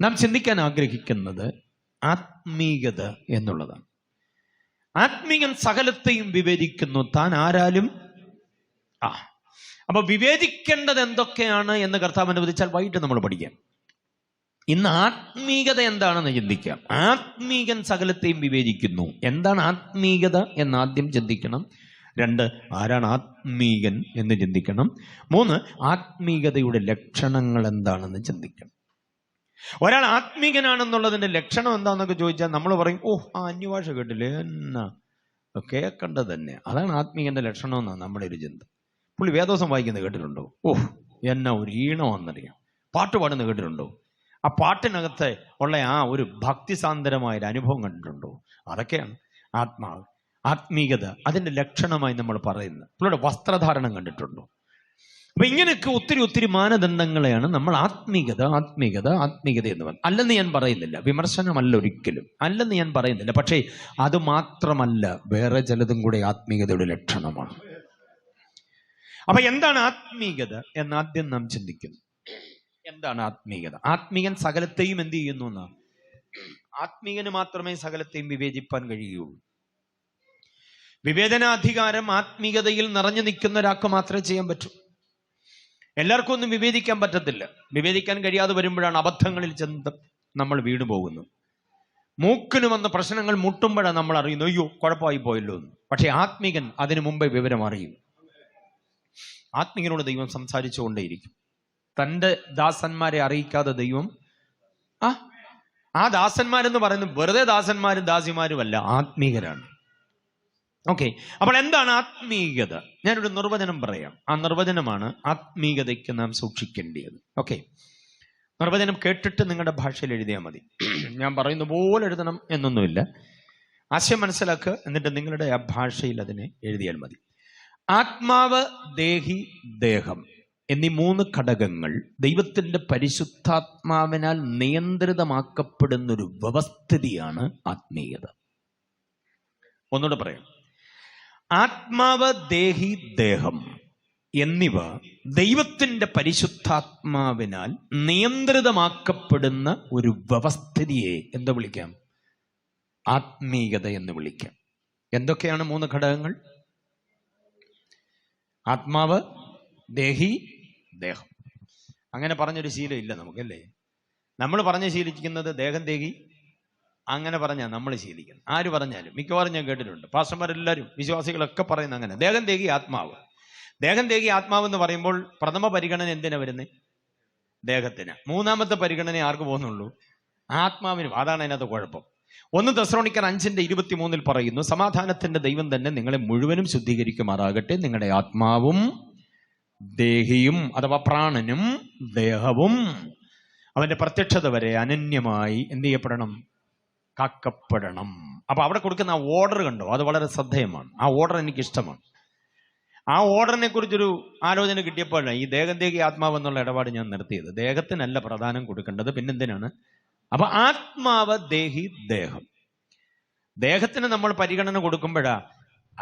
നാം ചിന്തിക്കാൻ ആഗ്രഹിക്കുന്നത് ആത്മീയത എന്നുള്ളതാണ്. ആത്മീയൻ സകലത്തെയും വിവേചിക്കുന്നു, താൻ ആരാലും അപ്പൊ വിവേചിക്കേണ്ടത് എന്തൊക്കെയാണ് എന്ന് കർത്താവ് അനുവദിച്ചാൽ വൈകിട്ട് നമ്മൾ പഠിക്കാം. ഇന്ന് ആത്മീയത എന്താണെന്ന് ചിന്തിക്കാം. ആത്മീയൻ സകലത്തെയും വിവേചിക്കുന്നു. എന്താണ് ആത്മീയത എന്ന് ആദ്യം ചിന്തിക്കണം. 2, ആരാണ് ആത്മീയൻ എന്ന് ചിന്തിക്കണം. 3, ആത്മീയതയുടെ ലക്ഷണങ്ങൾ എന്താണെന്ന് ചിന്തിക്കണം. ഒരാൾ ആത്മീയനാണെന്നുള്ളതിന്റെ ലക്ഷണം എന്താണെന്നൊക്കെ ചോദിച്ചാൽ നമ്മൾ പറയും, അന്യഭാഷ കേട്ടില്ലേ, എന്നാ കേൾക്കേണ്ടത് തന്നെ, അതാണ് ആത്മീയന്റെ ലക്ഷണം എന്നാണ് നമ്മുടെ ഒരു ചിന്ത. പുള്ളി വേദോസം വായിക്കുന്നത് കേട്ടിട്ടുണ്ടോ? എന്നാ ഒരു ഈണമെന്നറിയാം. പാട്ട് പാടുന്നത് കേട്ടിട്ടുണ്ടോ? ആ പാട്ടിനകത്ത് ഉള്ള ആ ഒരു ഭക്തിസാന്ദ്രമായൊരു അനുഭവം കണ്ടിട്ടുണ്ടോ? അതൊക്കെയാണ് ആത്മാവ്, ആത്മീയത. അതിന്റെ ലക്ഷണമായി നമ്മൾ പറയുന്നത്. പുള്ളിയുടെ വസ്ത്രധാരണം കണ്ടിട്ടുണ്ടോ? അപ്പൊ ഇങ്ങനെയൊക്കെ ഒത്തിരി മാനദണ്ഡങ്ങളെയാണ് നമ്മൾ ആത്മീയത എന്ന് പറയുന്നത്. അല്ലെന്ന് ഞാൻ പറയുന്നില്ല, വിമർശനമല്ല, ഒരിക്കലും അല്ലെന്ന് ഞാൻ പറയുന്നില്ല. പക്ഷേ അത് മാത്രമല്ല, വേറെ ചിലതും കൂടെ ആത്മീയതയുടെ ലക്ഷണമാണ്. അപ്പൊ എന്താണ് ആത്മീയത എന്നാദ്യം നാം ചിന്തിക്കുന്നു. എന്താണ് ആത്മീയത? ആത്മീയൻ സകലത്തെയും എന്ത് ചെയ്യുന്നു എന്നാണ്. ആത്മീയന് മാത്രമേ സകലത്തെയും വിവേചിപ്പാൻ കഴിയുള്ളൂ. വിവേചനാധികാരം ആത്മീയതയിൽ നിറഞ്ഞു നിൽക്കുന്ന ഒരാൾക്ക് മാത്രമേ ചെയ്യാൻ പറ്റൂ. എല്ലാവർക്കും ഒന്നും വിവേചിക്കാൻ പറ്റത്തില്ല. വിവേചിക്കാൻ കഴിയാതെ വരുമ്പോഴാണ് അബദ്ധങ്ങളിൽ ചെന്ന് നമ്മൾ വീണു പോകുന്നത്. മൂക്കിന് വന്ന പ്രശ്നങ്ങൾ മുട്ടുമ്പോഴാണ് നമ്മൾ അറിയുന്നത്, അയ്യോ കുഴപ്പമായി പോയല്ലോ എന്ന്. പക്ഷെ ആത്മീകൻ അതിനു മുമ്പേ വിവരം അറിയും. ആത്മീകനോട് ദൈവം സംസാരിച്ചുകൊണ്ടേയിരിക്കും. തൻ്റെ ദാസന്മാരെ അറിയിക്കാതെ ദൈവം ആ ദാസന്മാരെന്ന് പറയുന്നത് വെറുതെ ദാസന്മാരും ദാസിമാരുമല്ല, ആത്മീകരാണ്. ഓക്കെ, അപ്പോൾ എന്താണ് ആത്മീയത? ഞാനൊരു നിർവചനം പറയാം. ആ നിർവചനമാണ് ആത്മീയതയ്ക്ക് നാം സൂക്ഷിക്കേണ്ടത്. ഓക്കെ, നിർവചനം കേട്ടിട്ട് നിങ്ങളുടെ ഭാഷയിൽ എഴുതിയാൽ മതി. ഞാൻ പറയുന്ന പോലെ എഴുതണം എന്നൊന്നുമില്ല. ആശയം മനസ്സിലാക്കുക, എന്നിട്ട് നിങ്ങളുടെ ആ ഭാഷയിൽ അതിനെ എഴുതിയാൽ മതി. ആത്മാവ്, ദേഹി, ദേഹം എന്നീ 3 ഘടകങ്ങൾ ദൈവത്തിൻ്റെ പരിശുദ്ധാത്മാവിനാൽ നിയന്ത്രിതമാക്കപ്പെടുന്നൊരു വ്യവസ്ഥിതിയാണ് ആത്മീയത. ഒന്നുകൂടെ പറയാം. ആത്മാവ്, ദേഹി, ദേഹം എന്നിവ ദൈവത്തിൻ്റെ പരിശുദ്ധാത്മാവിനാൽ നിയന്ത്രിതമാക്കപ്പെടുന്ന ഒരു വ്യവസ്ഥിതിയെ എന്താ വിളിക്കാം? ആത്മീയത എന്ന് വിളിക്കാം. എന്തൊക്കെയാണ് 3 ഘടകങ്ങൾ? ആത്മാവ്, ദേഹി, ദേഹം. അങ്ങനെ പറഞ്ഞൊരു ശീലം ഇല്ല നമുക്കല്ലേ. നമ്മൾ പറഞ്ഞ് ശീലിക്കുന്നത് ദേഹം, ദേഹി അങ്ങനെ പറഞ്ഞാൽ നമ്മൾ ശീലിക്കുന്നത്. ആര് പറഞ്ഞാലും മിക്കവാറും ഞാൻ കേട്ടിട്ടുണ്ട്. പാസ്റ്റർമാരെല്ലാവരും വിശ്വാസികളൊക്കെ പറയുന്ന അങ്ങനെ, ദേഹം, ദേഹി, ആത്മാവ്. ദേഹം, ദേഹി, ആത്മാവ് എന്ന് പറയുമ്പോൾ പ്രഥമ പരിഗണന എന്തിനാ വരുന്നത്? ദേഹത്തിന്. 3ാമത്തെ പരിഗണന ആർക്ക് പോകുന്നുള്ളൂ? ആത്മാവിനും. അതാണ് അതിനകത്ത് കുഴപ്പം. 1 തെസ്സലോനിക്കർ 5:23 പറയുന്നു, സമാധാനത്തിന്റെ ദൈവം തന്നെ നിങ്ങളെ മുഴുവനും ശുദ്ധീകരിക്കുമാറാകട്ടെ. നിങ്ങളുടെ ആത്മാവും ദേഹിയും അഥവാ പ്രാണനും ദേഹവും അവന്റെ പ്രത്യക്ഷത വരെ അനന്യമായി എന്ത് ചെയ്യപ്പെടണം? കാക്കപ്പെടണം. അപ്പൊ അവിടെ കൊടുക്കുന്ന ആ ഓർഡർ കണ്ടോ? അത് വളരെ ശ്രദ്ധേയമാണ്. ആ ഓർഡർ എനിക്ക് ഇഷ്ടമാണ്. ആ ഓർഡറിനെ കുറിച്ചൊരു ആലോചന കിട്ടിയപ്പോഴാണ് ഈ ദേഹം, ദേഹി, ആത്മാവ് എന്നുള്ള ഇടപാട് ഞാൻ നിർത്തിയത്. ദേഹത്തിനല്ല പ്രധാനം കൊടുക്കേണ്ടത്, പിന്നെന്തിനാണ്? അപ്പൊ ആത്മാവ്, ദേഹി, ദേഹം. ദേഹത്തിന് നമ്മൾ പരിഗണന കൊടുക്കുമ്പോഴാ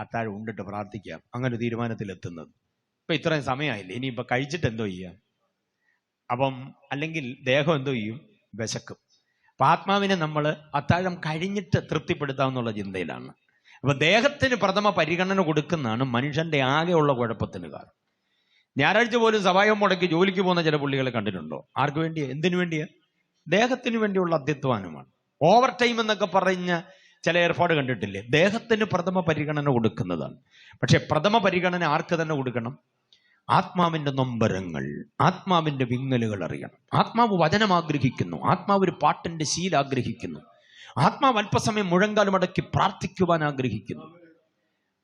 അത്താഴം ഉണ്ടിട്ട് പ്രാർത്ഥിക്കാം അങ്ങനെ തീരുമാനത്തിലെത്തുന്നത്. ഇപ്പൊ ഇത്രയും സമയമായില്ലേ, ഇനിയിപ്പൊ കഴിച്ചിട്ട് എന്തോ ചെയ്യാം? അപ്പം അല്ലെങ്കിൽ ദേഹം എന്തോ ചെയ്യും? വിശക്കും. അപ്പൊ ആത്മാവിനെ നമ്മൾ അത്താഴം കഴിഞ്ഞിട്ട് തൃപ്തിപ്പെടുത്താമെന്നുള്ള ചിന്തയിലാണ്. അപ്പൊ ദേഹത്തിന് പ്രഥമ പരിഗണന കൊടുക്കുന്നതാണ് മനുഷ്യന്റെ ആകെയുള്ള കുഴപ്പത്തിന് കാരണം. ഞായറാഴ്ച പോലും സഭായം മുടക്കി ജോലിക്ക് പോകുന്ന ചില പുള്ളികളെ കണ്ടിട്ടുണ്ടോ? ആർക്ക് വേണ്ടിയാ? എന്തിനു വേണ്ടിയാ? ദേഹത്തിന് വേണ്ടിയുള്ള അധ്യത്വാനമാണ്. ഓവർ ടൈം എന്നൊക്കെ പറഞ്ഞ ചില ഏർപ്പാട് കണ്ടിട്ടില്ലേ? ദേഹത്തിന് പ്രഥമ പരിഗണന കൊടുക്കുന്നതാണ്. പക്ഷെ പ്രഥമ പരിഗണന ആർക്ക് തന്നെ കൊടുക്കണം? ആത്മാവിന്റെ നൊമ്പരങ്ങൾ, ആത്മാവിന്റെ വിങ്ങലുകൾ അറിയണം. ആത്മാവ് വചനം ആഗ്രഹിക്കുന്നു. ആത്മാവ് ഒരു പാട്ടിന്റെ ശീലം ആഗ്രഹിക്കുന്നു. ആത്മാവ് അല്പസമയം മുഴങ്കാലുമടക്കി പ്രാർത്ഥിക്കുവാൻ ആഗ്രഹിക്കുന്നു.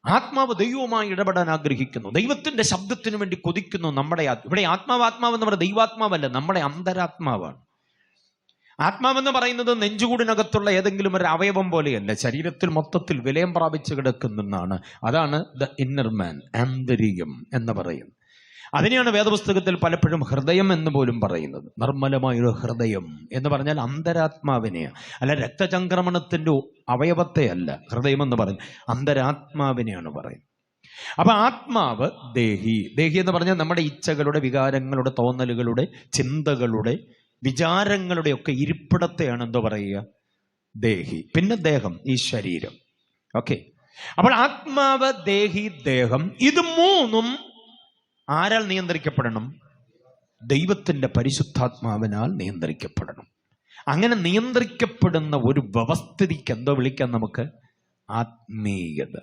ആത്മാവ് ദൈവവുമായി ഇടപെടാൻ ആഗ്രഹിക്കുന്നു. ദൈവത്തിന്റെ ശബ്ദത്തിനു വേണ്ടി കൊതിക്കുന്നു. നമ്മുടെ ഇവിടെ ആത്മാവ് നമ്മുടെ ദൈവാത്മാവല്ല, നമ്മുടെ അന്തരാത്മാവാണ്. ആത്മാവെന്ന് പറയുന്നത് നെഞ്ചുകൂടിനകത്തുള്ള ഏതെങ്കിലും ഒരു അവയവം പോലെയല്ല, ശരീരത്തിൽ മൊത്തത്തിൽ വിലയം പ്രാപിച്ചു കിടക്കുന്നതാണ്. അതാണ് ദ ഇന്നർ മാൻ, ആന്തരികം എന്ന് പറയുന്നത്. അതിനെയാണ് വേദപുസ്തകത്തിൽ പലപ്പോഴും ഹൃദയം എന്ന് പോലും പറയുന്നത്. നിർമ്മലമായൊരു ഹൃദയം എന്ന് പറഞ്ഞാൽ അന്തരാത്മാവിനെയാണ്, അല്ല രക്തചംക്രമണത്തിന്റെ അവയവത്തെ അല്ല. ഹൃദയം എന്ന് പറയുന്നത് അന്തരാത്മാവിനെയാണ് പറയുന്നത്. അപ്പൊ ആത്മാവ്, ദേഹി എന്ന് പറഞ്ഞാൽ നമ്മുടെ ഇച്ഛകളുടെ, വികാരങ്ങളുടെ, തോന്നലുകളുടെ, ചിന്തകളുടെ വിചാരങ്ങളുടെ ഒക്കെ ഇരിപ്പിടത്തെയാണ് എന്തോ പറയുക, ദേഹി. പിന്നെ ദേഹം, ഈ ശരീരം. ഓക്കെ, അപ്പോൾ ആത്മാവ്, ദേഹി, ദേഹം, ഇത് മൂന്നും ആരാൽ നിയന്ത്രിക്കപ്പെടണം? ദൈവത്തിന്റെ പരിശുദ്ധാത്മാവിനാൽ നിയന്ത്രിക്കപ്പെടണം. അങ്ങനെ നിയന്ത്രിക്കപ്പെടുന്ന ഒരു വ്യവസ്ഥിതിക്ക് എന്തോ വിളിക്കാം നമുക്ക്? ആത്മീയത.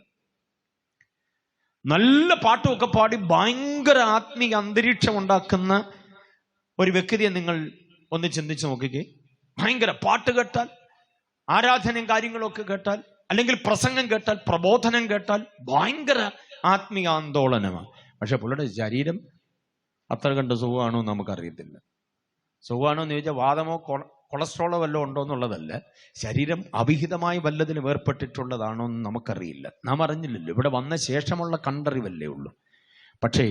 നല്ല പാട്ടുമൊക്കെ പാടി ഭയങ്കര ആത്മീയ അന്തരീക്ഷം ഉണ്ടാക്കുന്ന ഒരു വ്യക്തിയെ നിങ്ങൾ ഒന്ന് ചിന്തിച്ച് നോക്കിക്കേ. ഭയങ്കര പാട്ട് കേട്ടാൽ, ആരാധനയും കാര്യങ്ങളും ഒക്കെ കേട്ടാൽ, അല്ലെങ്കിൽ പ്രസംഗം കേട്ടാൽ, പ്രബോധനം കേട്ടാൽ ഭയങ്കര ആത്മീയ ആന്തോളനമാണ്. പക്ഷെ പുള്ളിയുടെ ശരീരം അത്ര കണ്ട് സുഖമാണോ എന്ന് നമുക്കറിയത്തില്ല. സുഖമാണോ എന്ന് ചോദിച്ചാൽ വാദമോ കൊളസ്ട്രോളോ വല്ലതും ഉണ്ടോ എന്നുള്ളതല്ല, ശരീരം അവിഹിതമായി വല്ലതിന് വേർപ്പെട്ടിട്ടുള്ളതാണോ എന്ന് നമുക്കറിയില്ല. നാം അറിഞ്ഞില്ലല്ലോ, ഇവിടെ വന്ന ശേഷമുള്ള കണ്ടറിവല്ലേ ഉള്ളൂ. പക്ഷേ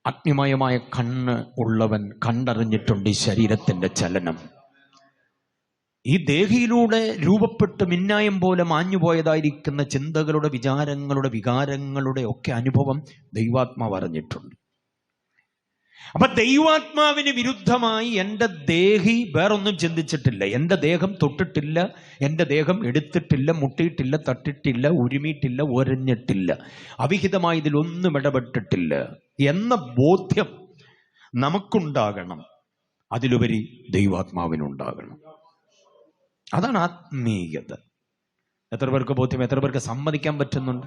അഗ്നിമയമായ കണ്ണ് ഉള്ളവൻ കണ്ടറിഞ്ഞിട്ടുണ്ട് ഈ ശരീരത്തിന്റെ ചലനം. ഈ ദേഹിയിലൂടെ രൂപപ്പെട്ട് മിന്നായം പോലെ മാഞ്ഞുപോയതായിരിക്കുന്ന ചിന്തകളുടെ, വിചാരങ്ങളുടെ, വികാരങ്ങളുടെ ഒക്കെ അനുഭവം ദൈവാത്മാവ് അറിഞ്ഞിട്ടുണ്ട്. അപ്പൊ ദൈവാത്മാവിന് വിരുദ്ധമായി എൻ്റെ ദേഹി വേറൊന്നും ചിന്തിച്ചിട്ടില്ല, എൻ്റെ ദേഹം തൊട്ടിട്ടില്ല, എൻ്റെ ദേഹം എടുത്തിട്ടില്ല, മുട്ടിയിട്ടില്ല, തട്ടിട്ടില്ല, ഉരുമിയിട്ടില്ല, ഒരഞ്ഞിട്ടില്ല, അവിഹിതമായി ഇതിലൊന്നും ഇടപെട്ടിട്ടില്ല എന്ന ബോധ്യം നമുക്കുണ്ടാകണം. അതിലുപരി ദൈവാത്മാവിനുണ്ടാകണം. അതാണ് ആത്മീയത. എത്ര പേർക്ക് ബോധ്യം? എത്ര പേർക്ക് സമ്മതിക്കാൻ പറ്റുന്നുണ്ട്?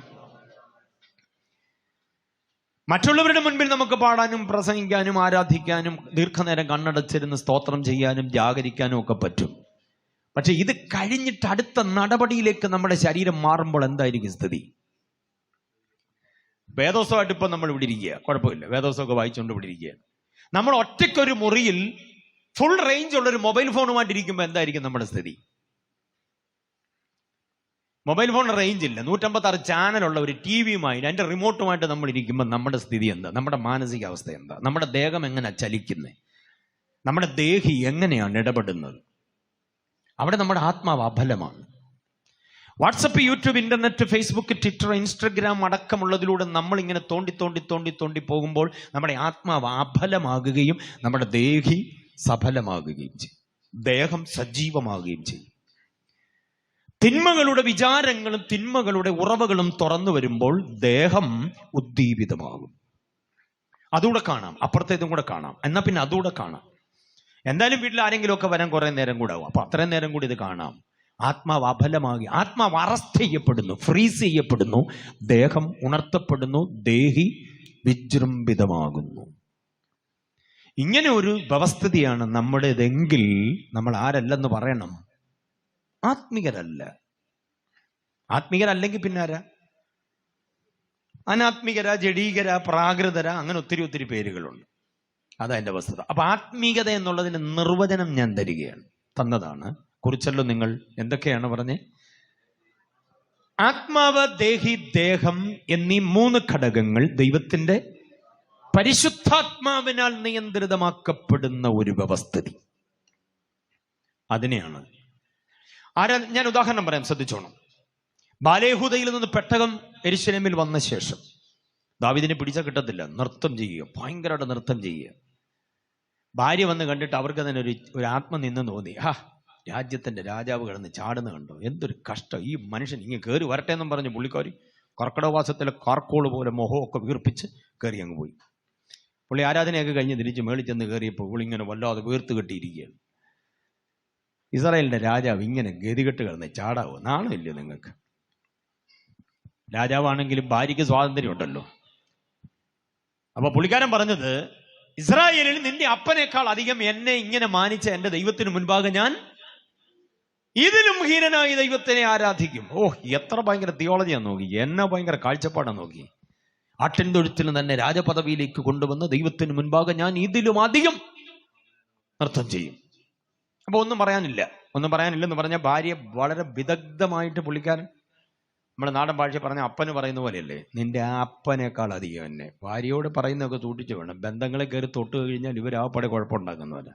മറ്റുള്ളവരുടെ മുൻപിൽ നമുക്ക് പാടാനും പ്രസംഗിക്കാനും ആരാധിക്കാനും ദീർഘനേരം കണ്ണടച്ചിരുന്ന് സ്തോത്രം ചെയ്യാനും ജാഗരിക്കാനും ഒക്കെ പറ്റും. പക്ഷെ ഇത് കഴിഞ്ഞിട്ട് അടുത്ത നടപടിയിലേക്ക് നമ്മുടെ ശരീരം മാറുമ്പോൾ എന്തായിരിക്കും സ്ഥിതി? വേദോസമായിട്ട് ഇപ്പം നമ്മൾ ഇവിടെ ഇരിക്കുക, കുഴപ്പമില്ല, വേദോസമൊക്കെ വായിച്ചുകൊണ്ട് ഇവിടെ ഇരിക്കുക. നമ്മൾ ഒറ്റയ്ക്കൊരു മുറിയിൽ ഫുൾ റേഞ്ച് ഉള്ളൊരു മൊബൈൽ ഫോണുമായിട്ടിരിക്കുമ്പോൾ എന്തായിരിക്കും നമ്മുടെ സ്ഥിതി? മൊബൈൽ ഫോണിന് റേഞ്ച് ഇല്ല, 156 ചാനലുള്ള ഒരു ടി വിയുമായി, അതിൻ്റെ റിമോട്ടുമായിട്ട് നമ്മൾ ഇരിക്കുമ്പോൾ നമ്മുടെ സ്ഥിതി എന്താ? നമ്മുടെ മാനസികാവസ്ഥ എന്താ? നമ്മുടെ ദേഹം എങ്ങനെയാണ് ചലിക്കുന്നത്? നമ്മുടെ ദേഹി എങ്ങനെയാണ് ഇടപെടുന്നത്? അവിടെ നമ്മുടെ ആത്മാവ് അബലമാണ്. WhatsApp, YouTube, internet, Facebook, Twitter, Instagram അടക്കമുള്ളതിലൂടെ നമ്മൾ ഇങ്ങനെ തോണ്ടി പോകുമ്പോൾ നമ്മുടെ ആത്മാവ് അബലമാകുകയും നമ്മുടെ ദേഹി സഫലമാകുകയും ചെയ്യും. ദേഹം സജീവമാകുകയും ചെയ്യും. തിന്മകളുടെ വിചാരങ്ങളും തിന്മകളുടെ ഉറവകളും തുറന്നു വരുമ്പോൾ ദേഹം ഉദ്ദീപിതമാകും. അതുകൂടെ കാണാം, അപ്പുറത്തേതും കൂടെ കാണാം, എന്നാൽ പിന്നെ അതുകൂടെ കാണാം. എന്തായാലും വീട്ടിൽ ആരെങ്കിലും ഒക്കെ വരാൻ കുറെ നേരം കൂടെ ആവും, അപ്പൊ അത്രയും നേരം കൂടി ഇത് കാണാം. ആത്മാവ് അബലമാകി, ആത്മാവ് അറസ്റ്റ് ചെയ്യപ്പെടുന്നു, ഫ്രീസ് ചെയ്യപ്പെടുന്നു, ദേഹം ഉണർത്തപ്പെടുന്നു, ദേഹി വിജൃംഭിതമാകുന്നു. ഇങ്ങനെ ഒരു വ്യവസ്ഥിതിയാണ് നമ്മുടേതെങ്കിൽ നമ്മൾ ആരല്ലെന്ന് പറയണം? ആത്മികരല്ല. ആത്മികരല്ലെങ്കിൽ പിന്നെ ആരാ? അനാത്മികര, ജഡീകര, പ്രാകൃതര, അങ്ങനെ ഒത്തിരി പേരുകളുണ്ട്. അതാ എൻ്റെ വസ്തുത. അപ്പൊ ആത്മീകത എന്നുള്ളതിന് നിർവചനം ഞാൻ തന്നതാണ്. കുറിച്ചല്ലോ നിങ്ങൾ. എന്തൊക്കെയാണ് പറഞ്ഞേ? ആത്മാവ്, ദേഹി, ദേഹം എന്നീ 3 ഘടകങ്ങൾ ദൈവത്തിന്റെ പരിശുദ്ധാത്മാവിനാൽ നിയന്ത്രിതമാക്കപ്പെടുന്ന ഒരു വ്യവസ്ഥിതി. അതിനെയാണ് ഞാൻ ഉദാഹരണം പറയാം, ശ്രദ്ധിച്ചോണം. ബാലേഹൂദയിൽ നിന്ന് പെട്ടകം യെരൂശലേമിൽ വന്ന ശേഷം ദാവീദിനെ പിടിച്ചാൽ കിട്ടത്തില്ല, നൃത്തം ചെയ്യുക, ഭയങ്കരമായിട്ട് നൃത്തം ചെയ്യുക. ഭാര്യ വന്ന് കണ്ടിട്ട് അവർക്ക് തന്നെ ഒരു ആത്മനിന്ദ തോന്നി. രാജ്യത്തിന്റെ രാജാവ് കിടന്ന് ചാടുന്ന കണ്ടോ, എന്തൊരു കഷ്ടം, ഈ മനുഷ്യൻ ഇങ്ങനെ കയറി വരട്ടെ എന്നും പറഞ്ഞ് പുള്ളിക്കാരി കർക്കിടവാസത്തിലെ കാർക്കോള് പോലെ മുഖമൊക്കെ വീർപ്പിച്ച് കയറി അങ്ങ് പോയി. പുള്ളി ആരാധനയൊക്കെ കഴിഞ്ഞ് തിരിച്ച് മേളിൽ ചെന്ന് കയറിയപ്പോൾ പുള്ളി ഇങ്ങനെ വല്ലാതെ വീർത്ത് കെട്ടിയിരിക്കുകയാണ്. ഇസ്രായേലിന്റെ രാജാവ് ഇങ്ങനെ ഗതികെട്ട് കിടന്ന് ചാടാവോ? നാണമില്ലയോ നിങ്ങൾക്ക്? രാജാവാണെങ്കിലും ഭാര്യയ്ക്ക് സ്വാതന്ത്ര്യം ഉണ്ടല്ലോ. അപ്പൊ പുള്ളിക്കാരൻ പറഞ്ഞത്, ഇസ്രായേലിൽ നിന്റെ അപ്പനേക്കാൾ അധികം എന്നെ ഇങ്ങനെ മാനിച്ച എന്റെ ദൈവത്തിന് മുൻപാകെ ഞാൻ ഇതിലും ഹീനനായി ദൈവത്തിനെ ആരാധിക്കും. എത്ര ഭയങ്കര തിയോളജിയാന്ന് നോക്കി, എന്നെ ഭയങ്കര കാഴ്ചപ്പാടാന്ന് നോക്കി. ആട്ടിൻ തൊഴുത്തിൽ തന്നെ രാജപദവിയിലേക്ക് കൊണ്ടുവന്ന് ദൈവത്തിന് മുൻപാകെ ഞാൻ ഇതിലും അധികം നൃത്തം ചെയ്യും. അപ്പൊ ഒന്നും പറയാനില്ലെന്ന് പറഞ്ഞ ഭാര്യ വളരെ വിദഗ്ധമായിട്ട് പുള്ളിക്കാരൻ, നമ്മുടെ നാടൻ ഭാഷ പറഞ്ഞ അപ്പന് പറയുന്ന പോലെയല്ലേ, നിന്റെ അപ്പനേക്കാൾ അധികം എന്നെ. ഭാര്യയോട് പറയുന്നതൊക്കെ സൂക്ഷിച്ചു വേണം. ബന്ധങ്ങളെ കയറി തൊട്ട് കഴിഞ്ഞാൽ ഇവർ ആ പടെ കുഴപ്പമുണ്ടാക്കുന്നവല്ല.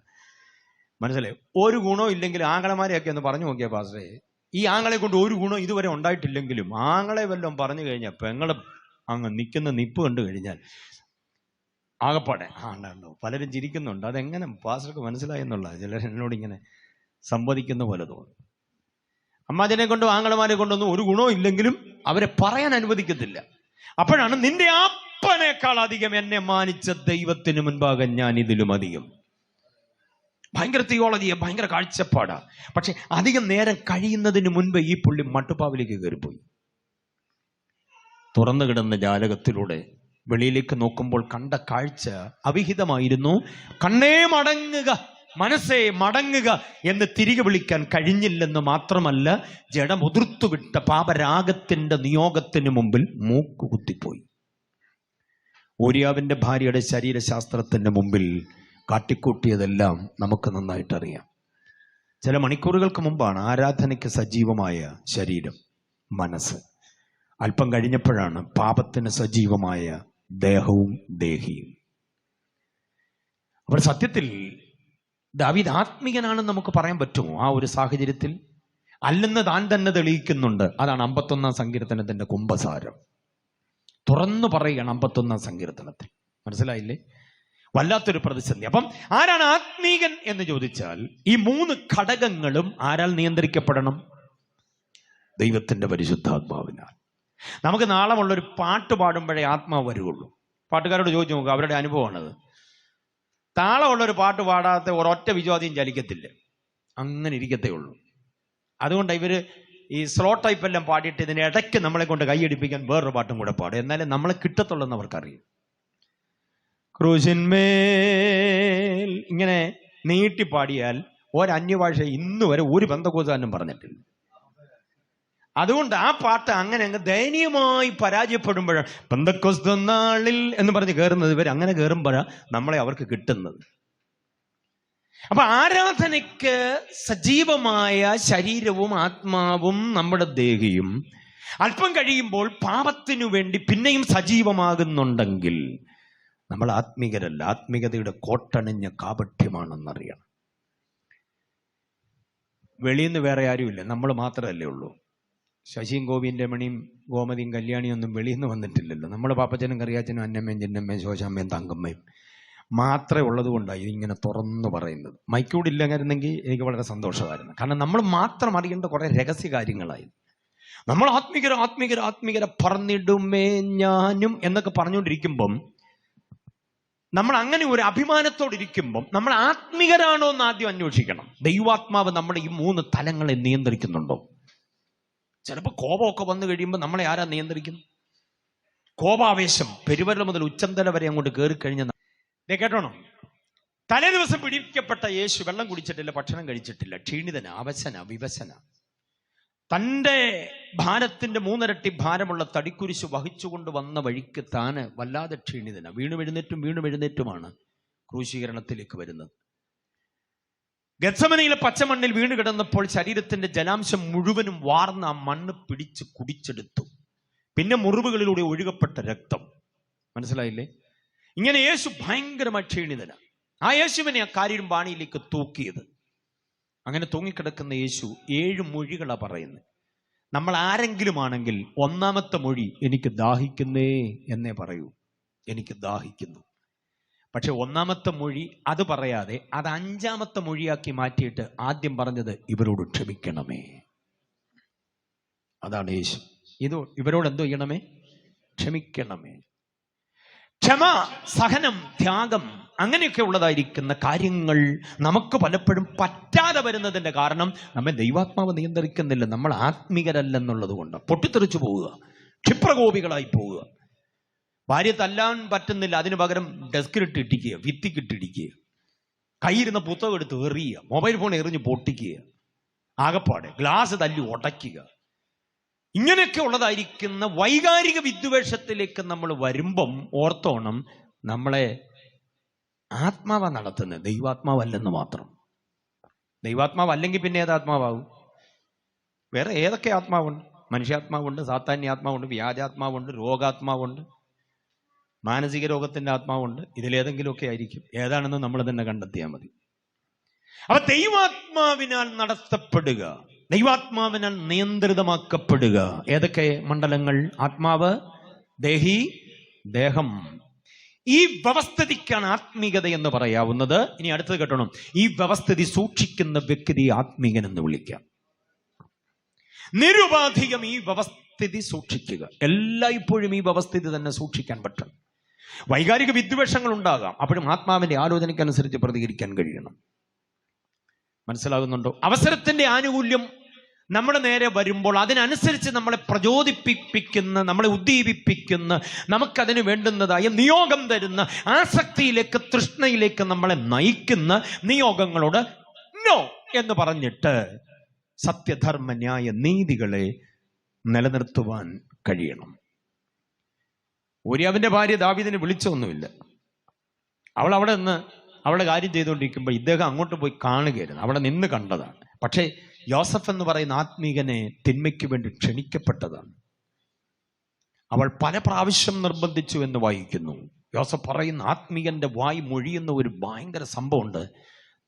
മനസ്സിലായി? ഒരു ഗുണവും ഇല്ലെങ്കിൽ ആങ്ങളമാരെയൊക്കെ ഒന്ന് പറഞ്ഞു നോക്കിയാൽ പാസ്റ്ററെ, ഈ ആങ്ങളെ കൊണ്ട് ഒരു ഗുണം ഇതുവരെ ഉണ്ടായിട്ടില്ലെങ്കിലും ആങ്ങളെ വല്ലതും പറഞ്ഞു കഴിഞ്ഞാൽ പെങ്ങളെ അങ്ങ് നിൽക്കുന്ന നിപ്പ് കണ്ടു കഴിഞ്ഞാൽ ആകപ്പാടെ ഉണ്ടോ? പലരും ചിരിക്കുന്നുണ്ട്. അതെങ്ങനെ പാസ്റ്റർക്ക് മനസ്സിലായെന്നുള്ള ചിലർ എന്നോട് ഇങ്ങനെ സംവദിക്കുന്ന പോലെ തോന്നും. അമ്മാച്ചനെ കൊണ്ടും ആങ്ങളമാരെ കൊണ്ടൊന്നും ഒരു ഗുണവും ഇല്ലെങ്കിലും അവരെ പറയാൻ അനുവദിക്കത്തില്ല. അപ്പോഴാണ് നിന്റെ അപ്പനേക്കാൾ അധികം എന്നെ മാനിച്ച ദൈവത്തിന് മുൻപാകെ ഞാൻ ഇതിലും അധികം. ഭയങ്കര തിയോളജിയെ, ഭയങ്കര കാഴ്ചപ്പാടാ. പക്ഷെ അധികം നേരം കഴിയുന്നതിന് മുൻപ് ഈ പുള്ളി മട്ടുപ്പാവിലേക്ക് കയറിപ്പോയി. തുറന്നു കിടന്ന ജാലകത്തിലൂടെ വെളിയിലേക്ക് നോക്കുമ്പോൾ കണ്ട കാഴ്ച അവിഹിതമായിരുന്നു. കണ്ണേ മടങ്ങുക, മനസ്സേ മടങ്ങുക എന്ന് തിരികെ വിളിക്കാൻ കഴിഞ്ഞില്ലെന്ന് മാത്രമല്ല, ജഡമുതിർത്തുവിട്ട പാപരാഗത്തിന്റെ നിയോഗത്തിന് മുമ്പിൽ മൂക്ക് കുത്തിപ്പോയി. ഊരിയാവിന്റെ ഭാര്യയുടെ ശരീരശാസ്ത്രത്തിന്റെ മുമ്പിൽ കാട്ടിക്കൂട്ടിയതെല്ലാം നമുക്ക് നന്നായിട്ടറിയാം. ചില മണിക്കൂറുകൾക്ക് മുമ്പാണ് ആരാധനയ്ക്ക് സജീവമായ ശരീരം, മനസ്സ്. അല്പം കഴിഞ്ഞപ്പോഴാണ് പാപത്തിന് സജീവമായ ദേഹവും ദേഹിയും. അപ്പോൾ സത്യത്തിൽ ദാവീദ് ആത്മീകനാണെന്ന് നമുക്ക് പറയാൻ പറ്റുമോ ആ ഒരു സാഹചര്യത്തിൽ? അല്ലെന്ന് താൻ തന്നെ തെളിയിക്കുന്നുണ്ട്. അതാണ് 51-ാം സങ്കീർത്തനത്തിന്റെ കുംഭസാരം. തുറന്നു പറയുകയാണ് 51-ാം സങ്കീർത്തനത്തിൽ. മനസ്സിലായില്ലേ? വല്ലാത്തൊരു പ്രതിസന്ധി. അപ്പം ആരാണ് ആത്മീകൻ എന്ന് ചോദിച്ചാൽ ഈ 3 ഘടകങ്ങളും ആരാൽ നിയന്ത്രിക്കപ്പെടണം? ദൈവത്തിന്റെ പരിശുദ്ധാത്മാവിനാൽ. നമുക്ക് നാളമുള്ളൊരു പാട്ട് പാടുമ്പോഴേ ആത്മാവ് വരുള്ളൂ. പാട്ടുകാരോട് ചോദിച്ചു നോക്കുക, അവരുടെ അനുഭവമാണത്. താളമുള്ളൊരു പാട്ട് പാടാത്ത ഒരൊറ്റ വിശ്വാസിയും ചലിക്കത്തില്ല, അങ്ങനെ ഇരിക്കത്തേ ഉള്ളൂ. അതുകൊണ്ട് ഇവർ ഈ സ്ലോ ടൈപ്പ് എല്ലാം പാടിയിട്ട് ഇതിന് ഇടയ്ക്ക് നമ്മളെ കൊണ്ട് കൈയടിപ്പിക്കാൻ വേറൊരു പാട്ടും കൂടെ പാടും. എന്നാലേ നമ്മളെ കിട്ടത്തുള്ളൂ എന്ന് അവർക്കറിയാം. ക്രൂശിന്മേൽ ഇങ്ങനെ നീട്ടി പാടിയാൽ ഒരന്യഭാഷ ഇന്ന് വരെ ഒരു പെന്തക്കോസ്തുകാരനും പറഞ്ഞിട്ടില്ല. അതുകൊണ്ട് ആ പാട്ട് അങ്ങനെ അങ്ങ് ദയനീയമായി പരാജയപ്പെടുമ്പോഴാണ് പെന്തക്കോസ്തു നാളിൽ എന്ന് പറഞ്ഞ് കയറുന്നത്. ഇവർ അങ്ങനെ കയറുമ്പോഴാണ് നമ്മളെ അവർക്ക് കിട്ടുന്നത്. അപ്പൊ ആരാധനയ്ക്ക് സജീവമായ ശരീരവും ആത്മാവും നമ്മുടെ ദേഹിയും അല്പം കഴിയുമ്പോൾ പാപത്തിനു വേണ്ടി പിന്നെയും സജീവമാകുന്നുണ്ടെങ്കിൽ നമ്മൾ ആത്മീകരല്ല. ആത്മീകതയുടെ കോട്ടണിഞ്ഞ കാപഠ്യമാണെന്നറിയണം. വെളിയിൽ നിന്ന് വേറെ ആരുമില്ല, നമ്മൾ മാത്രമല്ലേ ഉള്ളൂ. ശശിയും ഗോപിന്റെ മണിയും ഗോമതിയും കല്യാണിയും ഒന്നും വെളിയിൽ നിന്ന് വന്നിട്ടില്ലല്ലോ. നമ്മൾ പാപ്പച്ചനും കറിയാച്ചനും അന്നമ്മയും ചിന്നമ്മയും ശോശാമ്മയും തങ്കമ്മയും മാത്രമേ ഉള്ളത് കൊണ്ടാണ് ഇതിങ്ങനെ തുറന്നു പറയുന്നത്. മൈക്കൂടില്ലായിരുന്നെങ്കിൽ എനിക്ക് വളരെ സന്തോഷമായിരുന്നു. കാരണം നമ്മൾ മാത്രം അറിയേണ്ട കുറെ രഹസ്യ കാര്യങ്ങളായി. നമ്മൾ ആത്മീകര ആത്മീകര ആത്മീകര പറഞ്ഞിടുമേ ഞാനും എന്നൊക്കെ പറഞ്ഞുകൊണ്ടിരിക്കുമ്പം, നമ്മൾ അങ്ങനെ ഒരു അഭിമാനത്തോടിരിക്കുമ്പം നമ്മൾ ആത്മീകരാണോ എന്ന് ആദ്യം അന്വേഷിക്കണം. ദൈവാത്മാവ് നമ്മുടെ ഈ 3 തലങ്ങളെ നിയന്ത്രിക്കുന്നുണ്ടോ? ചിലപ്പോൾ കോപമൊക്കെ വന്നു കഴിയുമ്പോൾ നമ്മളെ ആരാ നിയന്ത്രിക്കുന്നു? കോപാവേശം പെരുവരൽ മുതൽ ഉച്ചന്തല വരെ അങ്ങോട്ട് കയറി കഴിഞ്ഞ കേട്ടോണം. തലേ ദിവസം പിടിക്കപ്പെട്ട യേശു വെള്ളം കുടിച്ചിട്ടില്ല, ഭക്ഷണം കഴിച്ചിട്ടില്ല, ക്ഷീണിതന, അവശന, വിവശന. തൻ്റെ ഭാരത്തിന്റെ 3 ഇരട്ടി ഭാരമുള്ള തടിക്കുരിശ് വഹിച്ചുകൊണ്ട് വന്ന വഴിക്ക് താന് വല്ലാതെ ക്ഷീണിതന. വീണുമെഴുന്നേറ്റുമാണ് ക്രൂശീകരണത്തിലേക്ക് വരുന്നത്. ഗത്സമനയിലെ പച്ചമണ്ണിൽ വീണ് കിടന്നപ്പോൾ ശരീരത്തിന്റെ ജലാംശം മുഴുവനും വാർന്ന് ആ മണ്ണ് പിടിച്ച് കുടിച്ചെടുത്തു. പിന്നെ മുറിവുകളിലൂടെ ഒഴുകപ്പെട്ട രക്തം. മനസ്സിലായില്ലേ? ഇങ്ങനെ യേശു ഭയങ്കരമായി ക്ഷീണിതന. ആ യേശുവിനെ ആ കാര്യം ബാണിയിലേക്ക് തൂക്കിയത്. അങ്ങനെ തൂങ്ങിക്കിടക്കുന്ന യേശു 7 മൊഴികളാ പറയുന്നത്. നമ്മൾ ആരെങ്കിലും ആണെങ്കിൽ 1-ാമത്തെ മൊഴി എനിക്ക് ദാഹിക്കുന്നേ എന്നേ പറയൂ. എനിക്ക് ദാഹിക്കുന്നു. പക്ഷെ 1-ാമത്തെ മൊഴി അത് പറയാതെ അത് 5-ാമത്തെ മൊഴിയാക്കി മാറ്റിയിട്ട് ആദ്യം പറഞ്ഞത് ഇവരോട് ക്ഷമിക്കണമേ. അതാണ് യേശു. ഇവരോട് എന്തോ ചെയ്യണമേ? ക്ഷമിക്കണമേ. ക്ഷമ, സഹനം, ത്യാഗം, അങ്ങനെയൊക്കെ ഉള്ളതായിരിക്കുന്ന കാര്യങ്ങൾ നമുക്ക് പലപ്പോഴും പറ്റാതെ വരുന്നതിന്റെ കാരണം നമ്മെ ദൈവാത്മാവ് നിയന്ത്രിക്കുന്നില്ല. നമ്മൾ ആത്മീകരല്ലെന്നുള്ളത് കൊണ്ട് പൊട്ടിത്തെറിച്ചു പോവുക, ക്ഷിപ്രകോപികളായി പോവുക. ഭാര്യ തല്ലാൻ പറ്റുന്നില്ല, അതിന് പകരം ഡെസ്കിലിട്ടിടിക്കുക, ഭിത്തിക്കിട്ടിടിക്കുക, കയ്യിരുന്ന പുസ്തകം എടുത്ത് എറിയുക, മൊബൈൽ ഫോൺ എറിഞ്ഞ് പൊട്ടിക്കുക, ആകപ്പാടെ ഗ്ലാസ് തല്ലി ഉടയ്ക്കുക. ഇങ്ങനെയൊക്കെ ഉള്ളതായിരിക്കുന്ന വൈകാരിക വിദ്വേഷത്തിലേക്ക് നമ്മൾ വരുമ്പം ഓർത്തോണം, നമ്മളെ ആത്മാവ നടത്തുന്നത്, ദൈവാത്മാവല്ലെന്ന് മാത്രം. ദൈവാത്മാവല്ലെങ്കിൽ പിന്നെ ഏതാത്മാവും? വേറെ ഏതൊക്കെ ആത്മാവുണ്ട്? മനുഷ്യാത്മാവുണ്ട്, സാത്താന്യ ആത്മാവുണ്ട്, വ്യാജാത്മാവുണ്ട്, രോഗാത്മാവുണ്ട്, മാനസിക രോഗത്തിന്റെ ആത്മാവുണ്ട്. ഇതിലേതെങ്കിലുമൊക്കെ ആയിരിക്കും. ഏതാണെന്ന് നമ്മൾ തന്നെ കണ്ടെത്തിയാൽ മതി. അപ്പൊ ദൈവാത്മാവിനാൽ നടത്തപ്പെടുക, ദൈവാത്മാവിനാൽ നിയന്ത്രിതമാക്കപ്പെടുക. ഏതൊക്കെ മണ്ഡലങ്ങൾ? ആത്മാവ്, ദേഹി, ദേഹം. ഈ വ്യവസ്ഥിതിക്കാണ് ആത്മീകത എന്ന് പറയാവുന്നത്. ഇനി അടുത്തത് കേട്ടണം, ഈ വ്യവസ്ഥിതി സൂക്ഷിക്കുന്ന വ്യക്തി ആത്മീകൻ എന്ന് വിളിക്കാം. നിരുപാധികം ഈ വ്യവസ്ഥിതി സൂക്ഷിക്കുക. എല്ലായ്പ്പോഴും ഈ വ്യവസ്ഥിതി തന്നെ സൂക്ഷിക്കാൻ പറ്റണം. വൈകാരിക വിദ്വേഷങ്ങൾ ഉണ്ടാകാം, അപ്പോഴും ആത്മാവിന്റെ ആലോചനയ്ക്കനുസരിച്ച് പ്രതികരിക്കാൻ കഴിയണം. മനസ്സിലാകുന്നുണ്ടോ? അവസരത്തിന്റെ ആനുകൂല്യം നമ്മുടെ നേരെ വരുമ്പോൾ അതിനനുസരിച്ച് നമ്മളെ പ്രചോദിപ്പിക്കുന്ന, നമ്മളെ ഉദ്ദീപിപ്പിക്കുന്ന, നമുക്കതിന് വേണ്ടുന്നതായ നിയോഗം തരുന്ന, ആസക്തിയിലേക്ക്, തൃഷ്ണയിലേക്ക് നമ്മളെ നയിക്കുന്ന നിയോഗങ്ങളോട് നോ എന്ന് പറഞ്ഞിട്ട് സത്യധർമ്മ ന്യായ നീതികളെ നിലനിർത്തുവാൻ കഴിയണം. ഊരിയാവിന്റെ ഭാര്യ ദാവീദിനെ വിളിച്ചൊന്നുമില്ല. അവൾ അവിടെ നിന്ന് അവളുടെ കാര്യം ചെയ്തുകൊണ്ടിരിക്കുമ്പോൾ ഇദ്ദേഹം അങ്ങോട്ട് പോയി കാണുകയായിരുന്നു. അവിടെ നിന്ന് കണ്ടതാണ്. പക്ഷേ യോസഫ് എന്ന് പറയുന്ന ആത്മീകനെ തിന്മയ്ക്ക് വേണ്ടി ക്ഷണിക്കപ്പെട്ടതാണ്. അവൾ പല പ്രാവശ്യം നിർബന്ധിച്ചു എന്ന് വായിക്കുന്നു. യോസഫ് പറയുന്ന ആത്മീകന്റെ വായ് മൊഴിയുന്ന ഒരു ഭയങ്കര സംഭവമുണ്ട്.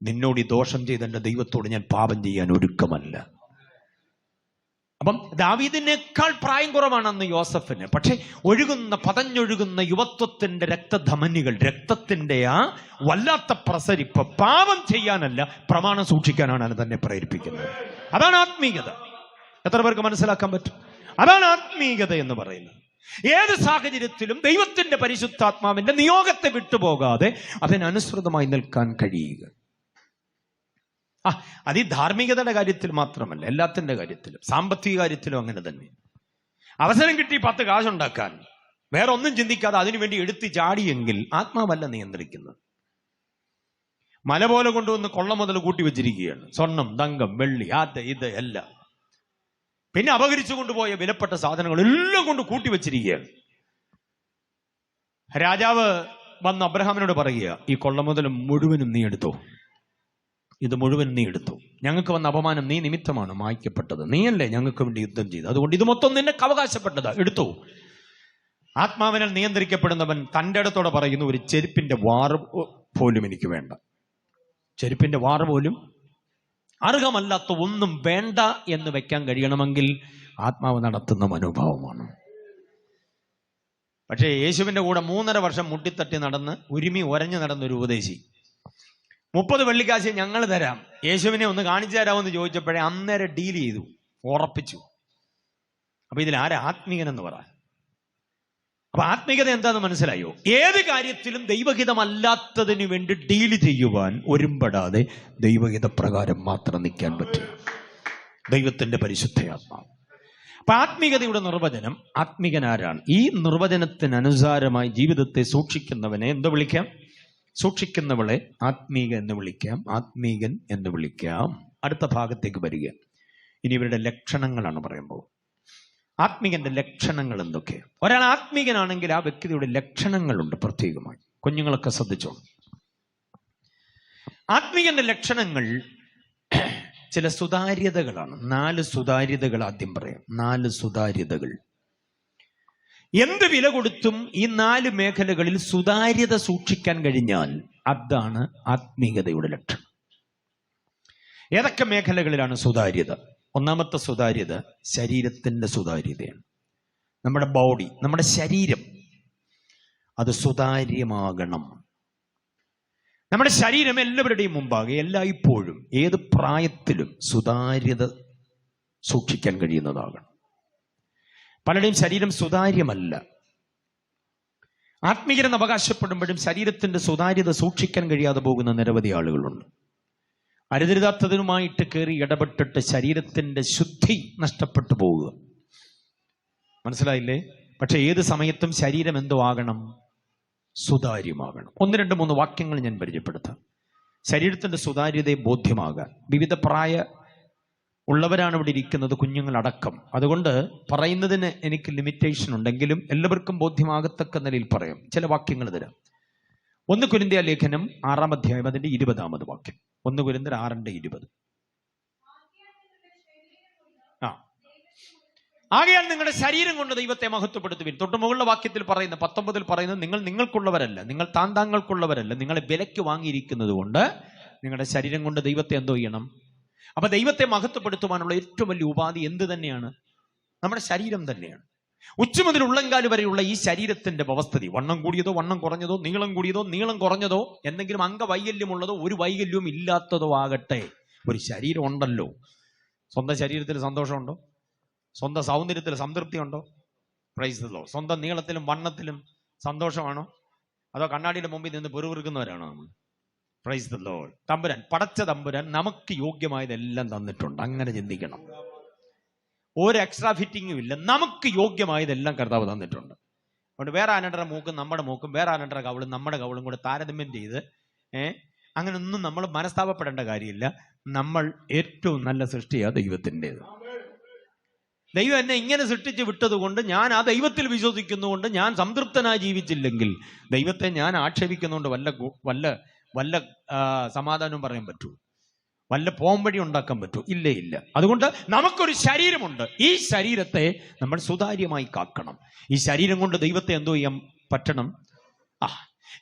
നിന്നോട് ഈ ദോഷം ചെയ്ത എൻ്റെ ദൈവത്തോട് ഞാൻ പാപം ചെയ്യാൻ ഒരുക്കമല്ല. അപ്പം ദാവീദിനേക്കാൾ പ്രായം കുറവാണ് അന്ന് യോസഫിന്. പക്ഷെ പതഞ്ഞൊഴുകുന്ന യുവത്വത്തിന്റെ രക്തധമനികൾ, രക്തത്തിന്റെ ആ വല്ലാത്ത പ്രസരിപ്പ് പാപം ചെയ്യാനല്ല, പ്രമാണം സൂക്ഷിക്കാനാണ് തന്നെ പ്രേരിപ്പിക്കുന്നത്. അതാണ് ആത്മീകത. എത്ര പേർക്ക് മനസ്സിലാക്കാൻ പറ്റും? അതാണ് ആത്മീകത എന്ന് പറയുന്നത്. ഏത് സാഹചര്യത്തിലും ദൈവത്തിന്റെ പരിശുദ്ധാത്മാവിന്റെ നിയോഗത്തെ വിട്ടുപോകാതെ അതിനനുസൃതമായി നിൽക്കാൻ കഴിയുക. അത് ഈ ധാർമ്മികതയുടെ കാര്യത്തിൽ മാത്രമല്ല, എല്ലാത്തിന്റെ കാര്യത്തിലും, സാമ്പത്തിക കാര്യത്തിലും അങ്ങനെ തന്നെ. അവസരം കിട്ടി 10 കാശുണ്ടാക്കാൻ വേറെ ഒന്നും ചിന്തിക്കാതെ അതിനുവേണ്ടി എടുത്ത് ചാടിയെങ്കിൽ ആത്മാവല്ല നിയന്ത്രിക്കുന്നത്. മല പോലെ കൊണ്ടുവന്ന് കൊള്ള മുതൽ കൂട്ടി വെച്ചിരിക്കുകയാണ്. സ്വർണം, തങ്കം, വെള്ളി, അത് ഇത് എല്ലാം. പിന്നെ അപഹരിച്ചു കൊണ്ടുപോയ വിലപ്പെട്ട സാധനങ്ങൾ എല്ലാം കൊണ്ട് കൂട്ടി വെച്ചിരിക്കുകയാണ്. രാജാവ് വന്ന് അബ്രഹാമിനോട് പറയുക, ഈ കൊള്ള മുതൽ മുഴുവനും നീ എടുത്തോ, ഇത് മുഴുവൻ നീ എടുത്തു. ഞങ്ങൾക്ക് വന്ന അപമാനം നീ നിമിത്തമാണ് മായ്ക്കപ്പെട്ടത്. നീയല്ലേ ഞങ്ങൾക്ക് വേണ്ടി യുദ്ധം ചെയ്ത്, അതുകൊണ്ട് ഇത് മൊത്തം നിനക്ക് അവകാശപ്പെട്ടതാ, എടുത്തു. ആത്മാവിനാൽ നിയന്ത്രിക്കപ്പെടുന്നവൻ തൻ്റെ അടുത്തോടെ പറയുന്നു, ഒരു ചെരുപ്പിന്റെ വാറ് പോലും എനിക്ക് വേണ്ട, ചെരുപ്പിന്റെ വാറ് പോലും അർഹമല്ലാത്ത ഒന്നും വേണ്ട എന്ന് വെക്കാൻ കഴിയണമെങ്കിൽ ആത്മാവ് നടത്തുന്ന മനോഭാവമാണ്. പക്ഷേ യേശുവിന്റെ കൂടെ 3.5 വർഷം മുട്ടിത്തട്ടി നടന്ന് ഉരുമി ഒരഞ്ഞു നടന്നൊരു ഉപദേശി 30 വെള്ളിക്കാശ് ഞങ്ങൾ തരാം, യേശുവിനെ ഒന്ന് കാണിച്ചു തരാമെന്ന് ചോദിച്ചപ്പോഴേ അന്നേരം ഡീൽ ചെയ്തു, ഉറപ്പിച്ചു. അപ്പൊ ഇതിൽ ആരാ ആത്മീകനെന്ന് പറ? അപ്പൊ ആത്മീകത എന്താന്ന് മനസ്സിലായോ? ഏത് കാര്യത്തിലും ദൈവഹിതമല്ലാത്തതിനു വേണ്ടി ഡീൽ ചെയ്യുവാൻ ഒരുമ്പെടാതെ ദൈവഹിത പ്രകാരം മാത്രം നിൽക്കാൻ പറ്റും ദൈവത്തിന്റെ പരിശുദ്ധയാത്മാവ്. അപ്പൊ ആത്മീകതയുടെ നിർവചനം, ആത്മീകൻ ആരാണ്? ഈ നിർവചനത്തിനനുസാരമായി ജീവിതത്തെ സൂക്ഷിക്കുന്നവനെ എന്ത് വിളിക്കാം? സൂക്ഷിക്കുന്നവളെ ആത്മീക എന്ന് വിളിക്കാം, ആത്മീകൻ എന്ന് വിളിക്കാം. അടുത്ത ഭാഗത്തേക്ക് വരിക. ഇനി ഇവരുടെ ലക്ഷണങ്ങളാണ് പറയുമ്പോൾ. ആത്മീകന്റെ ലക്ഷണങ്ങൾ എന്തൊക്കെ? ഒരാൾ ആത്മീകനാണെങ്കിൽ ആ വ്യക്തിയുടെ ലക്ഷണങ്ങളുണ്ട് പ്രത്യേകമായി. കുഞ്ഞുങ്ങളൊക്കെ ശ്രദ്ധിച്ചോളൂ. ആത്മീകന്റെ ലക്ഷണങ്ങൾ ചില സുതാര്യതകളാണ്. 4 സുതാര്യതകൾ ആദ്യം പറയാം. 4 സുതാര്യതകൾ. എന്ത് വില കൊടുത്തും ഈ 4 മേഖലകളിൽ സുതാര്യത സൂക്ഷിക്കാൻ കഴിഞ്ഞാൽ അതാണ് ആത്മീകതയുടെ ലക്ഷണം. ഏതൊക്കെ മേഖലകളിലാണ് സുതാര്യത? ഒന്നാമത്തെ സുതാര്യത ശരീരത്തിന്റെ സുതാര്യതയാണ്. നമ്മുടെ ബോഡി, നമ്മുടെ ശരീരം അത് സുതാര്യമാകണം. നമ്മുടെ ശരീരം എല്ലാവരുടെയും മുമ്പാകെ എല്ലായ്പ്പോഴും ഏത് പ്രായത്തിലും സുതാര്യത സൂക്ഷിക്കാൻ കഴിയുന്നതാകണം. പലരുടെയും ശരീരം സുതാര്യമല്ല. ആത്മീയരെന്ന് അവകാശപ്പെടുമ്പോഴും ശരീരത്തിന്റെ സുതാര്യത സൂക്ഷിക്കാൻ കഴിയാതെ പോകുന്ന നിരവധി ആളുകളുണ്ട്. അരുതരുതാത്തതിനുമായിട്ട് കയറി ഇടപെട്ടിട്ട് ശരീരത്തിന്റെ ശുദ്ധി നഷ്ടപ്പെട്ടു പോവുക. മനസ്സിലായില്ലേ? പക്ഷെ ഏത് സമയത്തും ശരീരം എന്തോ ആകണം? സുതാര്യമാകണം. 1, 2, 3 വാക്യങ്ങൾ ഞാൻ പരിചയപ്പെടുത്താം. ശരീരത്തിന്റെ സുതാര്യതയെ ബോധ്യമാകാൻ വിവിധ പ്രായ ഉള്ളവരാണ് ഇവിടെ ഇരിക്കുന്നത്, കുഞ്ഞുങ്ങളടക്കം. അതുകൊണ്ട് പറയുന്നതിന് എനിക്ക് ലിമിറ്റേഷൻ ഉണ്ടെങ്കിലും എല്ലാവർക്കും ബോധ്യമാകത്തക്ക നിലയിൽ പറയാം. ചില വാക്യങ്ങൾ തരാം. 1 കൊരിന്ത്യർ ലേഖനം 6-ാം അധ്യായം അതിന്റെ 20-ാമത് വാക്യം. 1 കൊരിന്ത്യർ 6:20. ആകയാൽ നിങ്ങളുടെ ശരീരം കൊണ്ട് ദൈവത്തെ മഹത്വപ്പെടുത്തുവിൻ. തൊട്ട് മുകളിലെ വാക്യത്തിൽ പറയുന്ന 19-ൽ പറയുന്നത്, നിങ്ങൾ നിങ്ങൾക്കുള്ളവരല്ല, നിങ്ങൾ താങ്താങ്ങൾക്കുള്ളവരല്ല, നിങ്ങളെ വിലയ്ക്ക് വാങ്ങിയിരിക്കുന്നത് കൊണ്ട് നിങ്ങളുടെ ശരീരം കൊണ്ട് ദൈവത്തെ എന്തോ ചെയ്യണം? അപ്പൊ ദൈവത്തെ മഹത്വപ്പെടുത്തുവാനുള്ള ഏറ്റവും വലിയ ഉപാധി എന്ത് തന്നെയാണ്? നമ്മുടെ ശരീരം തന്നെയാണ്. ഉച്ച മുതൽ ഉള്ളങ്കാല് വരെയുള്ള ഈ ശരീരത്തിന്റെ വ്യവസ്ഥിതി, വണ്ണം കൂടിയതോ വണ്ണം കുറഞ്ഞതോ, നീളം കൂടിയതോ നീളം കുറഞ്ഞതോ, എന്തെങ്കിലും അംഗവൈകല്യമുള്ളതോ ഒരു വൈകല്യവും ഇല്ലാത്തതോ ആകട്ടെ, ഒരു ശരീരം ഉണ്ടല്ലോ. സ്വന്തം ശരീരത്തിൽ സന്തോഷമുണ്ടോ? സ്വന്തം സൗന്ദര്യത്തിൽ സംതൃപ്തി ഉണ്ടോ? Price the Lord. സ്വന്തം നീളത്തിലും വണ്ണത്തിലും സന്തോഷമാണോ? അതോ കണ്ണാടിയുടെ മുമ്പിൽ നിന്ന് പെറുപിറുക്കുന്നവരാണോ നമ്മൾ? Price the Lord. തമ്പുരാൻ, പടച്ച തമ്പുരാൻ നമുക്ക് യോഗ്യമായതെല്ലാം തന്നിട്ടുണ്ട്. അങ്ങനെ ചിന്തിക്കണം. ഒരു എക്സ്ട്രാ ഫിറ്റിങ്ങും ഇല്ല. നമുക്ക് യോഗ്യമായതെല്ലാം കർത്താവ് തന്നിട്ടുണ്ട്. അതുകൊണ്ട് വേറെ ആനണ്ടര മൂക്കും നമ്മുടെ മൂക്കും, വേറെ ആനണ്ടര കവളും നമ്മുടെ കവളും കൂടെ താരതമ്യം ചെയ്ത് അങ്ങനെയൊന്നും നമ്മൾ മനസ്താപപ്പെടേണ്ട കാര്യമില്ല. നമ്മൾ ഏറ്റവും നല്ല സൃഷ്ടിയാണ് ദൈവത്തിൻ്റെത്. ദൈവം എന്നെ ഇങ്ങനെ സൃഷ്ടിച്ച് വിട്ടത് കൊണ്ട്, ഞാൻ ആ ദൈവത്തിൽ വിശ്വസിക്കുന്നുകൊണ്ട് ഞാൻ സംതൃപ്തനായി ജീവിച്ചില്ലെങ്കിൽ ദൈവത്തെ ഞാൻ ആക്ഷേപിക്കുന്നുകൊണ്ട് വല്ല വല്ല സമാധാനവും പറയാൻ പറ്റൂ? വല്ല പോംവഴി ഉണ്ടാക്കാൻ പറ്റൂ? ഇല്ലേ, ഇല്ല. അതുകൊണ്ട് നമുക്കൊരു ശരീരമുണ്ട്. ഈ ശരീരത്തെ നമ്മൾ സുതാര്യമായി കാക്കണം. ഈ ശരീരം കൊണ്ട് ദൈവത്തെ എന്തോ ചെയ്യാൻ പറ്റണം?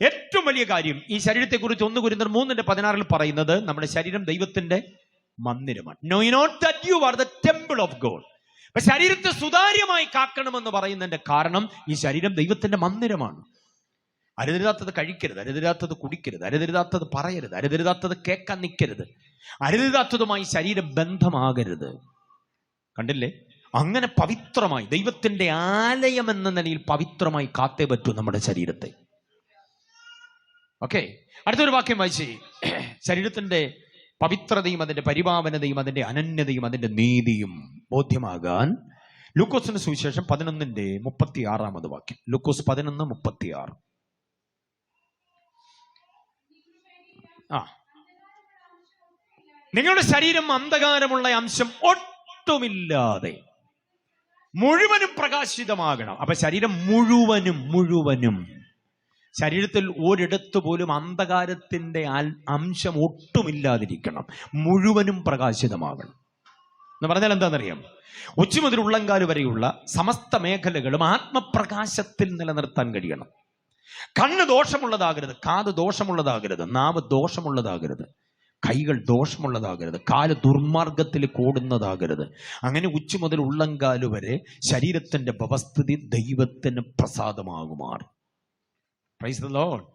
ഏറ്റവും വലിയ കാര്യം ഈ ശരീരത്തെക്കുറിച്ച് 1 കൊരിന്ത്യർ 3:16 പറയുന്നത്, നമ്മുടെ ശരീരം ദൈവത്തിന്റെ മന്ദിരമാണ്. Know ye not that you are the temple of God. അപ്പൊ ശരീരത്തെ സുതാര്യമായി കാക്കണമെന്ന് പറയുന്നതിന്റെ കാരണം, ഈ ശരീരം ദൈവത്തിന്റെ മന്ദിരമാണ്. അരുതരുതാത്തത് കഴിക്കരുത്, അരുതരുതാത്തത് കുടിക്കരുത്, അരുതരുതാത്തത് പറയരുത്, അരുതരുതാത്തത് കേൾക്കാൻ നിൽക്കരുത്, അരുതരുതാത്തതുമായി ശരീരം ബന്ധമാകരുത്. കണ്ടില്ലേ? അങ്ങനെ പവിത്രമായി, ദൈവത്തിന്റെ ആലയം എന്ന നിലയിൽ പവിത്രമായി കാത്തേ പറ്റൂ നമ്മുടെ ശരീരത്തെ. ഓക്കെ, അടുത്തൊരു വാക്യം വായിച്ചേ. ശരീരത്തിന്റെ പവിത്രതയും അതിന്റെ പരിപാവനതയും അതിന്റെ അനന്യതയും അതിന്റെ നീതിയും ബോധ്യമാകാൻ ലൂക്കോസിന്റെ സുവിശേഷം 11:36 വാക്യം. ലൂക്കോസ് 11:36. നിങ്ങളുടെ ശരീരം അന്ധകാരമുള്ള അംശം ഒട്ടുമില്ലാതെ മുഴുവനും പ്രകാശിതമാകണം. അപ്പൊ ശരീരം മുഴുവനും ശരീരത്തിൽ ഒരിടത്ത് പോലും അന്ധകാരത്തിന്റെ അംശം ഒട്ടുമില്ലാതിരിക്കണം, മുഴുവനും പ്രകാശിതമാകണം. എന്ന് പറഞ്ഞാൽ എന്താണെന്നറിയാം? ഉച്ച മുതൽ ഉള്ളങ്കാല് വരെയുള്ള സമസ്ത മേഖലകളും ആത്മപ്രകാശത്തിൽ നിലനിർത്താൻ കഴിയണം. കണ്ണ് ദോഷമുള്ളതാകരുത്, കാത് ദോഷമുള്ളതാകരുത്, നാവ് ദോഷമുള്ളതാകരുത്, കൈകൾ ദോഷമുള്ളതാകരുത്, കാല് ദുർമാർഗത്തിൽ കൂടുന്നതാകരുത്. അങ്ങനെ ഉച്ച മുതൽ ഉള്ളങ്കാല് വരെ ശരീരത്തിന്റെ വ്യവസ്ഥിതി ദൈവത്തിന് പ്രസാദമാകുമാറ്. Price the Lord.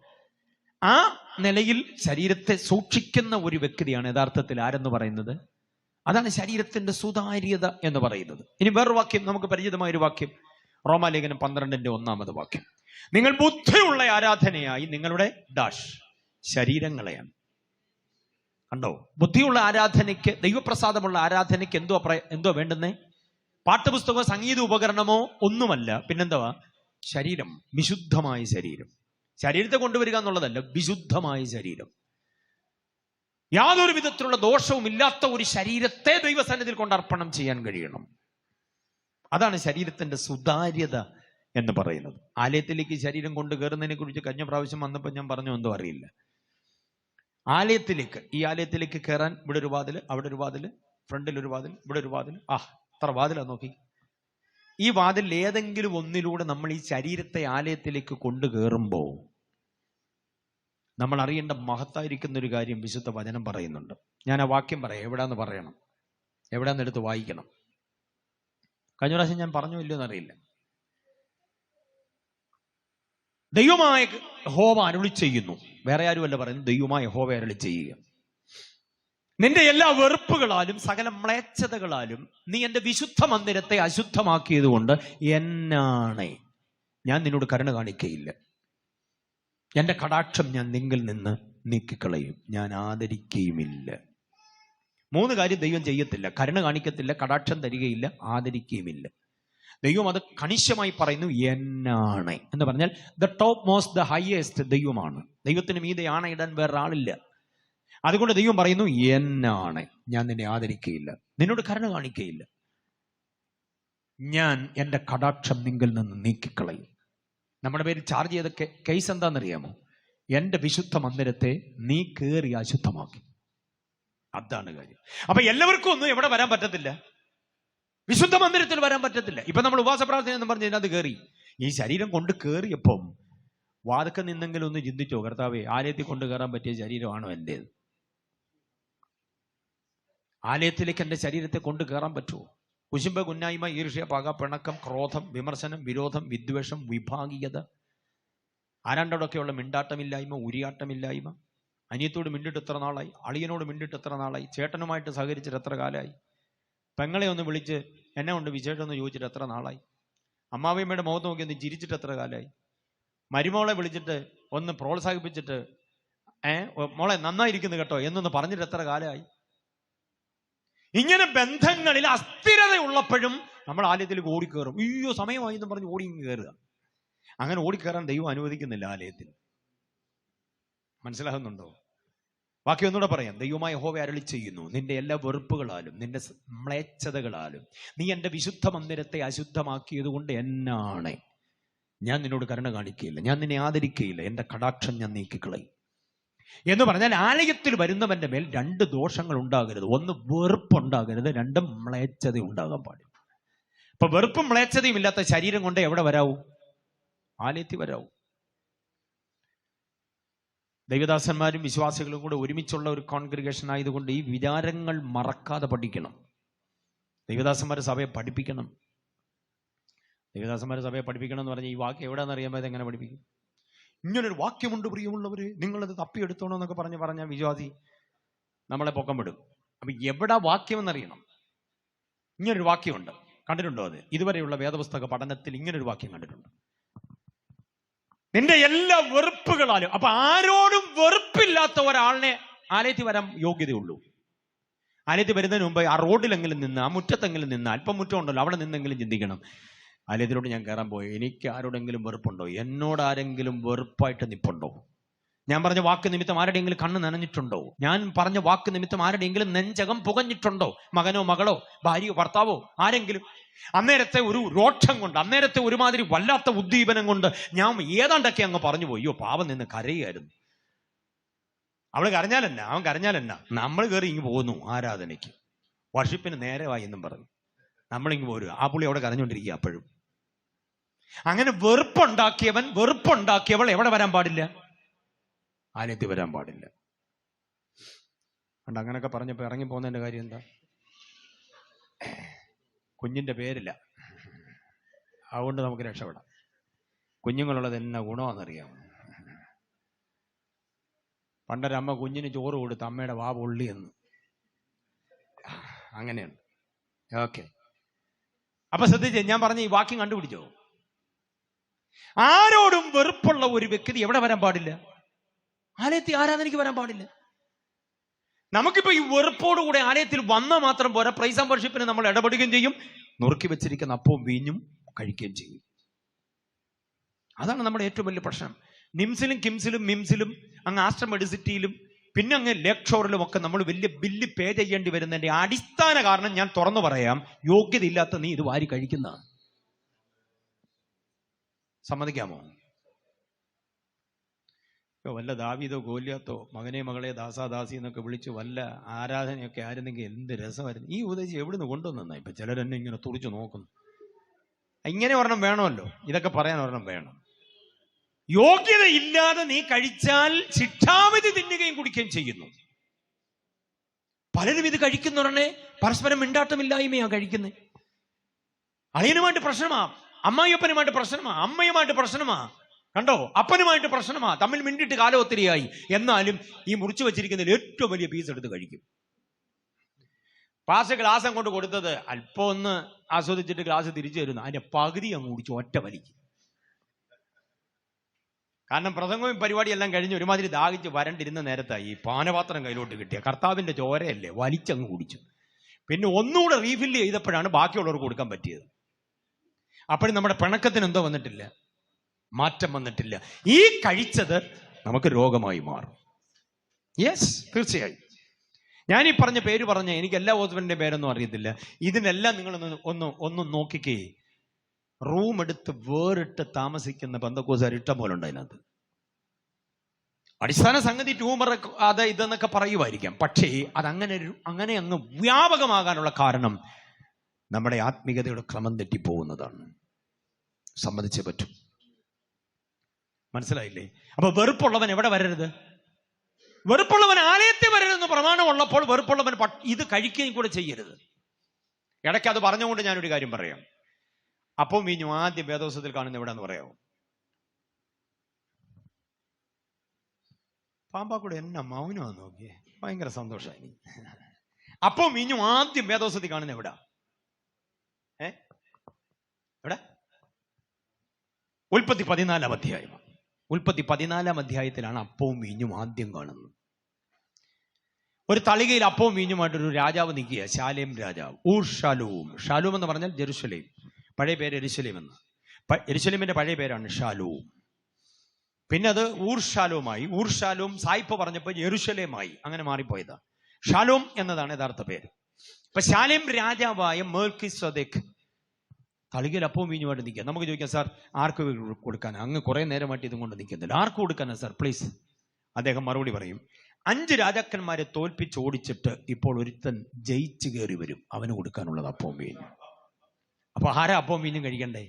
ആ നിലയിൽ ശരീരത്തെ സൂക്ഷിക്കുന്ന ഒരു വ്യക്തിയാണ് യഥാർത്ഥത്തിൽ ആരെന്ന് പറയുന്നത്? അതാണ് ശരീരത്തിന്റെ സുതാര്യത എന്ന് പറയുന്നത്. ഇനി വേറൊരു വാക്യം, നമുക്ക് പരിചിതമായ ഒരു വാക്യം, റോമാലേഖനം 12:1 വാക്യം. നിങ്ങൾ ബുദ്ധിയുള്ള ആരാധനയായി നിങ്ങളുടെ ശരീരങ്ങളെയാണ്. കണ്ടോ? ബുദ്ധിയുള്ള ആരാധനയ്ക്ക്, ദൈവപ്രസാദമുള്ള ആരാധനയ്ക്ക് എന്തോ വേണ്ടുന്നേ? പാഠപുസ്തകമോ സംഗീത ഉപകരണമോ ഒന്നുമല്ല. പിന്നെന്താ? ശരീരം, വിശുദ്ധമായ ശരീരം. ശരീരത്തെ കൊണ്ടുവരിക എന്നുള്ളതല്ല, വിശുദ്ധമായ ശരീരം. യാതൊരു വിധത്തിലുള്ള ദോഷവും ഇല്ലാത്ത ഒരു ശരീരത്തെ ദൈവസന്നിധിയിൽ കൊണ്ട് അർപ്പണം ചെയ്യാൻ കഴിയണം. അതാണ് ശരീരത്തിന്റെ സുതാര്യത എന്ന് പറയുന്നത്. ആലയത്തിലേക്ക് ശരീരം കൊണ്ട് കയറുന്നതിനെ കുറിച്ച് കഴിഞ്ഞ പ്രാവശ്യം വന്നപ്പോൾ ഞാൻ പറഞ്ഞു, എന്തോ അറിയില്ല. ആലയത്തിലേക്ക്, ഈ ആലയത്തിലേക്ക് കയറാൻ ഇവിടെ ഒരു വാതിൽ, അവിടെ ഒരു വാതിൽ, ഫ്രണ്ടിൽ ഒരു വാതിൽ, ഇവിടെ ഒരു വാതിൽ. എത്ര വാതിലാ നോക്കി. ഈ വാതിൽ ഏതെങ്കിലും ഒന്നിലൂടെ നമ്മൾ ഈ ശരീരത്തെ ആലയത്തിലേക്ക് കൊണ്ടു കയറുമ്പോൾ നമ്മൾ അറിയേണ്ട മഹത്തായിരിക്കുന്ന ഒരു കാര്യം വിശുദ്ധ വചനം പറയുന്നുണ്ട്. ഞാൻ ആ വാക്യം പറയാം, എവിടാന്ന് പറയണം, എവിടാന്ന് എടുത്ത് വായിക്കണം. കഴിഞ്ഞ പ്രാവശ്യം ഞാൻ പറഞ്ഞു ഇല്ലെന്ന് അറിയില്ല. ദൈവമായ യഹോവ അരുളി ചെയ്യുന്നു, വേറെ ആരുമല്ല പറയുന്നത്, ദൈവമായ യഹോവ അരുളി ചെയ്യുക. നിന്റെ എല്ലാ വെറുപ്പുകളാലും സകല മ്ലേച്ഛതകളാലും നീ എൻ്റെ വിശുദ്ധ മന്ദിരത്തെ അശുദ്ധമാക്കിയത് കൊണ്ട് എന്നാണേ ഞാൻ നിന്നോട് കരുണ കാണിക്കയില്ല. എൻ്റെ കടാക്ഷം ഞാൻ നിങ്കിൽ നിന്ന് നീക്കിക്കളയും, ഞാൻ ആദരിക്കുകയുമില്ല. 3 കാര്യം ദൈവം ചെയ്യത്തില്ല: കരുണ കാണിക്കത്തില്ല, കടാക്ഷം തരികയില്ല, ആദരിക്കുകയുമില്ല. ദൈവം അത് കണിശമായി പറയുന്നു. എന്നാണ് എന്ന് പറഞ്ഞാൽ the top most, the highest ദൈവമാണ്. ദൈവത്തിന് മീതെ ആണയിടാൻ വേറൊരാളില്ല. അതുകൊണ്ട് ദൈവം പറയുന്നു, എന്നാണ് ഞാൻ നിന്നെ ആദരിക്കുകയില്ല, നിന്നോട് കരുണ കാണിക്കുകയില്ല, ഞാൻ എൻ്റെ കടാക്ഷം നിങ്കിൽ നിന്ന് നീക്കിക്കളയും. നമ്മുടെ പേര് ചാർജ് ചെയ്ത കേസ് എന്താണെന്നറിയാമോ? എൻ്റെ വിശുദ്ധ മന്ദിരത്തെ നീ കയറി അശുദ്ധമാക്കി. അതാണ് കാര്യം. അപ്പൊ എല്ലാവർക്കും ഒന്നും എവിടെ വരാൻ പറ്റത്തില്ല, വിശുദ്ധ മന്ദിരത്തിൽ വരാൻ പറ്റത്തില്ല. ഇപ്പൊ നമ്മൾ ഉപവാസ പ്രാർത്ഥന എന്ന് പറഞ്ഞ് ഇതിനകത്ത് കയറി, ഈ ശരീരം കൊണ്ട് കയറിയപ്പം വാതൊക്കെ നിന്നെങ്കിലും ഒന്ന് ചിന്തിച്ചോ, കർത്താവേ, ആലയത്തിൽ കൊണ്ട് കയറാൻ പറ്റിയ ശരീരമാണോ എൻ്റേത്? ആലയത്തിലേക്ക് എൻ്റെ ശരീരത്തെ കൊണ്ട് കയറാൻ പറ്റുമോ? കുശുമ്പ, കുന്നായ്മ, ഈർഷ്യ, പക, പിണക്കം, ക്രോധം, വിമർശനം, വിരോധം, വിദ്വേഷം, വിഭാഗീയത, ആരാണ്ടോടൊക്കെയുള്ള മിണ്ടാട്ടമില്ലായ്മ, ഉരിയാട്ടമില്ലായ്മ, അനിയത്തോട് മിണ്ടിട്ട് എത്ര നാളായി, അളിയനോട് മിണ്ടിട്ട് എത്ര നാളായി, ചേട്ടനുമായിട്ട് സഹകരിച്ചിട്ട് എത്ര കാലമായി, പെങ്ങളെ ഒന്ന് വിളിച്ച് എന്നെ കൊണ്ട് വിശേഷം ഒന്ന് ചോദിച്ചിട്ട് എത്ര നാളായി, അമ്മാവിയമ്മയുടെ മുഖത്ത് നോക്കി ഒന്ന് ചിരിച്ചിട്ട് എത്ര കാലമായി, മരുമോളെ വിളിച്ചിട്ട് ഒന്ന് പ്രോത്സാഹിപ്പിച്ചിട്ട് മോളെ നന്നായിരിക്കുന്നു കേട്ടോ എന്നൊന്ന് പറഞ്ഞിട്ട് എത്ര കാലമായി. ഇങ്ങനെ ബന്ധങ്ങളിൽ അസ്ഥിരത ഉള്ളപ്പോഴും നമ്മൾ ആലയത്തിലേക്ക് ഓടിക്കയറും. അയ്യോ സമയമായി എന്ന് പറഞ്ഞ് ഓടി കയറുക. അങ്ങനെ ഓടിക്കയറാൻ ദൈവം അനുവദിക്കുന്നില്ല ആലയത്തിൽ. മനസ്സിലാകുന്നുണ്ടോ? ബാക്കി ഒന്നുകൂടെ പറയാം. ദൈവമായ യഹോവ അരുളി ചെയ്യുന്നു, നിന്റെ എല്ലാ വെറുപ്പുകളാലും നിന്റെ മ്ലേച്ഛതകളാലും നീ എൻ്റെ വിശുദ്ധ മന്ദിരത്തെ അശുദ്ധമാക്കിയത് കൊണ്ട് എന്നാണ് ഞാൻ നിന്നോട് കരുണ കാണിക്കുകയില്ല, ഞാൻ നിന്നെ ആദരിക്കുകയില്ല, എൻ്റെ കടാക്ഷം ഞാൻ നീക്കിക്കളയും എന്ന് പറഞ്ഞാൽ ആലയത്തിൽ വരുന്നവന്റെ മേൽ രണ്ട് ദോഷങ്ങൾ ഉണ്ടാകരുത്. ഒന്ന് വെറുപ്പുണ്ടാകരുത്, രണ്ട് മ്ലേച്ഛത ഉണ്ടാകാൻ പാടില്ല. അപ്പൊ വെറുപ്പും മ്ലേച്ഛതയും ഇല്ലാത്ത ശരീരം കൊണ്ട് എവിടെ വരാവൂ? ആലയത്തിൽ വരാവൂ. ദൈവദാസന്മാരും വിശ്വാസികളും കൂടെ ഒരുമിച്ചുള്ള ഒരു കോൺഗ്രിഗേഷൻ ആയതുകൊണ്ട് ഈ വിചാരങ്ങൾ മറക്കാതെ പഠിക്കണം. ദൈവദാസന്മാരെ സഭയെ പഠിപ്പിക്കണം. ദൈവദാസന്മാരെ സഭയെ പഠിപ്പിക്കണം എന്ന് പറഞ്ഞാൽ ഈ വാക്യം എവിടെയാണെന്ന് അറിയാൻ പറ്റും. എങ്ങനെ പഠിപ്പിക്കും? ഇങ്ങനൊരു വാക്യമുണ്ട് പ്രിയമുള്ളവര്, നിങ്ങളത് തപ്പിയെടുത്തോണോ എന്നൊക്കെ പറഞ്ഞ വിശ്വാസി നമ്മളെ പൊക്കം വിടും. അപ്പൊ എവിടെ വാക്യം എന്നറിയണം. ഇങ്ങനൊരു വാക്യമുണ്ട്, കണ്ടിട്ടുണ്ടോ? അത് ഇതുവരെയുള്ള വേദപുസ്തക പഠനത്തിൽ ഇങ്ങനൊരു വാക്യം കണ്ടിട്ടുണ്ട്. നിന്റെ എല്ലാ വെറുപ്പുകളാലും. അപ്പൊ ആരോടും വെറുപ്പില്ലാത്ത ഒരാളിനെ ആലയത്തിൽ വരാൻ യോഗ്യതയുള്ളൂ. ആലയത്തിൽ വരുന്നതിന് മുമ്പ് ആ റോഡിലെങ്കിലും നിന്ന്, ആ മുറ്റത്തെങ്കിലും നിന്ന്, അല്പം മുറ്റം ഉണ്ടല്ലോ അവിടെ നിന്നെങ്കിലും ചിന്തിക്കണം, ആലയത്തിലോട്ട് ഞാൻ കയറാൻ പോയി, എനിക്ക് ആരോടെങ്കിലും വെറുപ്പുണ്ടോ? എന്നോട് ആരെങ്കിലും വെറുപ്പായിട്ട് നിപ്പുണ്ടോ? ഞാൻ പറഞ്ഞ വാക്ക് നിമിത്തം ആരുടെയെങ്കിലും കണ്ണ് നനഞ്ഞിട്ടുണ്ടോ? ഞാൻ പറഞ്ഞ വാക്ക് നിമിത്തം ആരുടെയെങ്കിലും നെഞ്ചകം പുകഞ്ഞിട്ടുണ്ടോ? മകനോ മകളോ ഭാര്യയോ ഭർത്താവോ ആരെങ്കിലും? അന്നേരത്തെ ഒരു രോക്ഷം കൊണ്ട്, അന്നേരത്തെ ഒരുമാതിരി വല്ലാത്ത ഉദ്ദീപനം കൊണ്ട് ഞാൻ ഏതാണ്ടൊക്കെ അങ്ങ് പറഞ്ഞു പോയി. അയ്യോ പാവം നിന്ന് കരയായിരുന്നു. അവള് കരഞ്ഞാലെന്നാ, അവൻ കരഞ്ഞാലെന്നാ, നമ്മൾ കയറി ഇങ്ങ് പോകുന്നു ആരാധനയ്ക്ക്, വർഷിപ്പിന് നേരമായി എന്നും പറഞ്ഞു നമ്മളിങ്ങ് പോരുക. ആ പുള്ളി അവിടെ കരഞ്ഞുകൊണ്ടിരിക്കുക അപ്പോഴും. അങ്ങനെ വെറുപ്പുണ്ടാക്കിയവൾ എവിടെ വരാൻ പാടില്ല? ആലയത്തിൽ വരാൻ പാടില്ല. അതുകൊണ്ട് അങ്ങനെയൊക്കെ പറഞ്ഞപ്പോ ഇറങ്ങി പോകുന്നതിന്റെ കാര്യം എന്താ? കുഞ്ഞിന്റെ പേരില്ല, അതുകൊണ്ട് നമുക്ക് രക്ഷപ്പെടാം. കുഞ്ഞുങ്ങളുള്ളത് എന്നാ ഗുണമെന്നറിയാം. പണ്ടൊരമ്മ കുഞ്ഞിന് ചോറ് കൊടുത്ത് അമ്മയുടെ വാ പൊള്ളിയെന്ന്. അങ്ങനെയുണ്ട്. ഓക്കെ, അപ്പൊ ശ്രദ്ധിച്ചേ, ഞാൻ പറഞ്ഞ ഈ വാക്യം കണ്ടുപിടിച്ചോ? ആരോടും വെറുപ്പുള്ള ഒരു വ്യക്തി എവിടെ വരാൻ പാടില്ല? ആലയത്തിൽ ആരാധനയ്ക്ക് വരാൻ പാടില്ല. നമുക്കിപ്പോ ഈ വെറുപ്പോടുകൂടെ ആലയത്തിൽ വന്നാൽ മാത്രം പോരാ, പ്രൈസ് ആൻഡ് വർഷിപ്പിന് നമ്മൾ ഇടപെടുകയും ചെയ്യും, നുറുക്കി വെച്ചിരിക്കുന്ന അപ്പവും വീഞ്ഞും കഴിക്കുകയും ചെയ്യും. അതാണ് നമ്മുടെ ഏറ്റവും വലിയ പ്രശ്നം. നിംസിലും കിംസിലും മിംസിലും അങ്ങ് ആശ്രം മെഡിസിറ്റിയിലും പിന്നെ അങ്ങ് ലേക്ക് ഷോറിലും ഒക്കെ നമ്മൾ വലിയ ബില്ല് പേ ചെയ്യേണ്ടി വരുന്നതിന്റെ അടിസ്ഥാന കാരണം ഞാൻ തുറന്നു പറയാം, യോഗ്യതയില്ലാത്ത നീ ഇത് വാരി കഴിക്കുന്നതാണ്. സമ്മതിക്കാമോ? വല്ല ദാവീദോ ഗോലിയാത്തോ മകനെ മകളെ ദാസാദാസി എന്നൊക്കെ വിളിച്ച് വല്ല ആരാധനയൊക്കെ ആയിരുന്നെങ്കിൽ എന്ത് രസമായിരുന്നു. ഈ ഉപദേശം എവിടുന്ന് കൊണ്ടുവന്നാ? ഇപ്പൊ ചിലരെന്നെ ഇങ്ങനെ തുറിച്ചു നോക്കുന്നു. ഇങ്ങനെ ഒരെണ്ണം വേണമല്ലോ, ഇതൊക്കെ പറയാൻ ഒരെണ്ണം വേണം. യോഗ്യതയില്ലാതെ നീ കഴിച്ചാൽ ശിക്ഷാവിധി തിന്നുകയും കുടിക്കുകയും ചെയ്യുന്നു. പലരും ഇത് കഴിക്കുന്നവരെ പരസ്പരം മിണ്ടാട്ടമില്ലായ്മയാ കഴിക്കുന്നത്. അളിയനുമായിട്ട് പ്രശ്നമാ, അമ്മായിയപ്പനുമായിട്ട് പ്രശ്നമാ, അമ്മയുമായിട്ട് പ്രശ്നമാ, കണ്ടോ, അപ്പനുമായിട്ട് പ്രശ്നമാ, തമ്മിൽ മിണ്ടിട്ട് കാലം ഒത്തിരിയായി. എന്നാലും ഈ മുറിച്ചു വെച്ചിരിക്കുന്നതിൽ ഏറ്റവും വലിയ പീസ് എടുത്ത് കഴിക്കും. പാസ് ഗ്ലാസ് അങ്ങോട്ട് കൊടുത്തത് അല്പം ഒന്ന് ആസ്വദിച്ചിട്ട് ഗ്ലാസ് തിരിച്ചു തരുന്നു, അതിന്റെ പകുതി അങ്ങ് കുടിച്ചു ഒറ്റ വലിക്കും. കാരണം പ്രസംഗവും പരിപാടിയെല്ലാം കഴിഞ്ഞ് ഒരുമാതിരി ദാഹിച്ച് വരണ്ടിരുന്ന നേരത്തായി ഈ പാനപാത്രം കയ്യിലോട്ട് കിട്ടിയ കർത്താവിന്റെ ചോരയല്ലേ, വലിച്ചങ്ങ് കുടിച്ചു. പിന്നെ ഒന്നുകൂടെ റീഫില്ല് ചെയ്തപ്പോഴാണ് ബാക്കിയുള്ളവർക്ക് കൊടുക്കാൻ പറ്റിയത്. അപ്പോഴും നമ്മുടെ പിണക്കത്തിന് എന്തോ വന്നിട്ടില്ല, മാറ്റം വന്നിട്ടില്ല. ഈ കഴിച്ചത് നമുക്ക് രോഗമായി മാറും. യെസ്, തീർച്ചയായും. ഞാനീ പറഞ്ഞ പേര് പറഞ്ഞ എനിക്ക് എല്ലാ ഹോസ്പിറ്റലിന്റെ പേരൊന്നും അറിയത്തില്ല. ഇതിനെല്ലാം നിങ്ങളൊന്ന് നോക്കിക്കേ. റൂം എടുത്ത് വേറിട്ട് താമസിക്കുന്ന പെന്തക്കോസുകാർ ഇഷ്ടം പോലെ ഉണ്ട് അതിനകത്ത്. അടിസ്ഥാന സംഗതി ട്യൂമർ അത് ഇതെന്നൊക്കെ പറയുമായിരിക്കാം, പക്ഷേ അങ്ങനെ അങ്ങ് വ്യാപകമാകാനുള്ള കാരണം നമ്മുടെ ആത്മീയതയുടെ ക്രമം തെറ്റിപ്പോകുന്നതാണ്. സമ്മതിച്ചേ പറ്റും. മനസ്സിലായില്ലേ? അപ്പൊ വെറുപ്പുള്ളവൻ എവിടെ വരരുത്? വെറുപ്പുള്ളവൻ ആലയത്തിൽ വരരുതെന്ന് പ്രമാണമുള്ളപ്പോൾ വെറുപ്പുള്ളവൻ ഇത് കഴിക്കുകയും കൂടെ ചെയ്യരുത്. ഇടയ്ക്ക് അത് പറഞ്ഞുകൊണ്ട് ഞാനൊരു കാര്യം പറയാം. അപ്പം വീഞ്ഞു ആദ്യം വേദോസത്തിൽ കാണുന്ന എവിടെന്ന് പറയാമോ? പാമ്പാക്കൂടെ എന്നാ മൗനമാന്ന് നോക്കിയേ, ഭയങ്കര സന്തോഷമായി. അപ്പം വീഞ്ഞു ആദ്യം വേദോസത്തിൽ കാണുന്ന എവിടാ? എവിടെ? ഉൽപ്പത്തി 14 അധ്യായം. ഉൽപ്പത്തി 14 അധ്യായത്തിലാണ് അപ്പവും വീഞ്ഞും ആദ്യം കാണുന്നത്. ഒരു തളികയിൽ അപ്പവും വീഞ്ഞുമായിട്ടൊരു രാജാവ് നിൽക്കുക, ശാലേം രാജാവ്, ഊർ ഷാലൂം. ഷാലൂം എന്ന് പറഞ്ഞാൽ ജെറുസലേം, പഴയ പേര് എരുശലേം എന്ന്. എരുശലേമിന്റെ പഴയ പേരാണ് ഷാലൂം. പിന്നെ അത് ഊർ ഷാലൂമായി. ഊർ ഷാലൂം സായിപ്പ് പറഞ്ഞപ്പോൾ യെരുശലേമായി, അങ്ങനെ മാറിപ്പോയതാ. ഷാലൂം എന്നതാണ് യഥാർത്ഥ പേര്. അപ്പൊ ശാലേം രാജാവായ മെൽക്കിസദേക്ക് തളികയിൽ അപ്പവും വീഞ്ഞുമായിട്ട് നിൽക്കുക. നമുക്ക് ചോദിക്കാം, സാർ ആർക്ക് കൊടുക്കാൻ? അങ്ങ് കുറെ നേരമായിട്ട് ഇതും കൊണ്ട് നിൽക്കുന്നില്ല, ആർക്ക് കൊടുക്കാനാ സാർ പ്ലീസ്? അദ്ദേഹം മറുപടി പറയും, 5 രാജാക്കന്മാരെ തോൽപ്പിച്ച് ഓടിച്ചിട്ട് ഇപ്പോൾ ഒരുത്തൻ ജയിച്ചു കയറി വരും, അവന് കൊടുക്കാനുള്ളത് അപ്പവും വീഞ്ഞും. അപ്പൊ ആരാ അപ്പവും വീഞ്ഞും കഴിക്കണ്ടേ?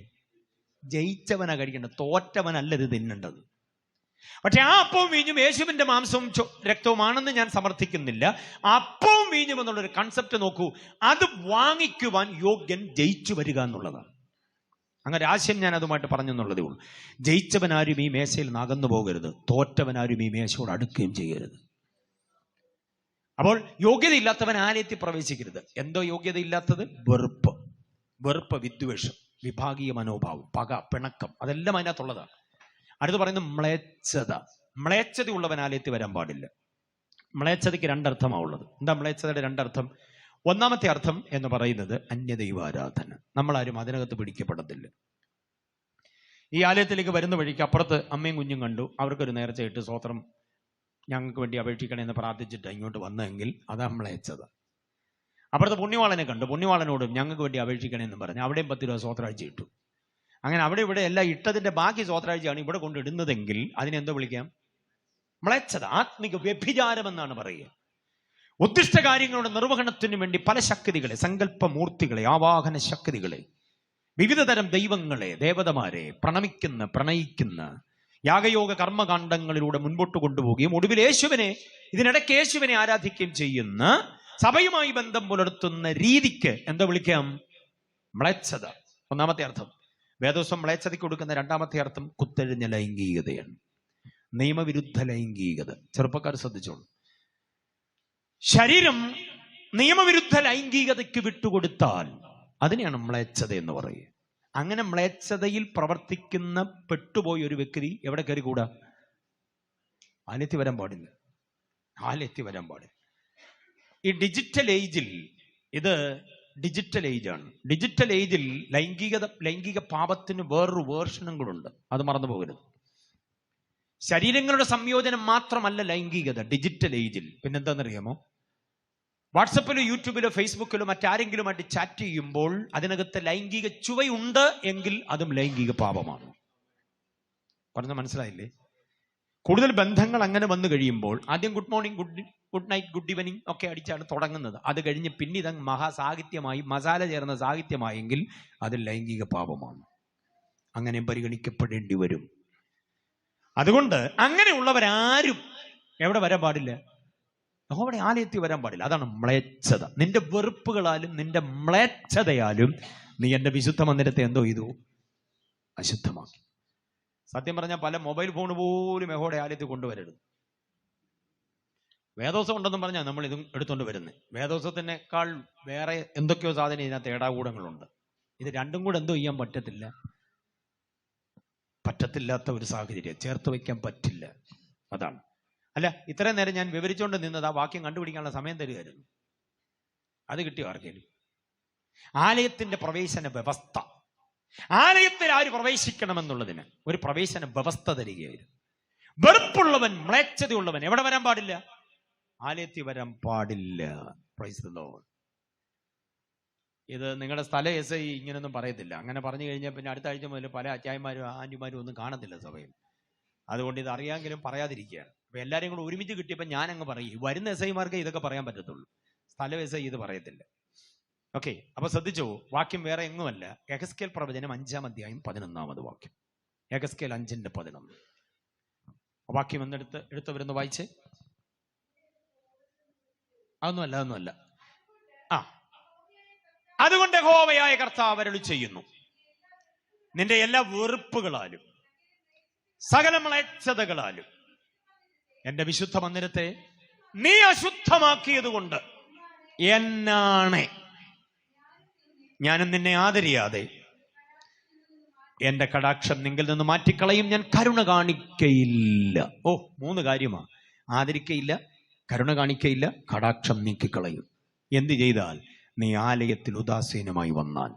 ജയിച്ചവനാ കഴിക്കേണ്ടത്, തോറ്റവനല്ല ഇത് തിന്നേണ്ടത്. പക്ഷെ ആ അപ്പവും വീഞ്ഞും യേശുവിന്റെ മാംസവും രക്തവുമാണെന്ന് ഞാൻ സമർത്ഥിക്കുന്നില്ല. അപ്പവും വീഞ്ഞും എന്നുള്ളൊരു കൺസെപ്റ്റ് നോക്കൂ, അത് വാങ്ങിക്കുവാൻ യോഗ്യൻ ജയിച്ചു വരിക എന്നുള്ളതാണ്. അങ്ങനെ ആശയം ഞാൻ അതുമായിട്ട് പറഞ്ഞെന്നുള്ളതേ ഉള്ളൂ. ജയിച്ചവനാരും ഈ മേശയിൽ നിന്ന് അകന്നു പോകരുത്, തോറ്റവനാരും ഈ മേശയോട് അടുക്കുകയും ചെയ്യരുത്. അപ്പോൾ യോഗ്യതയില്ലാത്തവൻ ആലയത്തിൽ പ്രവേശിക്കരുത്. എന്തോ യോഗ്യതയില്ലാത്തത്? വെറുപ്പ്, വിദ്വേഷം, വിഭാഗീയ മനോഭാവം, പക, പിണക്കം, അതെല്ലാം അതിനകത്തുള്ളതാണ്. അടുത്ത് പറയുന്നത് മ്ലേച്ഛത. മ്ലേച്ഛതയുള്ളവൻ ആലയത്തിൽ വരാൻ പാടില്ല. മ്ലേച്ഛതയ്ക്ക് 2 അർത്ഥമാണ് ഉള്ളത്. എന്താ മ്ലേച്ഛതയുടെ 2 അർത്ഥം? ഒന്നാമത്തെ അർത്ഥം എന്ന് പറയുന്നത് അന്യദൈവാരാധന. നമ്മളാരും അതിനകത്ത് പിടിക്കപ്പെടത്തില്ല. ഈ ആലയത്തിലേക്ക് വരുന്ന വഴിക്ക് അപ്പുറത്ത് അമ്മയും കുഞ്ഞും കണ്ടു, അവർക്കൊരു നേർച്ചയിട്ട് സ്വോത്രം ഞങ്ങൾക്ക് വേണ്ടി അപേക്ഷിക്കണമെന്ന് പ്രാർത്ഥിച്ചിട്ട് ഇങ്ങോട്ട് വന്നെങ്കിൽ അതാ മ്ലേച്ഛത. അപ്പുറത്ത് പുണ്യവാളനെ കണ്ടു, പുണ്യവാളനോടും ഞങ്ങൾക്ക് വേണ്ടി അപേക്ഷിക്കണമെന്ന് പറഞ്ഞു, അവിടെയും 10 രൂപ സ്വോത്രാഴ്ച ഇട്ടു. അങ്ങനെ അവിടെ ഇവിടെ എല്ലാം ഇട്ടതിന്റെ ബാക്കി സ്വോത്രാഴ്ചയാണ് ഇവിടെ കൊണ്ടിടുന്നതെങ്കിൽ അതിനെന്തോ വിളിക്കാം? മ്ലേച്ഛത, ആത്മിക വ്യഭിചാരം എന്നാണ് പറയുക. ഉദ്ദിഷ്ട കാര്യങ്ങളുടെ നിർവഹണത്തിന് വേണ്ടി പല ശക്തികളെ, സങ്കല്പമൂർത്തികളെ, ആവാഹന ശക്തികളെ, വിവിധ തരം ദൈവങ്ങളെ, ദേവതമാരെ പ്രണയിക്കുന്ന യാഗയോഗ കർമ്മകാണ്ഡങ്ങളിലൂടെ മുൻപോട്ട് കൊണ്ടുപോവുകയും ഒടുവിൽ ഇതിനിടയ്ക്ക് യേശുവിനെ ആരാധിക്കുകയും ചെയ്യുന്ന സഭയുമായി ബന്ധം പുലർത്തുന്ന രീതിക്ക് എന്താ വിളിക്കാം? മ്ലേച്ഛത. ഒന്നാമത്തെ അർത്ഥം. വേദോസം മ്ലേച്ഛതയ്ക്ക് കൊടുക്കുന്ന 2ാമത്തെ അർത്ഥം കുത്തഴിഞ്ഞ ലൈംഗികതയാണ്, നിയമവിരുദ്ധ ലൈംഗികത. ചെറുപ്പക്കാർ ശ്രദ്ധിച്ചോളൂ. ശരീരം നിയമവിരുദ്ധ ലൈംഗികതയ്ക്ക് വിട്ടുകൊടുത്താൽ അതിനെയാണ് മ്ലേച്ഛത എന്ന് പറയുക. അങ്ങനെ മ്ലേച്ഛതയിൽ പ്രവർത്തിക്കുന്ന പെട്ടുപോയ ഒരു വ്യക്തി എവിടെ കയറി കൂടാ? ആലയത്തിൽ വരാൻ പാടില്ല. ആലയത്തിൽ വരാൻ പാടില്ല. ഈ ഡിജിറ്റൽ ഏജിൽ, ഇത് ഡിജിറ്റൽ ഏജാണ്. ഡിജിറ്റൽ ഏജിൽ ലൈംഗിക പാപത്തിന് വേറൊരു വേർഷനും കൂടെ ഉണ്ട്, അത് മറന്നു പോകരുത്. ശരീരങ്ങളുടെ സംയോജനം മാത്രമല്ല ലൈംഗികത ഡിജിറ്റൽ ഏജിൽ. പിന്നെന്താണെന്നറിയാമോ? വാട്സപ്പിലോ യൂട്യൂബിലോ ഫേസ്ബുക്കിലോ മറ്റാരെങ്കിലുമായിട്ട് ചാറ്റ് ചെയ്യുമ്പോൾ അതിനകത്ത് ലൈംഗിക ചുവയുണ്ട് എങ്കിൽ അതും ലൈംഗിക പാപമാണ്. പറഞ്ഞ മനസ്സിലായില്ലേ? കൂടുതൽ ബന്ധങ്ങൾ അങ്ങനെ വന്നു കഴിയുമ്പോൾ ആദ്യം good morning, good night, good evening ഒക്കെ അടിച്ചാണ് തുടങ്ങുന്നത്. അത് കഴിഞ്ഞ് പിന്നെ ഇതങ്ങ് മഹാസാഹിത്യമായി, മസാല ചേർന്ന സാഹിത്യമായെങ്കിൽ അത് ലൈംഗിക പാപമാണ്. അങ്ങനെ പരിഗണിക്കപ്പെടേണ്ടി വരും. അതുകൊണ്ട് അങ്ങനെയുള്ളവരാരും എവിടെ വരാൻ പാടില്ല? അവിടെ ആലയത്തിൽ വരാൻ പാടില്ല. അതാണ് മ്ലേച്ഛത. നിന്റെ വെറുപ്പുകളാലും നിന്റെ മ്ലേച്ഛതയാലും നീ എന്റെ വിശുദ്ധ മന്ദിരത്തെ എന്തോ ചെയ്തു? അശുദ്ധമാക്കി. സത്യം പറഞ്ഞാൽ പല മൊബൈൽ ഫോൺ പോലും യഹോവയുടെ ആലയത്തിൽ കൊണ്ടുവരരുത്. വേദോസം ഉണ്ടെന്നും പറഞ്ഞാൽ നമ്മൾ ഇതും എടുത്തുകൊണ്ട് വരുന്നത്. വേദോസത്തിനേക്കാൾ വേറെ എന്തൊക്കെയോ സാധനം ഇതിനകത്ത് ഏടാകൂടങ്ങളുണ്ട്. ഇത് രണ്ടും കൂടെ എന്തോ ചെയ്യാൻ പറ്റത്തില്ലാത്ത ഒരു സാഹചര്യം, ചേർത്ത് വയ്ക്കാൻ പറ്റില്ല. അതാണ്. അല്ല, ഇത്രയും നേരം ഞാൻ വിവരിച്ചുകൊണ്ട് നിന്നത് ആ വാക്യം കണ്ടുപിടിക്കാനുള്ള സമയം തരുമായിരുന്നു. അത് കിട്ടിയോ ആർക്കെങ്കിലും? ആലയത്തിന്റെ പ്രവേശന വ്യവസ്ഥ, ആലയത്തിൽ ആര് പ്രവേശിക്കണമെന്നുള്ളതിന് ഒരു പ്രവേശന വ്യവസ്ഥ തരികയായിരുന്നു. വെറുപ്പുള്ളവൻ, മ്ലേച്ഛതയുള്ളവൻ എവിടെ വരാൻ പാടില്ല? ആലയത്തിൽ വരാൻ പാടില്ല. Price the Lord. ഇത് നിങ്ങളുടെ സ്ഥല SI ഇങ്ങനൊന്നും പറയത്തില്ല. അങ്ങനെ പറഞ്ഞു കഴിഞ്ഞാൽ പിന്നെ അടുത്ത ആഴ്ച മുതൽ പല അച്ചായന്മാരും ആന്റിമാരും ഒന്നും കാണത്തില്ല സഭയിൽ. അതുകൊണ്ട് ഇത് അറിയാമെങ്കിലും പറയാതിരിക്കുകയാണ്. അപ്പൊ എല്ലാവരും കൂടെ ഒരുമിച്ച് കിട്ടിയപ്പോൾ ഞാൻ അങ്ങ് പറയും, വരുന്ന SIമാർക്ക് ഇതൊക്കെ പറയാൻ പറ്റത്തുള്ളൂ, സ്ഥല SI ഇത് പറയത്തില്ല. ഓക്കെ, അപ്പൊ ശ്രദ്ധിച്ചോ, വാക്യം വേറെ എങ്ങുമല്ല. യെഹെസ്കേൽ പ്രവചനം 5-ാം അധ്യായം 11-ാമത് വാക്യം. യെഹെസ്കേൽ 5:11. വാക്യം എടുത്തവരൊന്ന് വായിച്ച്. അതൊന്നുമല്ല. അതുകൊണ്ട് യഹോവയായ കർത്താവ് അരുളി ചെയ്യുന്നു, നിന്റെ എല്ലാ വെറുപ്പുകളാലും സകല മ്ലേച്ഛതകളാലും എന്റെ വിശുദ്ധ മന്ദിരത്തെ നീ അശുദ്ധമാക്കിയത് കൊണ്ട് എന്നാണ് ഞാനും നിന്നെ ആദരിയാതെ എന്റെ കടാക്ഷം നിങ്കിൽ നിന്ന് മാറ്റിക്കളയും, ഞാൻ കരുണ കാണിക്കയില്ല. 3 കാര്യമാണ്. ആദരിക്കയില്ല, കരുണ കാണിക്കയില്ല, കടാക്ഷം നീക്കിക്കളയും. എന്ത് ചെയ്താൽ? നീ ആലയത്തിൽ ഉദാസീനമായി വന്നാൽ.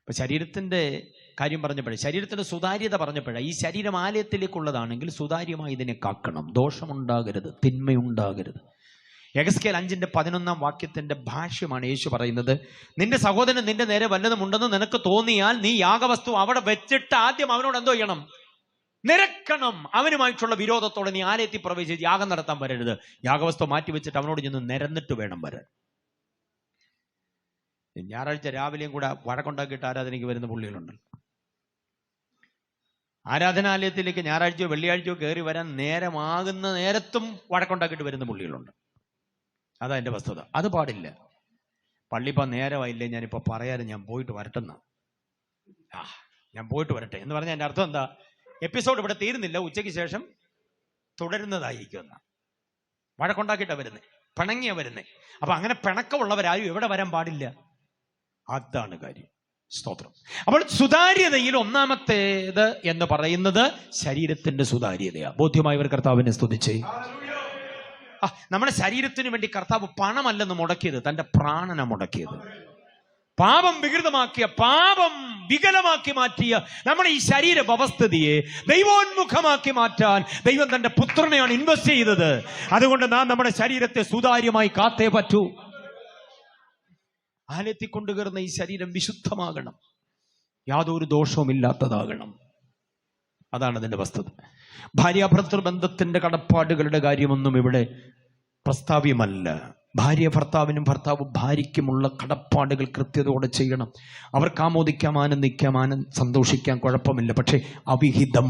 ഇപ്പൊ ശരീരത്തിന്റെ കാര്യം പറഞ്ഞപ്പോഴേ, ശരീരത്തിന്റെ സുതാര്യത പറഞ്ഞപ്പോഴേ, ഈ ശരീരം ആലയത്തിലേക്കുള്ളതാണെങ്കിൽ സുതാര്യമായി ഇതിനെ കാക്കണം. ദോഷമുണ്ടാകരുത്, തിന്മയുണ്ടാകരുത്. യെഹെസ്കേൽ 5:11 ഭാഷ്യമാണ് യേശു പറയുന്നത്, നിന്റെ സഹോദരൻ നിന്റെ നേരെ വല്ലതുമുണ്ടെന്ന് നിനക്ക് തോന്നിയാൽ നീ യാഗവസ്തു അവിടെ വെച്ചിട്ട് ആദ്യം അവനോട് എന്തോ ചെയ്യണം? നിരക്കണം. അവനുമായിട്ടുള്ള വിരോധത്തോടെ നീ ആലയത്തിൽ പ്രവേശിച്ച് യാഗം നടത്താൻ വരരുത്. യാഗവസ്തു മാറ്റി വെച്ചിട്ട് അവനോട് ചെന്ന് നിരന്നിട്ട് വേണം വരാൻ. ഞായറാഴ്ച രാവിലെയും കൂടെ വഴക്കുണ്ടാക്കിയിട്ട് ആരാധനയ്ക്ക് വരുന്ന പുള്ളികളുണ്ട്. ആരാധനാലയത്തിലേക്ക് ഞായറാഴ്ചയോ വെള്ളിയാഴ്ചയോ കയറി വരാൻ നേരമാകുന്ന നേരത്തും വഴക്കുണ്ടാക്കിയിട്ട് വരുന്ന പുള്ളികളുണ്ട്. അതാ എൻ്റെ വസ്തുത. അത് പാടില്ല. പള്ളിപ്പോൾ നേരമായില്ലേ, ഞാനിപ്പോൾ പറയാതെ ഞാൻ പോയിട്ട് വരട്ടെന്ന. ഞാൻ പോയിട്ട് വരട്ടെ എന്ന് പറഞ്ഞാൽ എൻ്റെ അർത്ഥം എന്താ? എപ്പിസോഡ് ഇവിടെ തീരുന്നില്ല, ഉച്ചയ്ക്ക് ശേഷം തുടരുന്നതായിരിക്കും എന്നാ. വഴക്കുണ്ടാക്കിയിട്ടാണ് വരുന്നത്, പിണങ്ങിയാ വരുന്നത്. അപ്പൊ അങ്ങനെ പിണക്കമുള്ളവരാരും എവിടെ വരാൻ പാടില്ല. അതാണ് കാര്യം. സ്തോത്രം. അപ്പോൾ സുതാര്യതയിൽ ഒന്നാമത്തേത് എന്ന് പറയുന്നത് ശരീരത്തിന്റെ സുതാര്യതയാണ്. ബോധ്യമായവർ കർത്താവിനെ സ്തുതിച്ചേ. നമ്മുടെ ശരീരത്തിന് വേണ്ടി കർത്താവ് പണമല്ലെന്ന് മുടക്കിയത്, തന്റെ പ്രാണന മുടക്കിയത്. പാപം വികൃതമാക്കിയ, പാപം വികലമാക്കി മാറ്റിയ നമ്മുടെ ഈ ശരീര വ്യവസ്ഥിതിയെ ദൈവോന്മുഖമാക്കി മാറ്റാൻ ദൈവം തന്റെ പുത്രനെയാണ് ഇൻവെസ്റ്റ് ചെയ്തത്. അതുകൊണ്ട് നാം നമ്മുടെ ശരീരത്തെ സുതാര്യമായി കാത്തേ പറ്റൂ. ആലയത്തിൽ കൊണ്ടുകയറുന്ന ഈ ശരീരം വിശുദ്ധമാകണം, യാതൊരു ദോഷവും ഇല്ലാത്തതാകണം. അതാണ് അതിന്റെ വസ്തുത. ഭാര്യാഭർത്തൃ ബന്ധത്തിന്റെ കടപ്പാടുകളുടെ കാര്യമൊന്നും ഇവിടെ പ്രസ്താവ്യമല്ല. ഭാര്യ ഭർത്താവിനും ഭർത്താവ് ഭാര്യയ്ക്കുമുള്ള കടപ്പാടുകൾ കൃത്യതയോടെ ചെയ്യണം. അവർക്ക് ആമോദിക്കാം, ആനന്ദിക്കാം, സന്തോഷിക്കാം, കുഴപ്പമില്ല. പക്ഷെ അവിഹിതം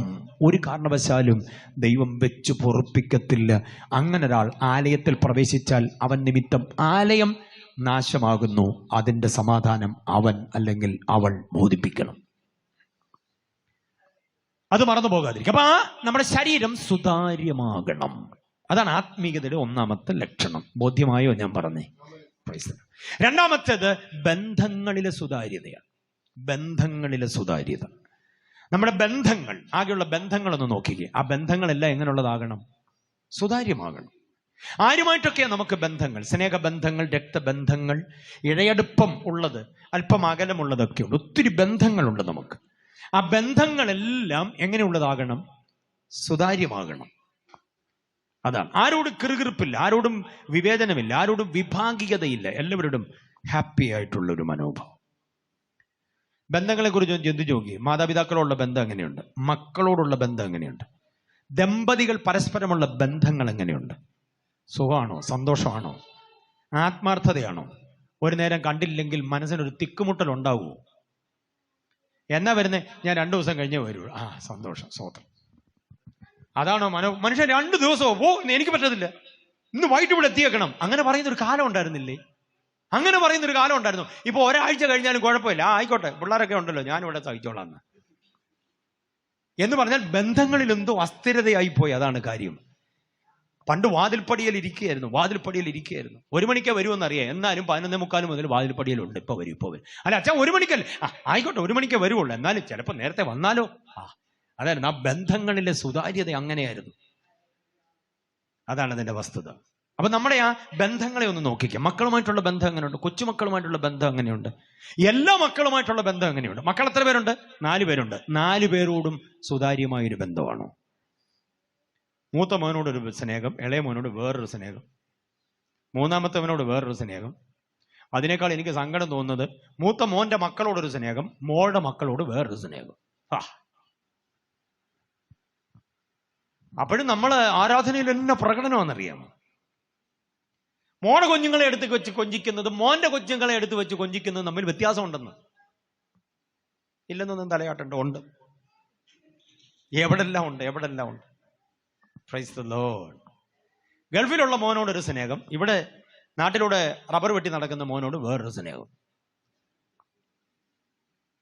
ഒരു കാരണവശാലും ദൈവം വെച്ച് പൊറുപ്പിക്കത്തില്ല. അങ്ങനെ ഒരാൾ ആലയത്തിൽ പ്രവേശിച്ചാൽ അവൻ നിമിത്തം ആലയം നാശമാകുന്നു. അതിന്റെ സമാധാനം അവൻ അല്ലെങ്കിൽ അവൾ ബോധിപ്പിക്കണം. അത് മറന്നു പോകാതിരിക്കും. അപ്പൊ നമ്മുടെ ശരീരം സുതാര്യമാകണം. അതാണ് ആത്മീയതയുടെ ഒന്നാമത്തെ ലക്ഷണം. ബോധ്യമായോ ഞാൻ പറഞ്ഞേ? രണ്ടാമത്തേത് ബന്ധങ്ങളിലെ സുതാര്യതയാണ്. ബന്ധങ്ങളിലെ സുതാര്യത. നമ്മുടെ ബന്ധങ്ങൾ, ആകെയുള്ള ബന്ധങ്ങളൊന്ന് നോക്കിക്കേ. ആ ബന്ധങ്ങളെല്ലാം എങ്ങനെയുള്ളതാകണം? സുതാര്യമാകണം. ആരുമായിട്ടൊക്കെയാണ് നമുക്ക് ബന്ധങ്ങൾ? സ്നേഹബന്ധങ്ങൾ, രക്തബന്ധങ്ങൾ, ഇഴയടുപ്പം ഉള്ളത്, അല്പം അകലമുള്ളതൊക്കെ ഉണ്ട്. ഒത്തിരി ബന്ധങ്ങളുണ്ട് നമുക്ക്. ആ ബന്ധങ്ങളെല്ലാം എങ്ങനെയുള്ളതാകണം? സുതാര്യമാകണം. അതാണ്. ആരോടും കിറുകിറുപ്പില്ല, ആരോടും വിവേചനമില്ല, ആരോടും വിഭാഗികതയില്ല, എല്ലാവരോടും ഹാപ്പി ആയിട്ടുള്ള ഒരു മനോഭാവം. ബന്ധങ്ങളെ കുറിച്ച് ചിന്തിച്ചു നോക്കി. മാതാപിതാക്കളോടുള്ള ബന്ധം എങ്ങനെയുണ്ട്? മക്കളോടുള്ള ബന്ധം എങ്ങനെയുണ്ട്? ദമ്പതികൾ പരസ്പരമുള്ള ബന്ധങ്ങൾ എങ്ങനെയുണ്ട്? സുഖമാണോ? സന്തോഷമാണോ? ആത്മാർത്ഥതയാണോ? ഒരു നേരം കണ്ടില്ലെങ്കിൽ മനസ്സിനൊരു തിക്കുമുട്ടൽ ഉണ്ടാവുമോ? എന്നാ വരുന്നേ? ഞാൻ 2 ദിവസം കഴിഞ്ഞേ വരൂ. സന്തോഷം, സ്വതന്ത്രം. അതാണോ മനുഷ്യൻ 2 ദിവസവും എനിക്ക് പറ്റത്തില്ല, ഇന്ന് വൈകിട്ട് ഇവിടെ എത്തിയേക്കണം, അങ്ങനെ പറയുന്നൊരു കാലം ഉണ്ടായിരുന്നില്ലേ? അങ്ങനെ പറയുന്നൊരു കാലം ഉണ്ടായിരുന്നു. ഇപ്പൊ ഒരാഴ്ച കഴിഞ്ഞാലും കുഴപ്പമില്ല, ആയിക്കോട്ടെ, പിള്ളേരൊക്കെ ഉണ്ടല്ലോ, ഞാനിവിടെ സഹിച്ചോളാം എന്ന് പറഞ്ഞാൽ ബന്ധങ്ങളിൽ എന്തോ അസ്ഥിരതയായിപ്പോയി. അതാണ് കാര്യം. പണ്ട് വാതിൽപ്പടിയിൽ ഇരിക്കുകയായിരുന്നു. 1 മണിക്കേ വരുമെന്നറിയാം, എന്നാലും 11:45 മുതൽ വാതിൽപ്പടിയിലുണ്ട്. ഇപ്പൊ വരും. അല്ല അച്ഛാ 1 മണിക്കല്ല, ആയിക്കോട്ടെ 1 മണിക്കേ വരുവുള്ളൂ, എന്നാലും ചിലപ്പോൾ നേരത്തെ വന്നാലോ. അതായിരുന്നു ആ ബന്ധങ്ങളിലെ സുതാര്യത. അങ്ങനെയായിരുന്നു. അതാണ് അതിന്റെ വസ്തുത. അപ്പൊ നമ്മുടെ ആ ബന്ധങ്ങളെ ഒന്ന് നോക്കിക്കാം. മക്കളുമായിട്ടുള്ള ബന്ധം എങ്ങനെയുണ്ട്? കൊച്ചുമക്കളുമായിട്ടുള്ള ബന്ധം എങ്ങനെയുണ്ട്? എല്ലാ മക്കളുമായിട്ടുള്ള ബന്ധം എങ്ങനെയുണ്ട്? മക്കൾ എത്ര പേരുണ്ട്? 4 പേരുണ്ട്. 4 പേരോടും സുതാര്യമായൊരു ബന്ധമാണോ? മൂത്ത മോനോടൊരു സ്നേഹം, ഇളയ മോനോട് വേറൊരു സ്നേഹം, മൂന്നാമത്തവനോട് വേറൊരു സ്നേഹം. അതിനേക്കാൾ എനിക്ക് സങ്കടം തോന്നുന്നത് മൂത്ത മോന്റെ മക്കളോടൊരു സ്നേഹം, മോളുടെ മക്കളോട് വേറൊരു സ്നേഹം. അപ്പോഴും നമ്മൾ ആരാധനയിൽ എന്നെ പ്രകടനമാണെന്നറിയാമോ? മോടെ കുഞ്ഞുങ്ങളെ എടുത്ത് വെച്ച് കൊഞ്ചിക്കുന്നതും മോന്റെ കൊച്ചുങ്ങളെ എടുത്ത് വെച്ച് കൊഞ്ചിക്കുന്നതും തമ്മിൽ വ്യത്യാസമുണ്ടെന്ന്. ഇല്ലെന്നൊന്നും തലയാട്ടുണ്ട്. ഉണ്ട്. എവിടെല്ലാം ഉണ്ട്. Praise the Lord. ഗൾഫിലുള്ള മോനോടൊരു സ്നേഹം, ഇവിടെ നാട്ടിലൂടെ റബ്ബർ വെട്ടി നടക്കുന്ന മോനോട് വേറൊരു സ്നേഹം.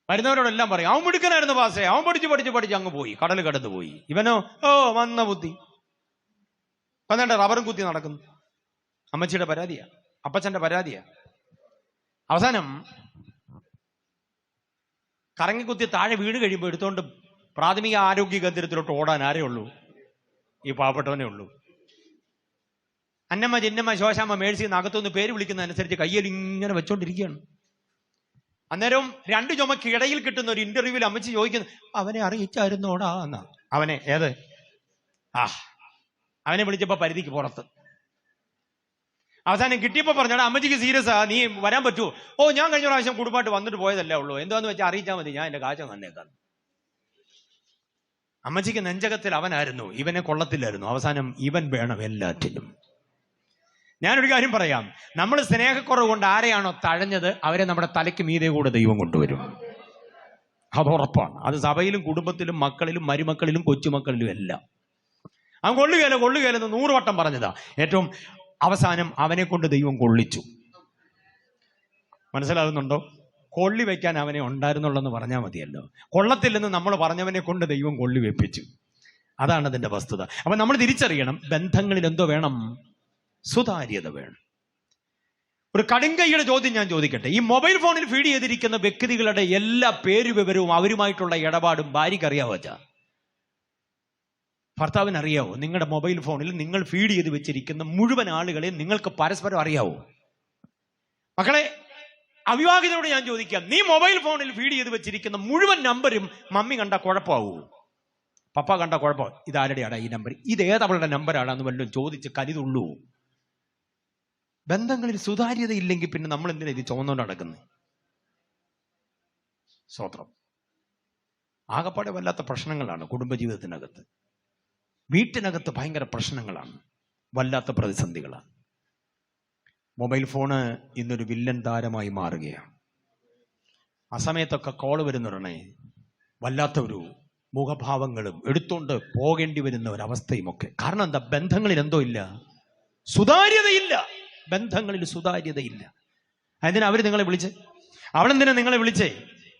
വരുന്നവരോടെല്ലാം പറയും അവൻ മിടുക്കനായിരുന്നു പാസേ, അവൻ പഠിച്ച് അങ്ങ് പോയി, കടൽ കടന്നു പോയി. ഇവനോ വന്ന ബുദ്ധി വന്നേണ്ട റബ്ബറും കുത്തി നടക്കുന്നു. അമ്മച്ചിയുടെ പരാതിയാ, അപ്പച്ചന്റെ പരാതിയാ. അവസാനം കറങ്ങിക്കുത്തി താഴെ വീണ് കഴിയുമ്പോൾ എടുത്തോണ്ട് പ്രാഥമിക ആരോഗ്യ കേന്ദ്രത്തിലോട്ട് ഓടാൻ ആരേ ഉള്ളൂ? ഈ പാവപ്പെട്ടവനേ ഉള്ളൂ. അന്നമ്മ, ചിന്നമ്മ, ശോശാമ്മ, മേഴ്സി അകത്തുനിന്ന് പേര് വിളിക്കുന്നതനുസരിച്ച് കയ്യിൽ ഇങ്ങനെ വെച്ചോണ്ടിരിക്കുകയാണ്. അന്നേരം രണ്ടു ചുമക്ക് ഇടയിൽ കിട്ടുന്ന ഒരു ഇന്റർവ്യൂവിൽ അമ്മച്ചി ചോദിക്കുന്നു, അവനെ അറിയിച്ചായിരുന്നോടാ എന്നാ. അവനെ ഏത്? അവനെ വിളിച്ചപ്പോ പരിധിക്ക് പുറത്ത്. അവസാനം കിട്ടിയപ്പോ പറഞ്ഞാൽ അമ്മച്ചിക്ക് സീരിയസ് ആ, നീ വരാൻ പറ്റുമോ? ഞാൻ കഴിഞ്ഞ പ്രാവശ്യം കുടുംബമായിട്ട് വന്നിട്ട് പോയതല്ലേ ഉള്ളൂ, എന്താന്ന് വെച്ചാൽ അറിയിച്ചാൽ മതി, ഞാൻ എന്റെ കാഴ്ച തന്നേക്കാം. അമ്മച്ചിക്ക് നെഞ്ചകത്തിൽ അവനായിരുന്നു, ഇവനെ കൊള്ളത്തില്ലായിരുന്നു. അവസാനം ഇവൻ വേണം എല്ലാറ്റിനും. ഞാനൊരു കാര്യം പറയാം, നമ്മൾ സ്നേഹക്കുറവ് കൊണ്ട് ആരെയാണോ തഴഞ്ഞത് അവരെ നമ്മുടെ തലയ്ക്ക് മീതെ കൂടെ ദൈവം കൊണ്ടുവരും. അതുറപ്പാണ്. അത് സഭയിലും കുടുംബത്തിലും മക്കളിലും മരുമക്കളിലും കൊച്ചുമക്കളിലും എല്ലാം. അവൻ കൊള്ളുകയില്ലെന്ന് 100 വട്ടം പറഞ്ഞതാ. ഏറ്റവും അവസാനം അവനെ കൊണ്ട് ദൈവം കൊള്ളിച്ചു. മനസ്സിലാകുന്നുണ്ടോ? കൊള്ളി വെക്കാൻ അവനെ ഉണ്ടായിരുന്നുള്ളെന്ന് പറഞ്ഞാൽ മതിയല്ലോ. കൊള്ളത്തില്ലെന്ന് നമ്മൾ പറഞ്ഞവനെ കൊണ്ട് ദൈവം കൊള്ളി വെപ്പിച്ചു. അതാണ് അതിന്റെ വസ്തുത. അപ്പൊ നമ്മൾ തിരിച്ചറിയണം, ബന്ധങ്ങളിൽ എന്തോ വേണം? സുതാര്യത വേണം. ഒരു കടുങ്കൈയുടെ ചോദ്യം ഞാൻ ചോദിക്കട്ടെ. ഈ മൊബൈൽ ഫോണിൽ ഫീഡ് ചെയ്തിരിക്കുന്ന വ്യക്തികളുടെ എല്ലാ പേര് വിവരവും അവരുമായിട്ടുള്ള ഇടപാടും ഭാര്യയ്ക്ക് അറിയാവോ? ഭർത്താവിന് അറിയാവോ? നിങ്ങളുടെ മൊബൈൽ ഫോണിൽ നിങ്ങൾ ഫീഡ് ചെയ്ത് വെച്ചിരിക്കുന്ന മുഴുവൻ ആളുകളെയും നിങ്ങൾക്ക് പരസ്പരം അറിയാവോ? മക്കളെ, അവിവാഹിതരോട് ഞാൻ ചോദിക്കാം, നീ മൊബൈൽ ഫോണിൽ ഫീഡ് ചെയ്ത് വെച്ചിരിക്കുന്ന മുഴുവൻ നമ്പരും മമ്മി കണ്ട കുഴപ്പമാവൂ? പപ്പ കണ്ട കുഴപ്പം? ഇതാരുടെയാടാ ഈ നമ്പർ? ഇത് ഏതവളുടെ നമ്പരാണെന്ന് വല്ലതും ചോദിച്ച് കലിതുള്ളൂ? ബന്ധങ്ങളിൽ സുതാര്യത ഇല്ലെങ്കിൽ പിന്നെ നമ്മൾ എന്തിനാ ഇത് ചുമന്നുകൊണ്ട് നടക്കുന്നത്? സ്വത്രം ആകപ്പാടെ വല്ലാത്ത പ്രശ്നങ്ങളാണ് കുടുംബജീവിതത്തിനകത്ത്. വീട്ടിനകത്ത് ഭയങ്കര പ്രശ്നങ്ങളാണ്, വല്ലാത്ത പ്രതിസന്ധികളാണ്. മൊബൈൽ ഫോണ് ഇന്നൊരു വില്ലൻ താരമായി മാറുകയാണ്. ആ സമയത്തൊക്കെ കോള് വരുന്നുടനെ വല്ലാത്ത ഒരു മുഖഭാവങ്ങളും എടുത്തുകൊണ്ട് പോകേണ്ടി വരുന്ന ഒരവസ്ഥയും ഒക്കെ. കാരണം എന്താ? ബന്ധങ്ങളിൽ എന്തോ ഇല്ല, സുതാര്യതയില്ല. ബന്ധങ്ങളിൽ സുതാര്യതയില്ല. അതിനാ അവർ നിങ്ങളെ വിളിച്ച്, അവളെന്തിനാ നിങ്ങളെ വിളിച്ചേ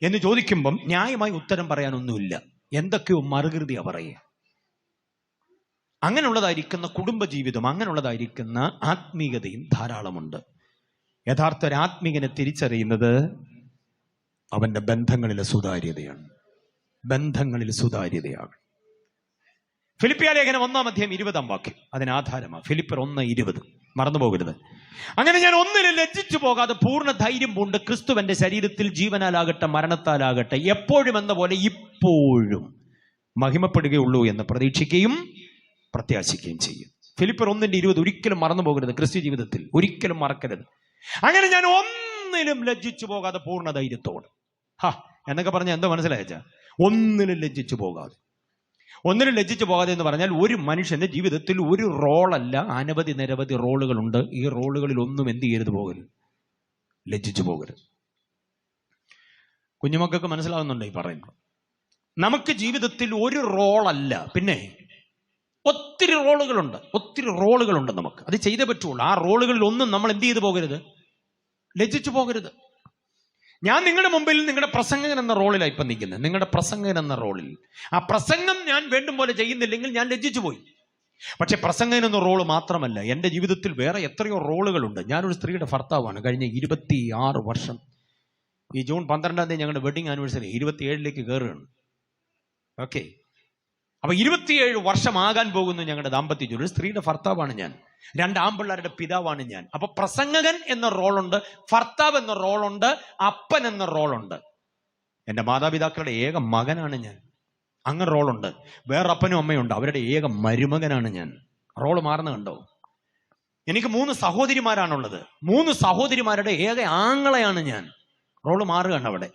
എന്ന് ചോദിക്കുമ്പം ന്യായമായി ഉത്തരം പറയാനൊന്നുമില്ല, എന്തൊക്കെയോ മറുകൃതിയാ പറയുക. അങ്ങനെയുള്ളതായിരിക്കുന്ന കുടുംബജീവിതം, അങ്ങനെയുള്ളതായിരിക്കുന്ന ആത്മീയതയും ധാരാളമുണ്ട്. യഥാർത്ഥ ഒരു ആത്മീയനെ തിരിച്ചറിയുന്നത് അവന്റെ ബന്ധങ്ങളിലെ സുതാര്യതയാണ്. ബന്ധങ്ങളിൽ സുതാര്യതയാണ്. ഫിലിപ്പിയ ലേഖനം 1:20 അതിനാധാരമാണ്. ഫിലിപ്പർ 1:20 മറന്നുപോകരുത്. അങ്ങനെ ഞാൻ ഒന്നിലും ലജ്ജിച്ചു പോകാതെ പൂർണ്ണ ധൈര്യം പൂണ്ട് ക്രിസ്തുവിന്റെ ശരീരത്തിൽ ജീവനാലാകട്ടെ മരണത്താലാകട്ടെ എപ്പോഴും എന്ന പോലെ ഇപ്പോഴും മഹിമപ്പെടുകയുള്ളൂ എന്ന് പ്രതീക്ഷിക്കുകയും പ്രത്യാശിക്കുകയും ചെയ്യും. ഫിലിപ്പർ 1:20 ഒരിക്കലും മറന്നു പോകരുത്. ക്രിസ്ത്യ ജീവിതത്തിൽ ഒരിക്കലും മറക്കരുത്. അങ്ങനെ ഞാൻ ഒന്നിലും ലജ്ജിച്ചു പോകാതെ പൂർണ്ണ ധൈര്യത്തോട് എന്നൊക്കെ പറഞ്ഞാൽ എന്തോ മനസ്സിലായച്ച? ഒന്നിലും ലജ്ജിച്ചു പോകാതെ. ഒന്നിനും ലജ്ജിച്ചു പോകാതെ എന്ന് പറഞ്ഞാൽ ഒരു മനുഷ്യന്റെ ജീവിതത്തിൽ ഒരു റോളല്ല, അനവധി നിരവധി റോളുകളുണ്ട്. ഈ റോളുകളിൽ ഒന്നും എന്ത് ചെയ്യരുത്? പോകരുത്, ലജ്ജിച്ചു പോകരുത്. കുഞ്ഞുമക്കൾക്ക് മനസ്സിലാവുന്നുണ്ടോ ഈ പറയുന്നത്? നമുക്ക് ജീവിതത്തിൽ ഒരു റോളല്ല, പിന്നെ ഒത്തിരി റോളുകളുണ്ട് നമുക്ക്. അത് ചെയ്തേ പറ്റുള്ളൂ. ആ റോളുകളിൽ ഒന്നും നമ്മൾ എന്ത് ചെയ്തു പോകരുത്? ലജ്ജിച്ചു പോകരുത്. ഞാൻ നിങ്ങളുടെ മുമ്പിൽ നിങ്ങളുടെ പ്രസംഗകൻ എന്ന റോളിലാണ് ഇപ്പം നിൽക്കുന്നത്. നിങ്ങളുടെ പ്രസംഗകൻ എന്ന റോളിൽ ആ പ്രസംഗം ഞാൻ വേണ്ടും പോലെ ചെയ്യുന്നില്ലെങ്കിൽ ഞാൻ ലജ്ജിച്ചു പോയി. പക്ഷെ പ്രസംഗകൻ എന്ന റോള് മാത്രമല്ല, എൻ്റെ ജീവിതത്തിൽ വേറെ എത്രയോ റോളുകളുണ്ട്. ഞാനൊരു സ്ത്രീയുടെ ഭർത്താവാണ്. കഴിഞ്ഞ 26 വർഷം. ഈ ജൂൺ 12 ഞങ്ങളുടെ വെഡിങ് ആനിവേഴ്സറി 27ലേക്ക് കയറുകയാണ്. ഓക്കെ, അപ്പൊ 27 വർഷമാകാൻ പോകുന്നു ഞങ്ങളുടെ ദാമ്പത്യ ജീവിതം. ഒരു സ്ത്രീയുടെ ഭർത്താവാണ് ഞാൻ. 2 ആൺപിള്ളേരുടെ പിതാവാണ് ഞാൻ. അപ്പൊ പ്രസംഗകൻ എന്ന റോളുണ്ട്, ഭർത്താവ് എന്ന റോളുണ്ട്, അപ്പൻ എന്ന റോളുണ്ട്. എൻ്റെ മാതാപിതാക്കളുടെ ഏക മകനാണ് ഞാൻ. അങ്ങനെ റോളുണ്ട്. വേറെ അപ്പനും അമ്മയുണ്ട്, അവരുടെ ഏക മരുമകനാണ് ഞാൻ. റോള് മാറുന്ന കണ്ടോ? എനിക്ക് 3 സഹോദരിമാരാണുള്ളത്. 3 സഹോദരിമാരുടെ ഏക ആങ്ങളെയാണ് ഞാൻ. റോള് മാറുകയാണ് അവിടെ.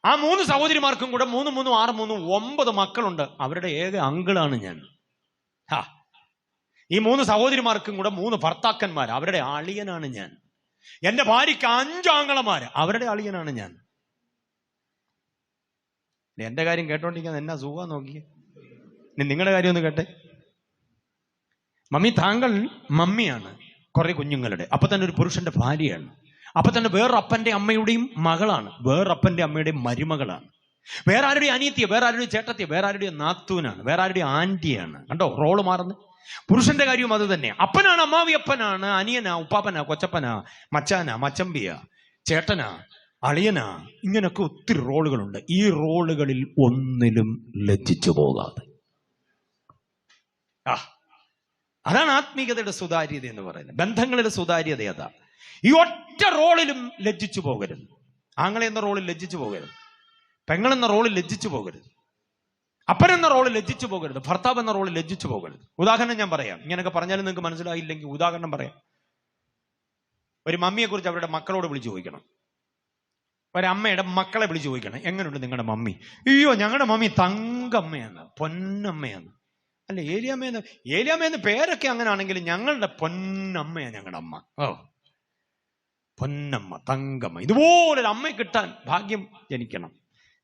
ആ 3 സഹോദരിമാർക്കും കൂടെ 3, 3, 6, 3, 9 മക്കളുണ്ട്. അവരുടെ ഏക അങ്കിളാണ് ഞാൻ. ഈ 3 സഹോദരിമാർക്കും കൂടെ 3 ഭർത്താക്കന്മാർ, അവരുടെ അളിയനാണ് ഞാൻ. എൻ്റെ ഭാര്യയ്ക്ക് 5 ആങ്ങളമാര്, അവരുടെ അളിയനാണ് ഞാൻ. എൻ്റെ കാര്യം കേട്ടോണ്ടിരിക്കാൻ എന്നാ സുഖം നോക്കിയേ. നിങ്ങളുടെ കാര്യം ഒന്ന് കേട്ടെ. മമ്മി, താങ്കൾ മമ്മിയാണ്, കുറെ കുഞ്ഞുങ്ങളുടെ. അപ്പൊ തന്നെ ഒരു പുരുഷന്റെ ഭാര്യയാണ്. അപ്പൊ തന്നെ വേറൊപ്പന്റെ അമ്മയുടെയും മകളാണ്, വേറൊപ്പന്റെ അമ്മയുടെയും മരുമകളാണ്, വേറെ ആരുടെയും അനിയത്തിയ, വേറെ ആരുടെയും ചേട്ടത്തിയ, വേറെ ആരുടെയും നാത്തൂനാണ്, വേറെ ആരുടെയും ആന്റിയാണ്. കണ്ടോ റോള് മാറുന്നു. പുരുഷന്റെ കാര്യവും അത് തന്നെ. അപ്പനാണ്, അമ്മാവിയപ്പനാണ്, അനിയനാ, ഉപ്പാപ്പനാ, കൊച്ചപ്പനാ, മച്ചാനാ, മച്ചമ്പിയ, ചേട്ടനാ, അളിയനാ, ഇങ്ങനൊക്കെ ഒത്തിരി റോളുകളുണ്ട്. ഈ റോളുകളിൽ ഒന്നിലും ലജ്ജിച്ചു പോകാതെ. അതാണ് ആത്മീയതയുടെ സുതാര്യത എന്ന് പറയുന്നത്. ബന്ധങ്ങളുടെ സുതാര്യത അതാ. ഈ ഒറ്റ റോളിലും ലജ്ജിച്ചു പോകരുത്. ആങ്ങളെ എന്ന റോളിൽ ലജ്ജിച്ചു പോകരുത്, പെങ്ങളെന്ന റോളിൽ ലജ്ജിച്ചു പോകരുത്, അപ്പനെന്ന റോളിൽ ലജ്ജിച്ചു പോകരുത്, ഭർത്താവ് എന്ന റോളിൽ ലജ്ജിച്ചു പോകരുത്. ഉദാഹരണം ഞാൻ പറയാം. ഇങ്ങനെയൊക്കെ പറഞ്ഞാലും നിങ്ങൾക്ക് മനസ്സിലായില്ലെങ്കിൽ ഉദാഹരണം പറയാം. ഒരു മമ്മിയെ കുറിച്ച് അവരുടെ മക്കളോട് വിളിച്ചു ചോദിക്കണം. ഒരമ്മയുടെ മക്കളെ വിളിച്ചു ചോദിക്കണം, എങ്ങനെയുണ്ട് നിങ്ങളുടെ മമ്മി? അയ്യോ ഞങ്ങളുടെ മമ്മി തങ്കമ്മയാണ്, പൊന്നമ്മയാണ്. അല്ല ഏലിയാമ്മയെന്ന് പേരൊക്കെ അങ്ങനെ ആണെങ്കിലും ഞങ്ങളുടെ പൊന്നമ്മയാണ് ഞങ്ങളുടെ അമ്മ. ഓ പൊന്നമ്മ, തങ്കമ്മ. ഇതുപോലൊരു അമ്മയെ കിട്ടാൻ ഭാഗ്യം ജനിക്കണം.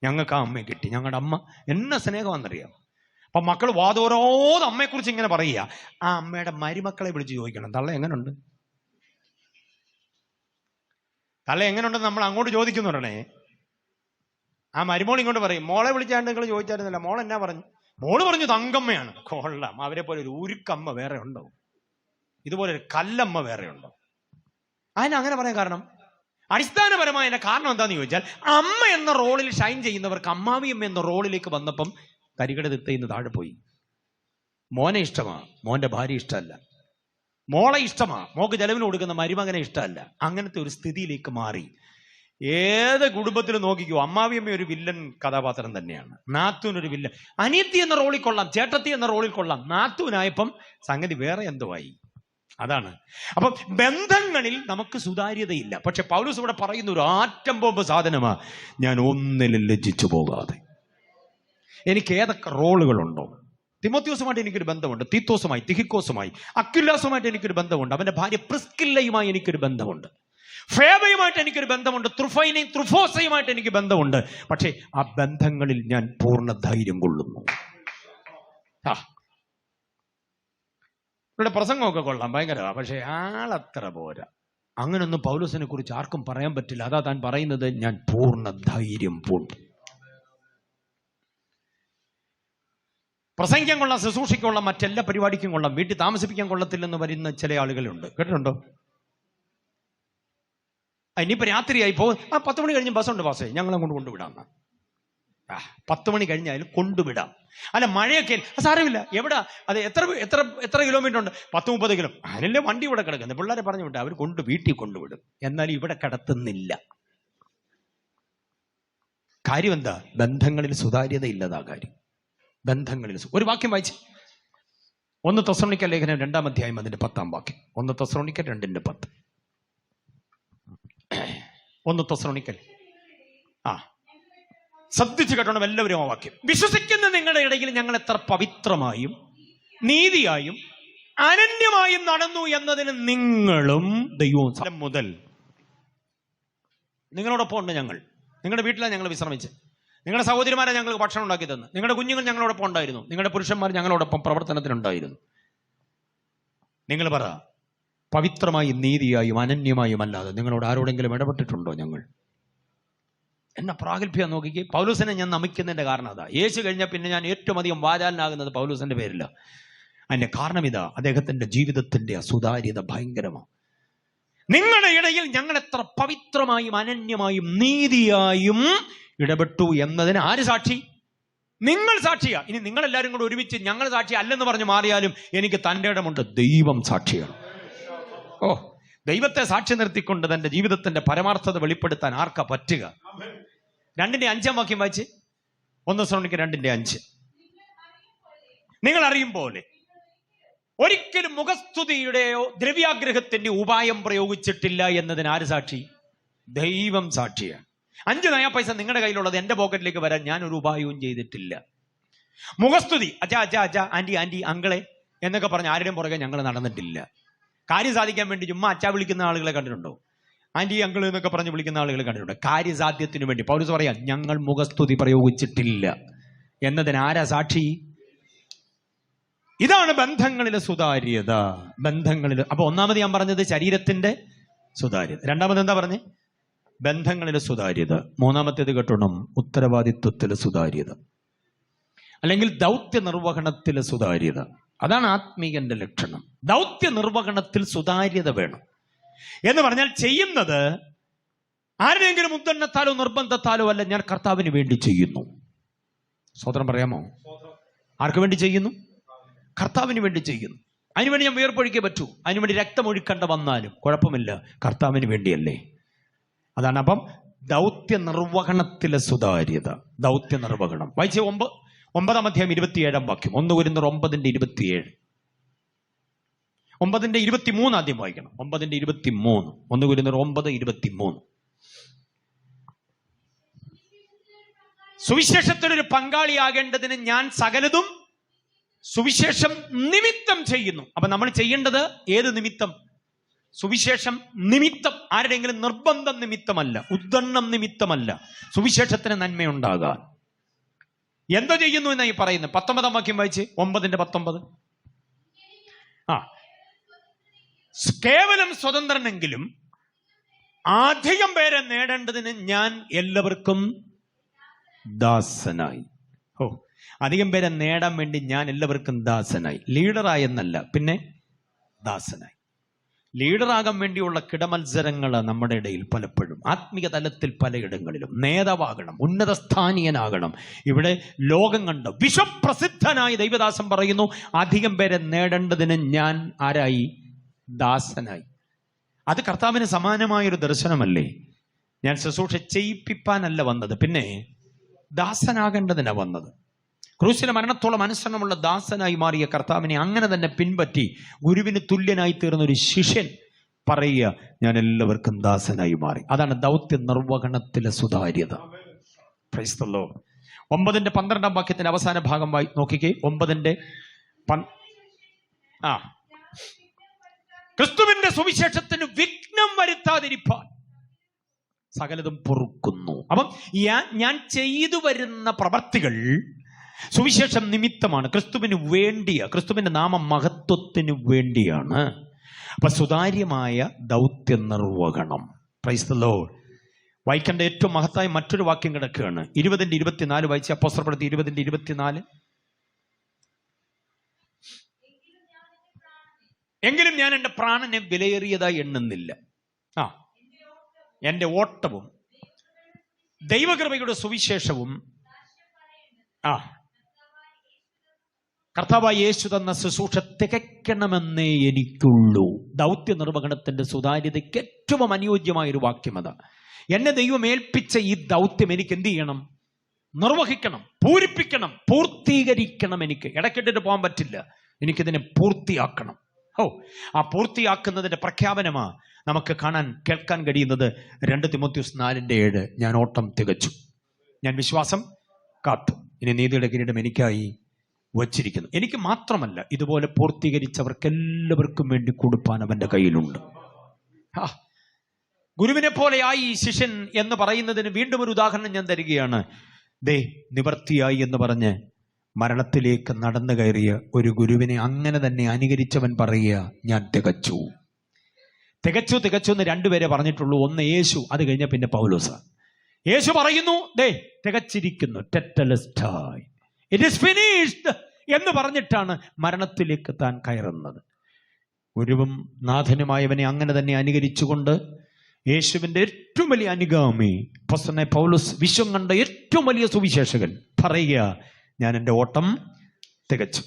ഞങ്ങൾക്ക് ആ അമ്മയെ കിട്ടി. ഞങ്ങളുടെ അമ്മ എന്നെ സ്നേഹമാണെന്നറിയാം. അപ്പൊ മക്കൾ വാതോരോത് അമ്മയെക്കുറിച്ച് ഇങ്ങനെ പറയുക. ആ അമ്മയുടെ മരുമക്കളെ വിളിച്ച് ചോദിക്കണം, തള്ള എങ്ങനെയുണ്ട്, തള്ള എങ്ങനെയുണ്ടെന്ന് നമ്മൾ അങ്ങോട്ട് ചോദിക്കുന്നുടനെ ആ മരുമോൾ ഇങ്ങോട്ട് പറയും, മോളെ വിളിച്ചാണ്ട് നിങ്ങൾ ചോദിച്ചായിരുന്നില്ല, മോൾ എന്നാ പറഞ്ഞു? മോള് പറഞ്ഞു തങ്കമ്മയാണ്. കൊള്ളാം, അവരെ പോലെ ഒരു ഉരുക്കമ്മ വേറെ ഉണ്ടോ? ഇതുപോലെ ഒരു കല്ലമ്മ വേറെ ഉണ്ടോ? അങ്ങനെ പറയാൻ കാരണം, അടിസ്ഥാനപരമായ കാരണം എന്താന്ന് ചോദിച്ചാൽ, അമ്മ എന്ന റോളിൽ ഷൈൻ ചെയ്യുന്നവർക്ക് അമ്മാവിയമ്മ എന്ന റോളിലേക്ക് വന്നപ്പം കരികട തിത്തയിന്ന് താഴെ പോയി. മോനെ ഇഷ്ടമാ, മോന്റെ ഭാര്യ ഇഷ്ടമല്ല. മോളെ ഇഷ്ടമാ, മോക്ക് ചെലവിന് കൊടുക്കുന്ന മരുമകനെ ഇഷ്ടമല്ല. അങ്ങനത്തെ ഒരു സ്ഥിതിയിലേക്ക് മാറി. ഏത് കുടുംബത്തിൽ നോക്കിക്കോ, അമ്മാവിയമ്മ ഒരു വില്ലൻ കഥാപാത്രം തന്നെയാണ്, നാത്തൂൻ ഒരു വില്ലൻ. അനിയത്തി എന്ന റോളിൽ കൊള്ളാം, ചേട്ടത്തി എന്ന റോളിൽ കൊള്ളാം, നാത്തൂനായപ്പം സംഗതി വേറെ എന്തോ ആയി. അതാണ്. അപ്പൊ ബന്ധങ്ങളിൽ നമുക്ക് സുതാര്യതയില്ല. പക്ഷെ പൗലോസ് ഇവിടെ പറയുന്ന ഒരു ആറ്റം ബോംബ് സാധനമാ, ഞാൻ ഒന്നിലും ലജ്ജിച്ചു പോകാതെ. എനിക്ക് ഏതൊക്കെ റോളുകളുണ്ടോ, തിമോത്തിയോസുമായിട്ട് എനിക്കൊരു ബന്ധമുണ്ട്, തീത്തോസുമായി, തിഹിക്കോസുമായി, അക്വിലാസുമായിട്ട് എനിക്കൊരു ബന്ധമുണ്ട്, അവന്റെ ഭാര്യ പ്രിസ്കില്ലയുമായി എനിക്കൊരു ബന്ധമുണ്ട്, ഫേബയുമായിട്ട് എനിക്കൊരു ബന്ധമുണ്ട്, ത്രുഫൈനയും ത്രുഫോസയുമായിട്ട് എനിക്ക് ബന്ധമുണ്ട്. പക്ഷേ ആ ബന്ധങ്ങളിൽ ഞാൻ പൂർണ്ണ ധൈര്യം കൊള്ളുന്നു. ഇവിടെ പ്രസംഗമൊക്കെ കൊള്ളാം, ഭയങ്കര, പക്ഷേ ആളത്ര പോരാ. അങ്ങനൊന്നും പൗലോസിനെ കുറിച്ച് ആർക്കും പറയാൻ പറ്റില്ല. അതാ താൻ പറയുന്നത്, ഞാൻ പൂർണ്ണ ധൈര്യം പൂണ്ടു. പ്രസംഗിക്കാൻ കൊള്ളാം, ശുശ്രൂഷിക്കാൻ കൊള്ളാം, മറ്റെല്ലാ പരിപാടിക്കും കൊള്ളാം, വീട്ടിൽ താമസിപ്പിക്കാൻ കൊള്ളത്തില്ലെന്ന് വരുന്ന ചില ആളുകളുണ്ട്. കേട്ടിട്ടുണ്ടോ? ഇനിയിപ്പോ രാത്രിയായി പോകും, 10 മണി കഴിഞ്ഞ് ബസ്സുണ്ട്, ബസ്സേ ഞങ്ങളെ കൊണ്ടുവിടാം. 10 മണി കഴിഞ്ഞാലും കൊണ്ടുവിടാം. അല്ല മഴയൊക്കെ സാരമില്ല, എവിടാ അത്, എത്ര കിലോമീറ്റർ ഉണ്ട്? 10-30 കിലോ. അതിനല്ലേ വണ്ടി ഇവിടെ കിടക്കുന്നത്. പിള്ളേരെ പറഞ്ഞു വിട്ടാൽ അവർ വീട്ടിൽ കൊണ്ടുവിടും. എന്നാൽ ഇവിടെ കിടത്തുന്നില്ല. കാര്യം എന്താ? ബന്ധങ്ങളിൽ സുതാര്യത ഇല്ലതാ കാര്യം. ബന്ധങ്ങളിൽ ഒരു വാക്യം വായിച്ച്, 1 തെസ്സലോനിക്കർ ലേഖനം 2-ാം അധ്യായം അതിന്റെ 10-ാം വാക്യം. 1 തെസ്സലോനിക്കർ 2:10. 1 തെസ്സലോനിക്കർ ശ്രദ്ധിച്ചു കേട്ടോണം എല്ലാവരും ആ വാക്യം. വിശ്വസിക്കുന്ന നിങ്ങളുടെ ഇടയിൽ ഞങ്ങൾ എത്ര പവിത്രമായും നീതിയായും അനന്യമായും നടന്നു എന്നതിന് നിങ്ങളും ദൈവവും മുതൽ നിങ്ങളോടൊപ്പം ഉണ്ട്. ഞങ്ങൾ നിങ്ങളുടെ വീട്ടിലാണ് ഞങ്ങൾ വിശ്രമിച്ച്, നിങ്ങളുടെ സഹോദരിമാരെ ഞങ്ങൾക്ക് ഭക്ഷണം ഉണ്ടാക്കി തന്നു, നിങ്ങളുടെ കുഞ്ഞുങ്ങൾ ഞങ്ങളോടൊപ്പം ഉണ്ടായിരുന്നു, നിങ്ങളുടെ പുരുഷന്മാർ ഞങ്ങളോടൊപ്പം പ്രവർത്തനത്തിനുണ്ടായിരുന്നു. നിങ്ങൾ പറ, പവിത്രമായും നീതിയായും അനന്യമായും അല്ലാതെ നിങ്ങളോട് ആരോടെങ്കിലും ഇടപെട്ടിട്ടുണ്ടോ ഞങ്ങൾ? എന്നെ പ്രാഗൽഭ്യം നോക്കിക്കേ. പൗലോസിനെ ഞാൻ നമിക്കുന്നതിന്റെ കാരണം അതാ. യേശു കഴിഞ്ഞാൽ പിന്നെ ഞാൻ ഏറ്റവും അധികം വാചാലനാകുന്നത് പൗലോസിന്റെ പേരില്ല. അതിന്റെ കാരണം ഇതാ, അദ്ദേഹത്തിന്റെ ജീവിതത്തിന്റെ സുതാര്യത ഭയങ്കരമാണ്. നിങ്ങളുടെ ഇടയിൽ ഞങ്ങൾ എത്ര പവിത്രമായും അനന്യമായും നീതിയായും ഇടപെട്ടു എന്നതിന് ആര് സാക്ഷി? നിങ്ങൾ സാക്ഷിയാ. ഇനി നിങ്ങളെല്ലാവരും കൂടെ ഒരുമിച്ച് ഞങ്ങൾ സാക്ഷി അല്ലെന്ന് പറഞ്ഞ് മാറിയാലും എനിക്ക് തൻ്റെ ഇടമുണ്ട്. ദൈവം സാക്ഷിയാണ്. ഓ, ദൈവത്തെ സാക്ഷി നിർത്തിക്കൊണ്ട് തന്റെ ജീവിതത്തിന്റെ പരമാർത്ഥത വെളിപ്പെടുത്താൻ ആർക്കാ പറ്റുക? 2:5 വാക്യം വായിച്ച്. 1 തെസ്സലോനിക്കർ 2:5. നിങ്ങൾ അറിയും പോലെ ഒരിക്കലും മുഖസ്തുതിയുടെയോ ദ്രവ്യാഗ്രഹത്തിന്റെ ഉപായം പ്രയോഗിച്ചിട്ടില്ല എന്നതിന് ആര് സാക്ഷി? ദൈവം സാക്ഷിയാണ്. 5 നയാ പൈസ നിങ്ങളുടെ കയ്യിലുള്ളത് എന്റെ പോക്കറ്റിലേക്ക് വരാൻ ഞാൻ ഒരു ഉപായവും ചെയ്തിട്ടില്ല. മുഖസ്തുതി, അച്ഛാ അച്ഛാ അച്ഛാ, ആന്റി ആന്റി, അങ്കളെ എന്നൊക്കെ പറഞ്ഞ് ആരുടെയും പുറകെ ഞങ്ങൾ നടന്നിട്ടില്ല. കാര്യം സാധിക്കാൻ വേണ്ടി ചുമ്മാ അച്ഛാ വിളിക്കുന്ന ആളുകളെ കണ്ടിട്ടുണ്ടോ? ആന്റി അങ്കിൾ എന്നൊക്കെ പറഞ്ഞ് വിളിക്കുന്ന ആളുകളെ കണ്ടിട്ടുണ്ടോ? കാര്യസാധ്യത്തിന് വേണ്ടി. പൗലോസ് പറയാം, ഞങ്ങൾ മുഖസ്തുതി പ്രയോഗിച്ചിട്ടില്ല എന്നതിന് ആരാ സാക്ഷി? ഇതാണ് ബന്ധങ്ങളിലെ സുതാര്യത. ബന്ധങ്ങളിൽ അപ്പൊ ഒന്നാമത് ഞാൻ പറഞ്ഞത് ശരീരത്തിന്റെ സുതാര്യത. രണ്ടാമത് എന്താ പറഞ്ഞേ? ബന്ധങ്ങളിലെ സുതാര്യത. മൂന്നാമത്തേത് കേട്ടോണം, ഉത്തരവാദിത്വത്തിലെ സുതാര്യത, അല്ലെങ്കിൽ ദൗത്യ നിർവഹണത്തിലെ സുതാര്യത. അതാണ് ആത്മീയന്റെ ലക്ഷണം. ദൗത്യ നിർവഹണത്തിൽ സുതാര്യത വേണം എന്ന് പറഞ്ഞാൽ ചെയ്യുന്നത് ആരുടെയെങ്കിലും ഉദ്ദണ്ണത്താലോ നിർബന്ധത്താലോ അല്ല, ഞാൻ കർത്താവിന് വേണ്ടി ചെയ്യുന്നു. സ്വതന്ത്രം പറയാമോ? ആർക്ക് വേണ്ടി ചെയ്യുന്നു? കർത്താവിന് വേണ്ടി ചെയ്യുന്നു. അതിനുവേണ്ടി ഞാൻ വേർപ്പൊഴിക്കേ പറ്റൂ, അതിനുവേണ്ടി രക്തമൊഴിക്കേണ്ട വന്നാലും കുഴപ്പമില്ല, കർത്താവിന് വേണ്ടിയല്ലേ. അതാണ് അപ്പം ദൗത്യ നിർവഹണത്തിലെ സുതാര്യത. ദൗത്യ നിർവഹണം വായിച്ച 9-ാം അധ്യായം 27-ാം വാക്യം. 1 Corinthians 9:27. 9:23 ആദ്യം വായിക്കണം. 9:23. 1 Corinthians 9:23. സുവിശേഷത്തിനൊരു പങ്കാളിയാകേണ്ടതിന് ഞാൻ സകലതും സുവിശേഷം നിമിത്തം ചെയ്യുന്നു. അപ്പൊ നമ്മൾ ചെയ്യേണ്ടത് ഏത് നിമിത്തം? സുവിശേഷം നിമിത്തം. ആരുടെയെങ്കിലും നിർബന്ധം നിമിത്തമല്ല, ഉദ്ദണ്ണം നിമിത്തമല്ല, സുവിശേഷത്തിന് നന്മയുണ്ടാകാൻ. എന്തോ ചെയ്യുന്നു എന്നായി പറയുന്നത്? 19-ാം വാക്യം വായിച്ച്. 9:19. കേവലം സ്വതന്ത്രനെങ്കിലും അധികം പേരെ നേടേണ്ടതിന് ഞാൻ എല്ലാവർക്കും ദാസനായി. അധികം പേരെ നേടാൻ വേണ്ടി ഞാൻ എല്ലാവർക്കും ദാസനായി. ലീഡറായെന്നല്ല, പിന്നെ ദാസനായി. ലീഡറാകാൻ വേണ്ടിയുള്ള കിടമത്സരങ്ങൾ നമ്മുടെ ഇടയിൽ പലപ്പോഴും, ആത്മീയ തലത്തിൽ പലയിടങ്ങളിലും. നേതാവാകണം, ഉന്നത സ്ഥാനീയനാകണം. ഇവിടെ ലോകം കണ്ട വിശ്വപ്രസിദ്ധനായ ദൈവദാസൻ പറയുന്നു, അധികം പേരെ നേടേണ്ടതിന് ഞാൻ ആരായി? ദാസനായി. അത് കർത്താവിന് സമാനമായൊരു ദർശനമല്ലേ? ഞാൻ ശുശ്രൂഷ ചെയ്യിപ്പിക്കാനല്ല വന്നത്, പിന്നെ ദാസനാകേണ്ടതിനാ വന്നത്. ക്രൂശിലെ മരണത്തോളം അനുസരണമുള്ള ദാസനായി മാറിയ കർത്താവിനെ അങ്ങനെ തന്നെ പിൻപറ്റി ഗുരുവിന് തുല്യനായി തീർന്ന ഒരു ശിഷ്യൻ പറയുക, ഞാൻ എല്ലാവർക്കും ദാസനായി മാറി. അതാണ് ദൗത്യ നിർവഹണത്തിലെ സുതാര്യത. Price the Lord. 9:12 വാക്യത്തിന്റെ അവസാന ഭാഗം നോക്കിക്കേ. 9 ക്രിസ്തുവിന്റെ സുവിശേഷത്തിന് വിഘ്നം വരുത്താതിരിപ്പാൻ സകലതും പൊറുക്കുന്നു. അപ്പം ഞാൻ ചെയ്തു വരുന്ന പ്രവർത്തികൾ സുവിശേഷം നിമിത്തമാണ്, ക്രിസ്തുവിന് വേണ്ടിയ, ക്രിസ്തുവിന്റെ നാമ മഹത്വത്തിന് വേണ്ടിയാണ്. അപ്പൊ സുതാര്യമായ ദൗത്യ നിർവഹണം. Price the Lord. വായിക്കേണ്ട ഏറ്റവും മഹത്തായ മറ്റൊരു വാക്യം കിടക്കുകയാണ്. 20:24 വായിച്ച. അപ്പോസ്തലപ്രവൃത്തി 20:24. എങ്കിലും ഞാൻ എൻ്റെ പ്രാണനെ വിലയേറിയതായി എണ്ണുന്നില്ല. എൻ്റെ ഓട്ടവും ദൈവകൃപയുടെ സുവിശേഷവും കർത്താവായ യേശു തന്ന ശുശ്രൂഷ തികയ്ക്കണമെന്നേ എനിക്കുള്ളൂ. ദൗത്യ നിർവഹണത്തിന്റെ സുതാര്യതയ്ക്ക് ഏറ്റവും അനുയോജ്യമായൊരു വാക്യം അതാ. എന്നെ ദൈവം ഏൽപ്പിച്ച ഈ ദൗത്യം എനിക്ക് എന്ത് ചെയ്യണം? നിർവഹിക്കണം, പൂരിപ്പിക്കണം, പൂർത്തീകരിക്കണം. എനിക്ക് ഇടയ്ക്കിട്ടിട്ട് പോകാൻ പറ്റില്ല. എനിക്കിതിനെ പൂർത്തിയാക്കണം. ആ പൂർത്തിയാക്കുന്നതിന്റെ പ്രഖ്യാപനമാ നമുക്ക് കേൾക്കാൻ കഴിയുന്നത് 2 തിമോത്തിയോസ് 4:7. ഞാൻ ഓട്ടം തികച്ചു, ഞാൻ വിശ്വാസം കാത്തു, ഇനി നീതിയുടെ കിരീടം എനിക്കായി വച്ചിരിക്കുന്നു. എനിക്ക് മാത്രമല്ല, ഇതുപോലെ പൂർത്തീകരിച്ചവർക്കെല്ലാവർക്കും വേണ്ടി കൊടുപ്പാൻ അവന്റെ കയ്യിലുണ്ട്. ഗുരുവിനെ പോലെയായി ശിഷ്യൻ എന്ന് പറയുന്നതിന് വീണ്ടും ഒരു ഉദാഹരണം ഞാൻ തരികയാണ്. നിവർത്തിയായി എന്ന് പറഞ്ഞ് മരണത്തിലേക്ക് നടന്നു കയറിയ ഒരു ഗുരുവിനെ അങ്ങനെ തന്നെ അനുകരിച്ചവൻ പറയുക, ഞാൻ തികച്ചു. തികച്ചു തികച്ചു എന്ന് 2 പേരെ പറഞ്ഞിട്ടുള്ളൂ. ഒന്ന് യേശു, അത് കഴിഞ്ഞ പിന്നെ പൗലോസ. യേശു പറയുന്നു, തികച്ചിരിക്കുന്നു, ടെറ്റലസ്റ്റായി, ഇറ്റ് ഈസ് ഫിനിഷ്ഡ് എന്ന് പറഞ്ഞിട്ടാണ് മരണത്തിലേക്ക് താൻ കയറുന്നത്. ഗുരുവും നാഥനുമായവനെ അങ്ങനെ തന്നെ അനുകരിച്ചുകൊണ്ട് യേശുവിൻ്റെ ഏറ്റവും വലിയ അനുഗാമി അപ്പോസ്തലനായ പൗലോസ്, വിശ്വം കണ്ട ഏറ്റവും വലിയ സുവിശേഷകൻ, പറയുക, ഞാൻ എൻ്റെ ഓട്ടം തികച്ചു.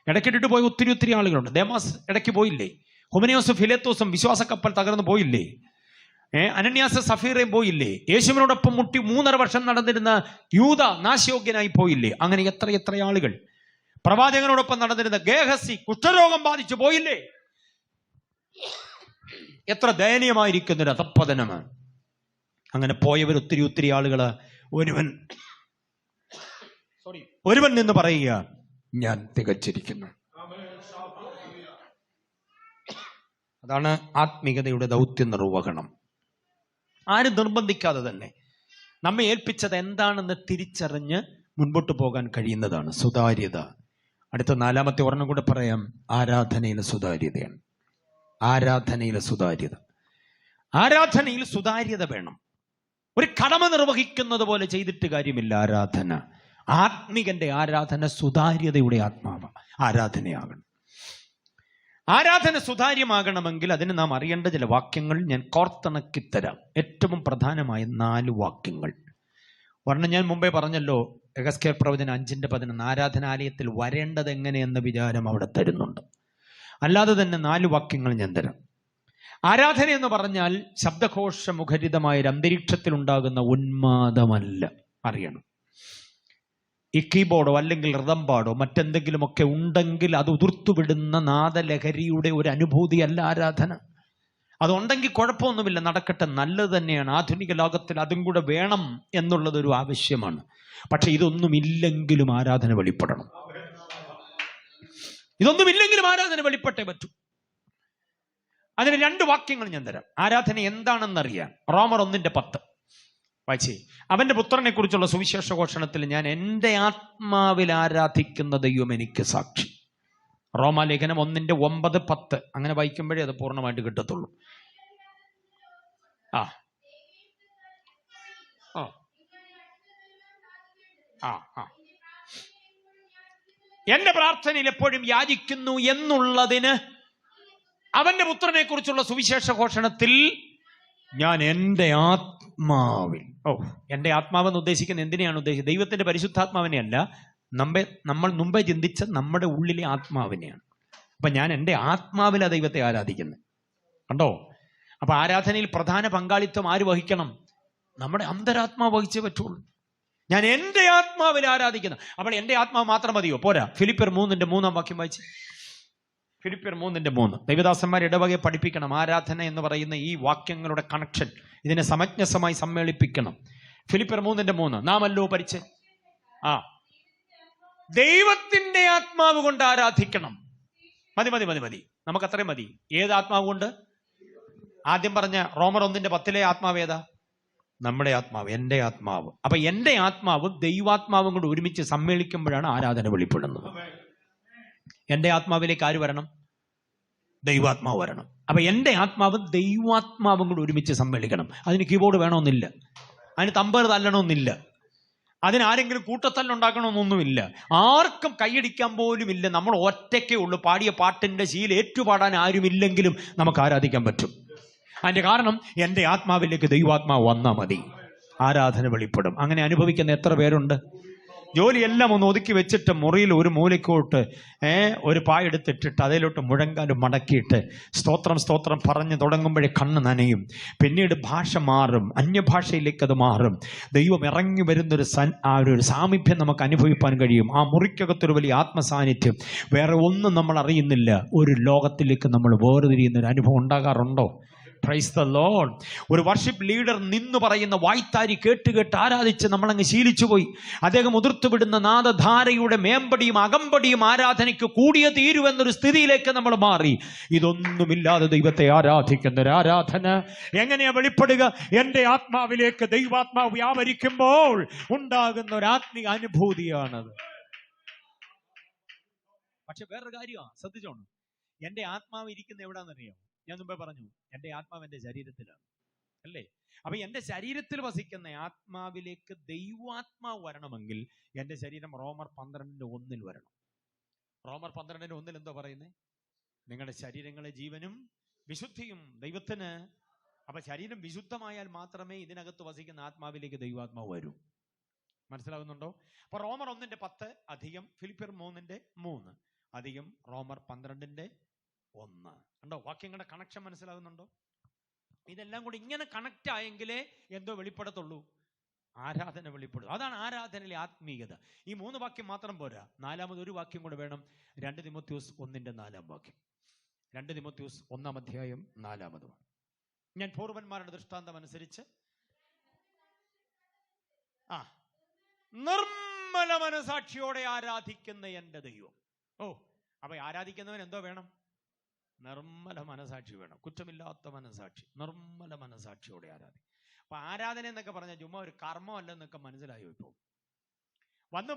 ഇടയ്ക്കിട്ടിട്ട് പോയ ഒത്തിരി ആളുകളുണ്ട്. ദേമാസ് ഇടയ്ക്ക് പോയില്ലേ? ഹുമനയോസും ഫിലേത്തോസും വിശ്വാസ കപ്പൽ തകർന്നു പോയില്ലേ? അനന്യാസ സഫീറയും പോയില്ലേ? യേശുവിനോടൊപ്പം മുട്ടി 3.5 വർഷം നടന്നിരുന്ന യൂദ നാശയോഗ്യനായി പോയില്ലേ? അങ്ങനെ എത്ര ആളുകൾ. പ്രവാചകനോടൊപ്പം നടന്നിരുന്ന ഗേഹസി കുഷ്ഠരോഗം ബാധിച്ചു പോയില്ലേ? എത്ര ദയനീയമായിരിക്കുന്നൊരു അധപ്പതനമാണ്. അങ്ങനെ പോയവർ ഒത്തിരി ആളുകള്. ഒരുവൻ നിന്ന് പറയുക, ഞാൻ തികച്ചിരിക്കുന്നു. അതാണ് ആത്മീയതയുടെ ദൗത്യ നിർവഹണം. ആരും നിർബന്ധിക്കാതെ തന്നെ നമ്മെ ഏൽപ്പിച്ചത് എന്താണെന്ന് തിരിച്ചറിഞ്ഞ് മുൻപോട്ട് പോകാൻ കഴിയുന്നതാണ് സുതാര്യത. അടുത്ത നാലാമത്തെ ഒരെണ്ണം കൂടെ പറയാം. ആരാധനയിലെ സുതാര്യതയാണ്. ആരാധനയിലെ സുതാര്യത. ആരാധനയിൽ സുതാര്യത വേണം. ഒരു കടമ നിർവഹിക്കുന്നത് പോലെ ചെയ്തിട്ട് കാര്യമില്ല. ആരാധന, ആത്മികന്റെ ആരാധന സുതാര്യതയുടെ ആത്മാവ് ആരാധനയാകണം. ആരാധന സുതാര്യമാകണമെങ്കിൽ അതിന് നാം അറിയേണ്ട ചില വാക്യങ്ങൾ ഞാൻ കോർത്തിണക്കിത്തരാം. ഏറ്റവും പ്രധാനമായ 4 വാക്യങ്ങൾ. ഒരെണ്ണം ഞാൻ മുമ്പേ പറഞ്ഞല്ലോ, എഹെസ്കേൽ പ്രവചനം 5:11. ആരാധനാലയത്തിൽ വരേണ്ടത് എങ്ങനെയെന്ന വിചാരം അവിടെ തരുന്നുണ്ട്. അല്ലാതെ തന്നെ 4 വാക്യങ്ങൾ ഞാൻ തരാം. ആരാധന എന്ന് പറഞ്ഞാൽ ശബ്ദഘോഷ മുഖരിതമായ ഒരു അന്തരീക്ഷത്തിൽ ഉണ്ടാകുന്ന ഉന്മാദമല്ല. അറിയണം, ഈ കീബോർഡോ അല്ലെങ്കിൽ ഋതംപാടോ മറ്റെന്തെങ്കിലുമൊക്കെ ഉണ്ടെങ്കിൽ അത് ഉതിർത്തുവിടുന്ന നാദലഹരിയുടെ ഒരു അനുഭൂതിയല്ല ആരാധന. അതുണ്ടെങ്കിൽ കുഴപ്പമൊന്നുമില്ല, നടക്കട്ടെ, നല്ലത് തന്നെയാണ്. ആധുനിക ലോകത്തിൽ അതും കൂടെ വേണം എന്നുള്ളതൊരു ആവശ്യമാണ്. പക്ഷെ ഇതൊന്നുമില്ലെങ്കിലും ആരാധന വെളിപ്പെടണം. ഇതൊന്നുമില്ലെങ്കിലും ആരാധന വെളിപ്പെട്ടേ പറ്റൂ. അതിന് 2 വാക്യങ്ങൾ ഞാൻ തരാം. ആരാധന എന്താണെന്നറിയാൻ. റോമർ 1:10 വായിച്ചേ. അവന്റെ പുത്രനെ കുറിച്ചുള്ള സുവിശേഷ ഘോഷണത്തിൽ ഞാൻ എൻ്റെ ആത്മാവിൽ ആരാധിക്കുന്ന ദൈവം എനിക്ക് സാക്ഷി. റോമാലേഖനം 1:9-10 അങ്ങനെ വായിക്കുമ്പോഴേ അത് പൂർണ്ണമായിട്ട് കിട്ടത്തുള്ളൂ. ആ ആ ആ ആ എന്റെ പ്രാർത്ഥനയിൽ എപ്പോഴും യാചിക്കുന്നു എന്നുള്ളതിന് അവന്റെ പുത്രനെ കുറിച്ചുള്ള സുവിശേഷ ഘോഷണത്തിൽ ഞാൻ എൻ്റെ ആത്മാവിൽ. എൻ്റെ ആത്മാവെന്ന് ഉദ്ദേശിക്കുന്നത് എന്തിനെയാണ് ഉദ്ദേശിക്കുന്നത്? ദൈവത്തിന്റെ പരിശുദ്ധാത്മാവിനെയല്ല, നമ്മൾ മുമ്പേ ചിന്തിച്ച നമ്മുടെ ഉള്ളിലെ ആത്മാവിനെയാണ്. അപ്പൊ ഞാൻ എൻ്റെ ആത്മാവിലാ ദൈവത്തെ ആരാധിക്കുന്നത്. കണ്ടോ? അപ്പൊ ആരാധനയിൽ പ്രധാന പങ്കാളിത്തം ആര് വഹിക്കണം? നമ്മുടെ അന്തരാത്മാവ് വഹിച്ചേ പറ്റുള്ളൂ. ഞാൻ എൻ്റെ ആത്മാവിൽ ആരാധിക്കുന്നു. അപ്പോൾ എൻ്റെ ആത്മാവ് മാത്രം മതിയോ? പോരാ. ഫിലിപ്പിയർ 3:3 വാക്യം വായിച്ച്. ഫിലിപ്പിയർ 3:3. ദൈവദാസന്മാർ ഇടവകയെ പഠിപ്പിക്കണം. ആരാധന എന്ന് പറയുന്ന ഈ വാക്യങ്ങളുടെ കണക്ഷൻ ഇതിനെ സമഞ്ജസമായി സമ്മേളിപ്പിക്കണം. ഫിലിപ്പിയർ 3:3 നാമല്ലോ പരിച്ച് ദൈവത്തിന്റെ ആത്മാവ് കൊണ്ട് ആരാധിക്കണം. മതി, നമുക്ക് അത്രയും മതി. ഏത് ആത്മാവ് കൊണ്ട്? ആദ്യം പറഞ്ഞ റോമർ 1:10 ആത്മാവ് ഏതാ? നമ്മുടെ ആത്മാവ്, എൻ്റെ ആത്മാവ്. അപ്പൊ എൻ്റെ ആത്മാവും ദൈവാത്മാവും കൂടെ ഒരുമിച്ച് സമ്മേളിക്കുമ്പോഴാണ് ആരാധന വെളിപ്പെടുന്നത്. എൻ്റെ ആത്മാവിലേക്ക് ആര് വരണം? ദൈവാത്മാവ് വരണം. അപ്പൊ എൻ്റെ ആത്മാവും ദൈവാത്മാവും കൂടെ ഒരുമിച്ച് സമ്മേളിക്കണം. അതിന് കീബോർഡ് വേണമെന്നില്ല, അതിന് തമ്പേർ തല്ലണമെന്നില്ല, അതിനാരെങ്കിലും കൂട്ടത്തല്ലുണ്ടാക്കണമെന്നൊന്നുമില്ല, ആർക്കും കൈയടിക്കാൻ പോലും ഇല്ല. നമ്മൾ ഒറ്റയ്ക്കേ ഉള്ളൂ. പാടിയ പാട്ടിന്റെ ശീലം ഏറ്റുപാടാൻ ആരുമില്ലെങ്കിലും നമുക്ക് ആരാധിക്കാൻ പറ്റും. അതിന്റെ കാരണം എൻ്റെ ആത്മാവിലേക്ക് ദൈവാത്മാവ് വന്നാൽ മതി, ആരാധന വെളിപ്പെടും. അങ്ങനെ അനുഭവിക്കുന്ന എത്ര പേരുണ്ട്? ജോലിയെല്ലാം ഒന്ന് ഒതുക്കി വെച്ചിട്ട് മുറിയിൽ ഒരു മൂലക്കോട്ട് ഒരു പായെടുത്തിട്ടിട്ട് അതിലോട്ട് മുഴങ്കാലും മടക്കിയിട്ട് സ്തോത്രം സ്തോത്രം പറഞ്ഞു തുടങ്ങുമ്പോഴേ കണ്ണ് നനയും. പിന്നീട് ഭാഷ മാറും, അന്യഭാഷയിലേക്ക് അത് മാറും. ദൈവം ഇറങ്ങി വരുന്നൊരു ഒരു സാമീപ്യം നമുക്ക് അനുഭവിക്കാൻ കഴിയും. ആ മുറിക്കകത്തൊരു വലിയ ആത്മസാന്നിധ്യം, വേറെ ഒന്നും നമ്മൾ അറിയുന്നില്ല. ഒരു ലോകത്തിലേക്ക് നമ്മൾ വേർതിരിയുന്നൊരു അനുഭവം ഉണ്ടാകാറുണ്ടോ? Praise the Lord. ഒരു വർഷിപ്പ് ലീഡർ നിന്ന് പറയുന്ന വായ്ത്താരി കേട്ട് ആരാധിച്ച് നമ്മളങ്ങ് ശീലിച്ചു പോയി. അദ്ദേഹം ഉതിർത്തുവിടുന്ന നാദധാരയുടെ മേമ്പടിയും അകമ്പടിയും ആരാധനയ്ക്ക് കൂടിയ തീരുവെന്നൊരു സ്ഥിതിയിലേക്ക് നമ്മൾ മാറി. ഇതൊന്നുമില്ലാതെ ദൈവത്തെ ആരാധിക്കുന്ന ഒരു ആരാധന എങ്ങനെയാ വെളിപ്പെടുക? എൻ്റെ ആത്മാവിലേക്ക് ദൈവാത്മാവ് വ്യാപരിക്കുമ്പോൾ ഉണ്ടാകുന്ന ഒരു ആത്മീയ അനുഭൂതിയാണത്. പക്ഷെ വേറൊരു കാര്യമാണ്, ശ്രദ്ധിച്ചോണം. എൻ്റെ ആത്മാവ് ഇരിക്കുന്ന എവിടാന്നറിയാം? ഞാൻ മുമ്പേ പറഞ്ഞു, എൻ്റെ ആത്മാവ് എൻ്റെ ശരീരത്തിലാണ്, അല്ലേ? അപ്പൊ എൻ്റെ ശരീരത്തിൽ വസിക്കുന്ന ആത്മാവിലേക്ക് ദൈവാത്മാവ് വരണമെങ്കിൽ എൻ്റെ ശരീരം റോമർ 12:1 വരണം. റോമർ 12:1 എന്തോ പറയുന്നത്? നിങ്ങളുടെ ശരീരങ്ങളെ ജീവനും വിശുദ്ധിയും ദൈവത്തിന്. അപ്പൊ ശരീരം വിശുദ്ധമായാൽ മാത്രമേ ഇതിനകത്ത് വസിക്കുന്ന ആത്മാവിലേക്ക് ദൈവാത്മാവ് വരൂ. മനസ്സിലാകുന്നുണ്ടോ? അപ്പൊ റോമർ 1:10 അധികം ഫിലിപ്പിയർ 3:3 അധികം റോമർ 12:1. കണ്ടോ? വാക്യങ്ങളുടെ കണക്ഷൻ മനസ്സിലാകുന്നുണ്ടോ? ഇതെല്ലാം കൂടി ഇങ്ങനെ കണക്ട് ആയെങ്കിലേ എന്തോ വെളിപ്പെടത്തുള്ളൂ, ആരാധന വെളിപ്പെടും. അതാണ് ആരാധനയിലെ ആത്മീയത. ഈ 3 വാക്യം മാത്രം പോരാ, 4ാമതൊരു വാക്യം കൂടെ വേണം. 2 തിമോത്തിയോസ് 1:4 വാക്യം. 2 തിമോത്തിയോസ് 1:4. ഞാൻ പൂർവന്മാരുടെ ദൃഷ്ടാന്തം അനുസരിച്ച് നിർമ്മല മനസാക്ഷിയോടെ ആരാധിക്കുന്ന എൻ്റെ ദൈവം. അപ്പൊ ആരാധിക്കുന്നവൻ എന്തോ വേണം? നിർമ്മല മനസാക്ഷി വേണം, കുറ്റമില്ലാത്ത മനസാക്ഷി, നിർമ്മല മനസാക്ഷിയോടെ ആരാധിക്കും. അപ്പൊ ആരാധന എന്നൊക്കെ പറഞ്ഞാൽ ചുമ്മാ ഒരു കർമ്മമല്ലെന്നൊക്കെ മനസ്സിലായോ? ഇപ്പോൾ വന്ന്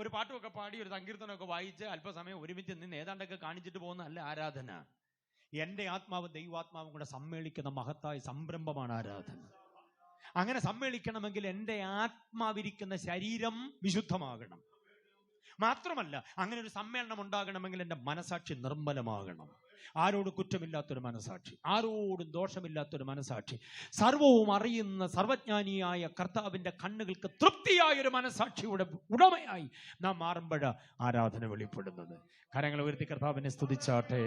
ഒരു പാട്ടുമൊക്കെ പാടി ഒരു സങ്കീർത്തനമൊക്കെ വായിച്ച് അല്പസമയം ഒരുമിച്ച് നിന്ന് ഏതാണ്ടൊക്കെ കാണിച്ചിട്ട് പോകുന്ന അല്ല ആരാധന. എൻ്റെ ആത്മാവും ദൈവാത്മാവും കൂടെ സമ്മേളിക്കുന്ന മഹത്തായ സംരംഭമാണ് ആരാധന. അങ്ങനെ സമ്മേളിക്കണമെങ്കിൽ എൻ്റെ ആത്മാവിരിക്കുന്ന ശരീരം വിശുദ്ധമാകണം. മാത്രമല്ല, അങ്ങനെ ഒരു സമ്മേളനം ഉണ്ടാകണമെങ്കിൽ എൻ്റെ മനസാക്ഷി നിർമ്മലമാകണം. ആരോടും കുറ്റമില്ലാത്തൊരു മനസാക്ഷി, ആരോടും ദോഷമില്ലാത്തൊരു മനസാക്ഷി, സർവവും അറിയുന്ന സർവജ്ഞാനിയായ കർത്താവിൻ്റെ കണ്ണുകൾക്ക് തൃപ്തിയായൊരു മനസാക്ഷിയുടെ ഉടമയായി നാം മാറുമ്പോൾ ആരാധന വെളിപ്പെടുന്നത്. കരങ്ങൾ ഉയർത്തി കർത്താവിനെ സ്തുതിച്ചാട്ടെ.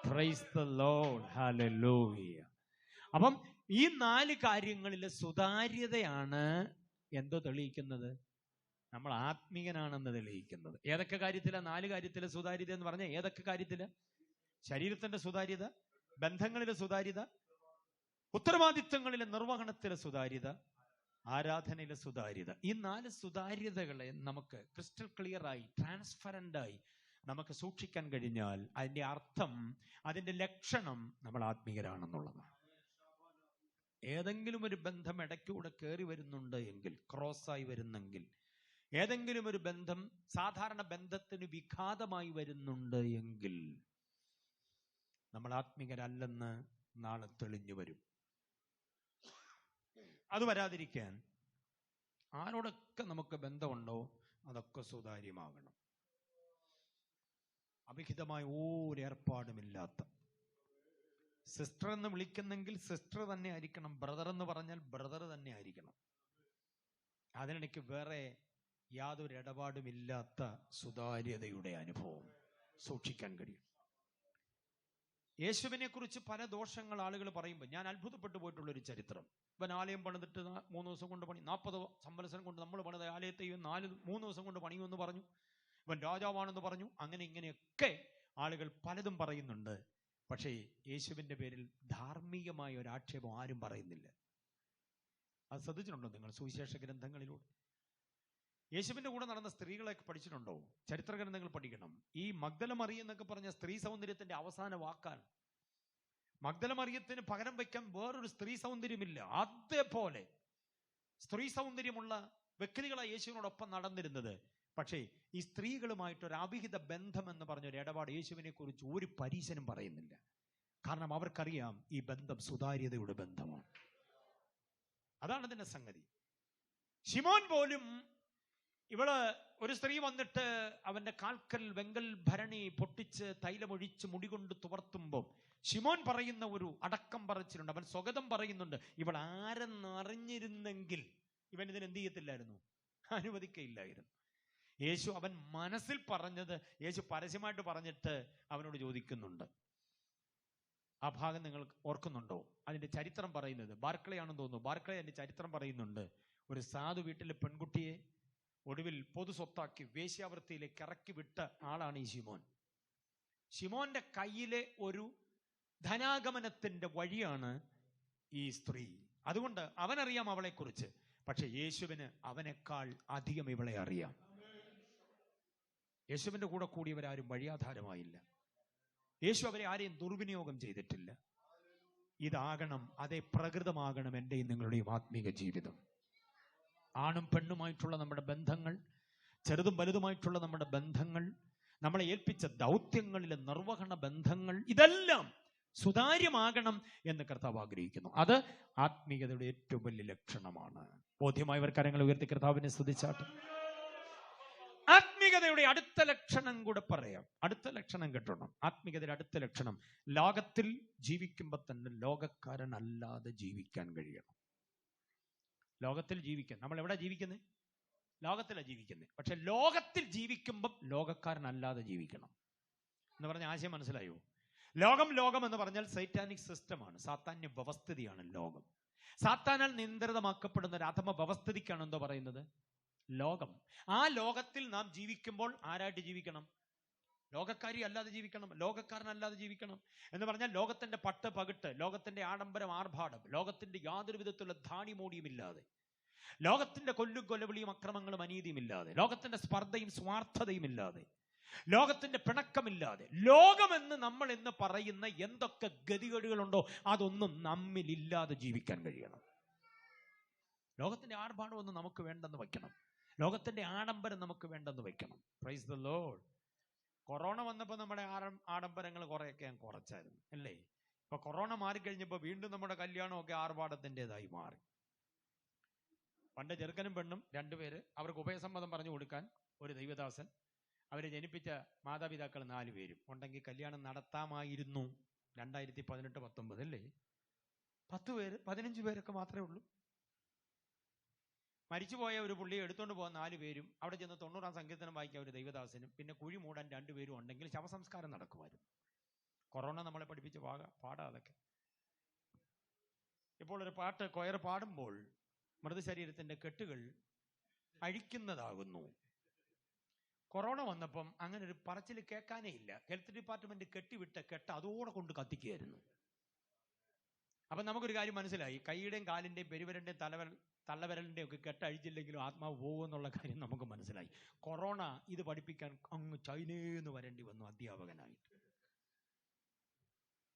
Praise the Lord, hallelujah. അപ്പം ഈ 4 കാര്യങ്ങളിലെ സുതാര്യതയാണ് എന്തോ തെളിയിക്കുന്നത്? നമ്മൾ ആത്മീയനാണെന്ന് തെളിയിക്കുന്നത്. ഏതൊക്കെ കാര്യത്തിലാണ്? 4 കാര്യത്തിലെ സുതാര്യത എന്ന് പറഞ്ഞാൽ ഏതൊക്കെ കാര്യത്തില്? ശരീരത്തിന്റെ സുതാര്യത, ബന്ധങ്ങളിലെ സുതാര്യത, ഉത്തരവാദിത്വങ്ങളിലെ നിർവഹണത്തിലെ സുതാര്യത, ആരാധനയിലെ സുതാര്യത. ഈ 4 സുതാര്യതകളെ നമുക്ക് ക്രിസ്റ്റൽ ക്ലിയറായി, ട്രാൻസ്പെറൻ്റായി നമുക്ക് സൂക്ഷിക്കാൻ കഴിഞ്ഞാൽ അതിൻ്റെ അർത്ഥം, അതിൻ്റെ ലക്ഷണം നമ്മൾ ആത്മീയരാണെന്നുള്ളതാണ്. ഏതെങ്കിലും ഒരു ബന്ധം ഇടയ്ക്കൂടെ കയറി വരുന്നുണ്ട് എങ്കിൽ, ക്രോസായി വരുന്നെങ്കിൽ, ഏതെങ്കിലും ഒരു ബന്ധം സാധാരണ ബന്ധത്തിന് വിഘാതമായി വരുന്നുണ്ട് എങ്കിൽ നമ്മൾ ആത്മീയരല്ലെന്ന് നാളെ തെളിഞ്ഞു വരും. അത് വരാതിരിക്കാൻ ആരോടൊക്കെ നമുക്ക് ബന്ധമുണ്ടോ അതൊക്കെ സുതാര്യമാകണം. അവിഹിതമായ ഒരേർപ്പാടുമില്ലാത്ത, സിസ്റ്റർ എന്ന് വിളിക്കുന്നെങ്കിൽ സിസ്റ്റർ തന്നെ ആയിരിക്കണം, ബ്രദർ എന്ന് പറഞ്ഞാൽ ബ്രദർ തന്നെ ആയിരിക്കണം. അതിനിടയ്ക്ക് വേറെ യാതൊരു ഇടപാടുമില്ലാത്ത സുതാര്യതയുടെ അനുഭവം സൂക്ഷിക്കാൻ കഴിയും. യേശുവിനെ കുറിച്ച് പല ദോഷങ്ങൾ ആളുകൾ പറയുമ്പോൾ ഞാൻ അത്ഭുതപ്പെട്ടു പോയിട്ടുള്ളൊരു ചരിത്രം. ഇവൻ ആലയം പണിതിട്ട് 3 ദിവസം കൊണ്ട് പണി, 40 സംവത്സരം കൊണ്ട് നമ്മൾ പണിത ആലയത്തെ 3 ദിവസം കൊണ്ട് പണിയുമെന്ന് പറഞ്ഞു. ഇവൻ രാജാവാണെന്ന് പറഞ്ഞു. അങ്ങനെ ഇങ്ങനെയൊക്കെ ആളുകൾ പലതും പറയുന്നുണ്ട്. പക്ഷേ യേശുവിൻ്റെ പേരിൽ ധാർമ്മികമായ ഒരു ആക്ഷേപം ആരും പറയുന്നില്ല. അത് ശ്രദ്ധിച്ചിട്ടുണ്ടോ നിങ്ങൾ? സുവിശേഷ ഗ്രന്ഥങ്ങളിലൂടെ യേശുവിൻ്റെ കൂടെ നടന്ന സ്ത്രീകളെയൊക്കെ പഠിച്ചിട്ടുണ്ടോ? ചരിത്ര ഗ്രന്ഥങ്ങൾ പഠിക്കണം. ഈ മഗ്ദല മറിയം എന്നൊക്കെ പറഞ്ഞ സ്ത്രീ സൗന്ദര്യത്തിന്റെ അവസാന വാക്കാണ്. മഗ്ദല മറിയത്തിന് പകരം വയ്ക്കാൻ വേറൊരു സ്ത്രീ സൗന്ദര്യമില്ല. അതേപോലെ സ്ത്രീ സൗന്ദര്യമുള്ള വ്യക്തികളാണ് യേശുവിനോടൊപ്പം നടന്നിരുന്നത്. പക്ഷേ ഈ സ്ത്രീകളുമായിട്ടൊരു അവിഹിത ബന്ധം എന്ന് പറഞ്ഞൊരു ഇടപാട് യേശുവിനെ കുറിച്ച് ഒരു പരീശനും പറയുന്നില്ല. കാരണം അവർക്കറിയാം ഈ ബന്ധം സുതാര്യതയുടെ ബന്ധമാണ്. അതാണ് അതിന്റെ സംഗതി. ശിമോൻ പോലും, ഇവള് ഒരു സ്ത്രീ വന്നിട്ട് അവന്റെ കാൽക്കൽ വെങ്കൽ ഭരണി പൊട്ടിച്ച് തൈലമൊഴിച്ച് മുടികൊണ്ട് തുവർത്തുമ്പോൾ ശിമോൻ പറയുന്ന ഒരു അടക്കം പറച്ചിലുണ്ട്. അവൻ സ്വഗതം പറയുന്നുണ്ട്. ഇവൾ ആരെന്നറിഞ്ഞിരുന്നെങ്കിൽ ഇവൻ ഇതിന് എന്ത് ചെയ്യത്തില്ലായിരുന്നു? അനുവദിക്കയില്ലായിരുന്നു. യേശു അവൻ മനസ്സിൽ പറഞ്ഞത് യേശു പരസ്യമായിട്ട് പറഞ്ഞിട്ട് അവനോട് ചോദിക്കുന്നുണ്ട്. ആ ഭാഗം നിങ്ങൾ ഓർക്കുന്നുണ്ടോ? അതിന്റെ ചരിത്രം പറയുന്നത് ബാർക്ലയാണെന്ന് തോന്നുന്നു. ബാർക്ലേ അതിന്റെ ചരിത്രം പറയുന്നുണ്ട്. ഒരു സാധു വീട്ടിലെ പെൺകുട്ടിയെ ഒടുവിൽ പൊതു സ്വത്താക്കി വേശ്യാവൃത്തിയിലേക്ക് ഇറക്കി വിട്ട ആളാണ് ഈ ശിമോൻ. ശിമോന്റെ കയ്യിലെ ഒരു ധനാഗമനത്തിന്റെ വഴിയാണ് ഈ സ്ത്രീ. അതുകൊണ്ട് അവനറിയാം അവളെക്കുറിച്ച്. പക്ഷെ യേശുവിന് അവനേക്കാൾ അധികം ഇവളെ അറിയാം. യേശുവിന്റെ കൂടെ കൂടിയവരാരും വഴിയാധാരമായില്ല. യേശു അവരെ ആരെയും ദുർവിനിയോഗം ചെയ്തിട്ടില്ല. ഇതാകണം, അതേ പ്രകൃതമാകണം എൻ്റെയും നിങ്ങളുടെയും ആത്മീക ജീവിതം. ആണും പെണ്ണുമായിട്ടുള്ള നമ്മുടെ ബന്ധങ്ങൾ, ചെറുതും വലുതുമായിട്ടുള്ള നമ്മുടെ ബന്ധങ്ങൾ, നമ്മളെ ഏൽപ്പിച്ച ദൗത്യങ്ങളിലെ നിർവഹണ ബന്ധങ്ങൾ, ഇതെല്ലാം സുതാര്യമാകണം എന്ന് കർത്താവ് ആഗ്രഹിക്കുന്നു. അത് ആത്മീയതയുടെ ഏറ്റവും വലിയ ലക്ഷണമാണ്. ബോധ്യമായവർ കരങ്ങൾ ഉയർത്തി കർത്താവിനെ സ്തുതിച്ചാട്ടെ. ആത്മീയതയുടെ അടുത്ത ലക്ഷണം കൂടെ പറയാം. അടുത്ത ലക്ഷണം കേട്ടോണം. ആത്മീയതയുടെ അടുത്ത ലക്ഷണം, ലോകത്തിൽ ജീവിക്കുമ്പോൾ തന്നെ ലോകക്കാരനല്ലാതെ ജീവിക്കാൻ കഴിയണം. ലോകത്തിൽ ജീവിക്കാൻ, നമ്മൾ എവിടെ ജീവിക്കുന്നത്? ലോകത്തിലാണ് ജീവിക്കുന്നത്. പക്ഷെ ലോകത്തിൽ ജീവിക്കുമ്പം ലോകക്കാരനല്ലാതെ ജീവിക്കണം എന്ന് പറഞ്ഞ ആശയം മനസ്സിലായോ? ലോകം എന്ന് പറഞ്ഞാൽ സൈറ്റാനിക് സിസ്റ്റമാണ്, സാത്താന്യ വ്യവസ്ഥിതിയാണ് ലോകം. സാത്താനാൽ നിയന്ത്രിതമാക്കപ്പെടുന്ന ഒരു അധമ വ്യവസ്ഥിതിക്കാണ് എന്തോ പറയുന്നത്? ലോകം. ആ ലോകത്തിൽ നാം ജീവിക്കുമ്പോൾ ആരായിട്ട് ജീവിക്കണം? ലോകക്കാരി അല്ലാതെ ജീവിക്കണം, ലോകക്കാരനല്ലാതെ ജീവിക്കണം. എന്ന് പറഞ്ഞാൽ ലോകത്തിന്റെ പട്ട് പകിട്ട്, ലോകത്തിന്റെ ആഡംബരം ആർഭാടം, ലോകത്തിന്റെ യാതൊരു വിധത്തിലുള്ള ധാണിമോടിയുമില്ലാതെ, ലോകത്തിന്റെ കൊല്ലും കൊലവിളിയും അക്രമങ്ങളും അനീതിയുമില്ലാതെ, ലോകത്തിന്റെ സ്പർദ്ധയും സ്വാർത്ഥതയും ഇല്ലാതെ, ലോകത്തിന്റെ പിണക്കമില്ലാതെ, ലോകമെന്ന് നമ്മൾ എന്ന് പറയുന്ന എന്തൊക്കെ ഗതികേടുകളുണ്ടോ അതൊന്നും നമ്മിലില്ലാതെ ജീവിക്കാൻ കഴിയണം. ലോകത്തിന്റെ ആർഭാടമൊന്നും നമുക്ക് വേണ്ടെന്ന് വയ്ക്കണം. ലോകത്തിൻ്റെ ആഡംബരം നമുക്ക് വേണ്ടെന്ന് വെക്കണം. Price the Lord. കൊറോണ വന്നപ്പോൾ നമ്മുടെ ആഡംബരങ്ങൾ കുറേയൊക്കെ ഞാൻ കുറച്ചായിരുന്നു അല്ലേ. ഇപ്പൊ കൊറോണ മാറിക്കഴിഞ്ഞപ്പോൾ വീണ്ടും നമ്മുടെ കല്യാണമൊക്കെ ആർഭാടത്തിൻ്റെതായി മാറി. പണ്ട് ചെറുക്കനും പെണ്ണും രണ്ടുപേര്, അവർക്ക് ഉഭയസമ്മതം പറഞ്ഞു കൊടുക്കാൻ ഒരു ദൈവദാസൻ, അവരെ ജനിപ്പിച്ച മാതാപിതാക്കൾ 4 പേരും ഉണ്ടെങ്കിൽ കല്യാണം നടത്താമായിരുന്നു. 2018-19 അല്ലേ. 10 പേര് 15 പേരൊക്കെ മാത്രമേ ഉള്ളൂ. മരിച്ചുപോയ ഒരു പുള്ളിയെ എടുത്തുകൊണ്ട് പോകാൻ 4 പേരും, അവിടെ ചെന്ന് 90-ാം സങ്കീർത്തനം വായിക്കാൻ ഒരു ദൈവദാസനും, പിന്നെ കുഴി മൂടാൻ 2 പേരും ഉണ്ടെങ്കിൽ ശവസംസ്കാരം നടക്കുമായിരുന്നു. കൊറോണ നമ്മളെ പഠിപ്പിച്ച പാടാ അതൊക്കെ. ഇപ്പോൾ ഒരു പാട്ട് കൊയർ പാടുമ്പോൾ മൃതശരീരത്തിൻ്റെ കെട്ടുകൾ അഴിക്കുന്നതാകുന്നു. കൊറോണ വന്നപ്പം അങ്ങനെ ഒരു പറച്ചിൽ കേൾക്കാനേ ഇല്ല. ഹെൽത്ത് ഡിപ്പാർട്ട്മെന്റ് കെട്ടിവിട്ട കെട്ട് അതോടെ കൊണ്ട് കത്തിക്കുകയായിരുന്നു. അപ്പം നമുക്കൊരു കാര്യം മനസ്സിലായി, കൈയുടെയും കാലിൻ്റെയും പെരുവിരലിൻ്റെയും തള്ളവിരലിൻ്റെയും ഒക്കെ കെട്ടഴിച്ചില്ലെങ്കിലും ആത്മാവ് പോകുമെന്നുള്ള കാര്യം നമുക്ക് മനസ്സിലായി. കൊറോണ ഇത് പഠിപ്പിക്കാൻ അങ്ങ് ചൈനയിൽ വരേണ്ടി വന്നു അധ്യാപകനായിട്ട്.